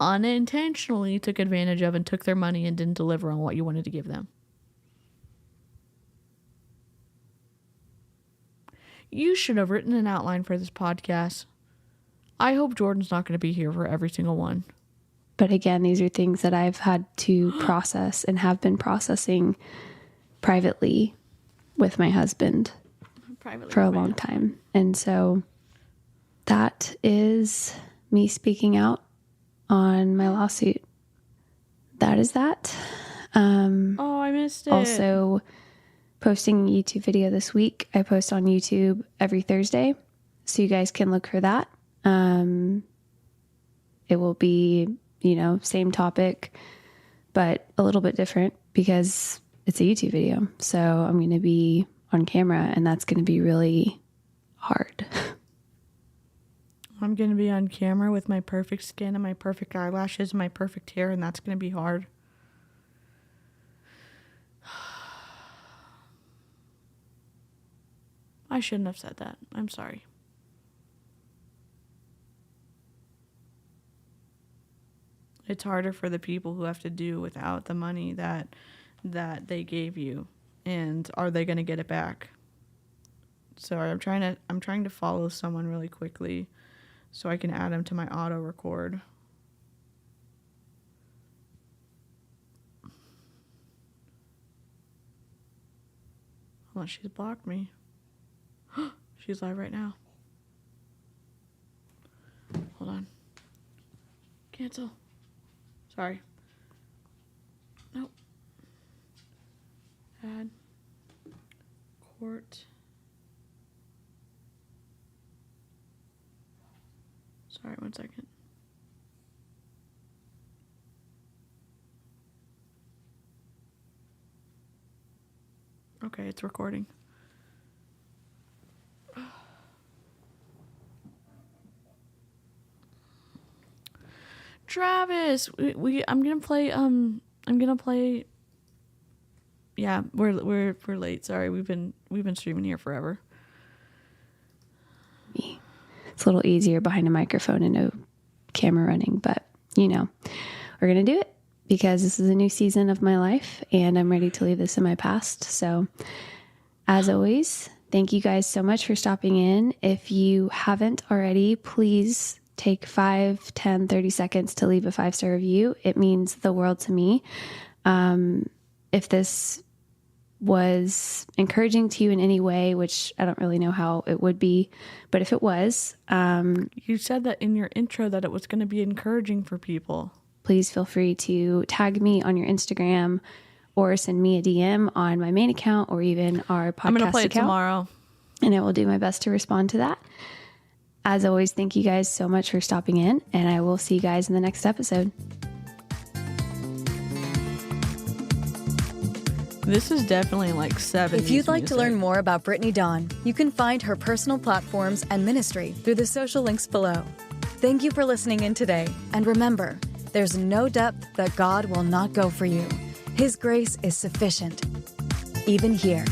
unintentionally took advantage of and took their money and didn't deliver on what you wanted to give them? You should have written an outline for this podcast. I hope Jordan's not going to be here for every single one. But again, these are things that I've had to process and have been processing privately with my husband for a long time. And so that is me speaking out on my lawsuit. That is that. Oh, I missed it. Also, posting a YouTube video this week. I post on YouTube every Thursday, so you guys can look for that. It will be, same topic, but a little bit different because it's a YouTube video. So I'm going to be on camera, and that's going to be really hard. I'm going to be on camera with my perfect skin and my perfect eyelashes and my perfect hair, and that's going to be hard. I shouldn't have said that. I'm sorry. It's harder for the people who have to do without the money that they gave you, and are they going to get it back? Sorry, I'm trying to follow someone really quickly so I can add him to my auto record. Hold on, she's blocked me. She's live right now. Hold on. Cancel. Sorry. Nope. Add. Court. Sorry, 1 second. Okay, it's recording. Travis, I'm gonna play. Yeah, we're late. Sorry, we've been streaming here forever. It's a little easier behind a microphone and no camera running, but we're going to do it because this is a new season of my life and I'm ready to leave this in my past. So as always, thank you guys so much for stopping in. If you haven't already, please take 5, 10, 30 seconds to leave a 5-star review. It means the world to me. If this was encouraging to you in any way, which I don't really know how it would be, but if it was, you said that in your intro that it was going to be encouraging for people. Please feel free to tag me on your Instagram or send me a DM on my main account or even our podcast account. I'm going to play it tomorrow. And I will do my best to respond to that. As always, thank you guys so much for stopping in, and I will see you guys in the next episode. This is definitely like 70s If you'd like to music. learn more about Brittany Dawn, you can find her personal platforms and ministry through the social links below. Thank you for listening in today. And remember, there's no depth that God will not go for you. His grace is sufficient, even here.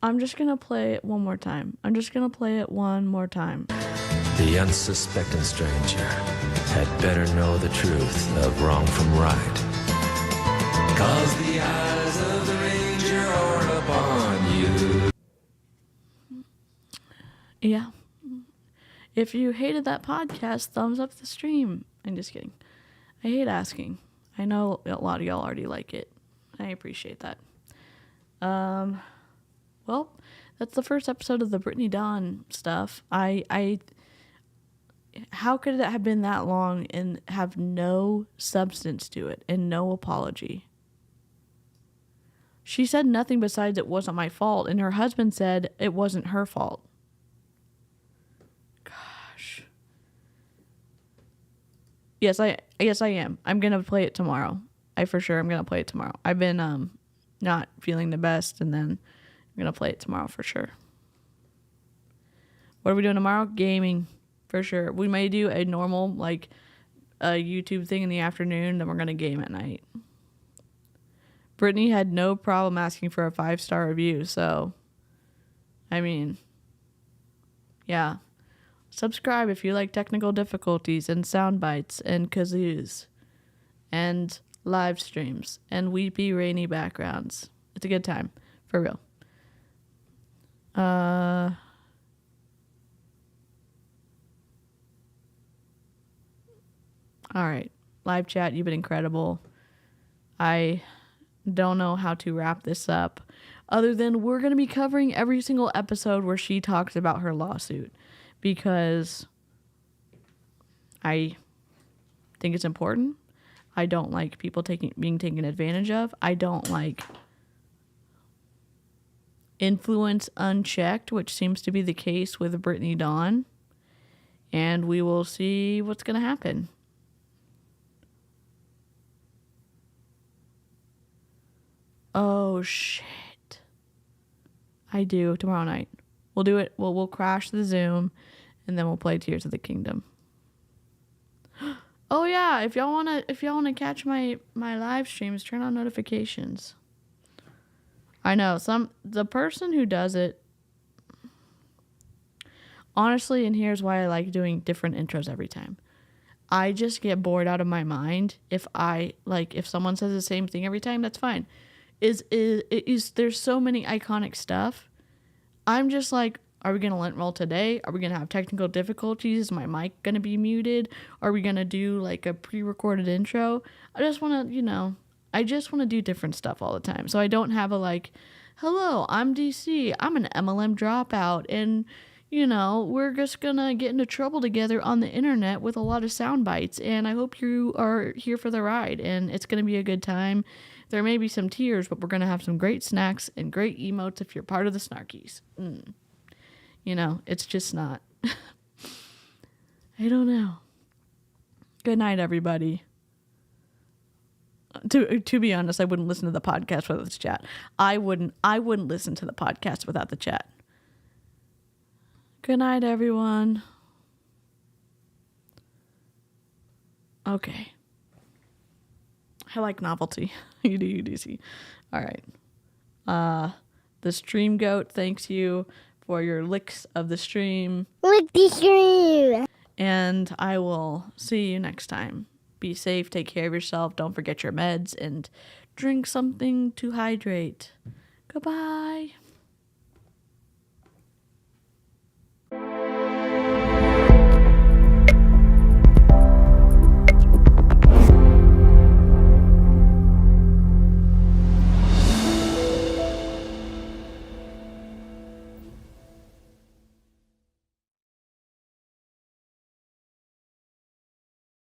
I'm just going to play it one more time. The unsuspecting stranger had better know the truth of wrong from right. 'Cause the eyes of the ranger are upon you. Yeah. If you hated that podcast, thumbs up the stream. I'm just kidding. I hate asking. I know a lot of y'all already like it. I appreciate that. Well, that's the first episode of the Brittany Dawn stuff. How could it have been that long and have no substance to it and no apology? She said nothing besides it wasn't my fault, and her husband said it wasn't her fault. Gosh. Yes, I am. I'm going to play it tomorrow. I'm going to play it tomorrow. I've been not feeling the best, and then I'm going to play it tomorrow for sure. What are we doing tomorrow? Gaming, for sure. We may do a normal, a YouTube thing in the afternoon, then we're going to game at night. Brittany had no problem asking for a 5-star review, so, yeah. Subscribe if you like technical difficulties and sound bites and kazoos and live streams and weepy, rainy backgrounds. It's a good time, for real. All right. Live chat, you've been incredible. I don't know how to wrap this up other than we're going to be covering every single episode where she talks about her lawsuit because I think it's important. I don't like people being taken advantage of. I don't like influence unchecked, which seems to be the case with Brittany Dawn. And we will see what's going to happen. Oh, shit. I do tomorrow night. We'll do it. We'll crash the Zoom, and then we'll play Tears of the Kingdom. Oh yeah, if y'all wanna catch my live streams, turn on notifications. I know the person who does it. Honestly, and here's why I like doing different intros every time. I just get bored out of my mind if someone says the same thing every time. That's fine. There's so many iconic stuff. I'm just like, are we going to lint roll today? Are we going to have technical difficulties? Is my mic going to be muted? Are we going to do like a pre-recorded intro? I just want to do different stuff all the time. So I don't have a like, hello, I'm DC. I'm an MLM dropout. And, we're just going to get into trouble together on the internet with a lot of sound bites. And I hope you are here for the ride. And it's going to be a good time. There may be some tears, but we're going to have some great snacks and great emotes if you're part of the Snarkies. It's just not. I don't know. Good night, everybody. To be honest, I wouldn't listen to the podcast without the chat. I wouldn't listen to the podcast without the chat. Good night, everyone. Okay. I like novelty. You do see. All right. The stream goat thanks you for your licks of the stream. Lick the stream. And I will see you next time. Be safe, take care of yourself, don't forget your meds, and drink something to hydrate. Goodbye.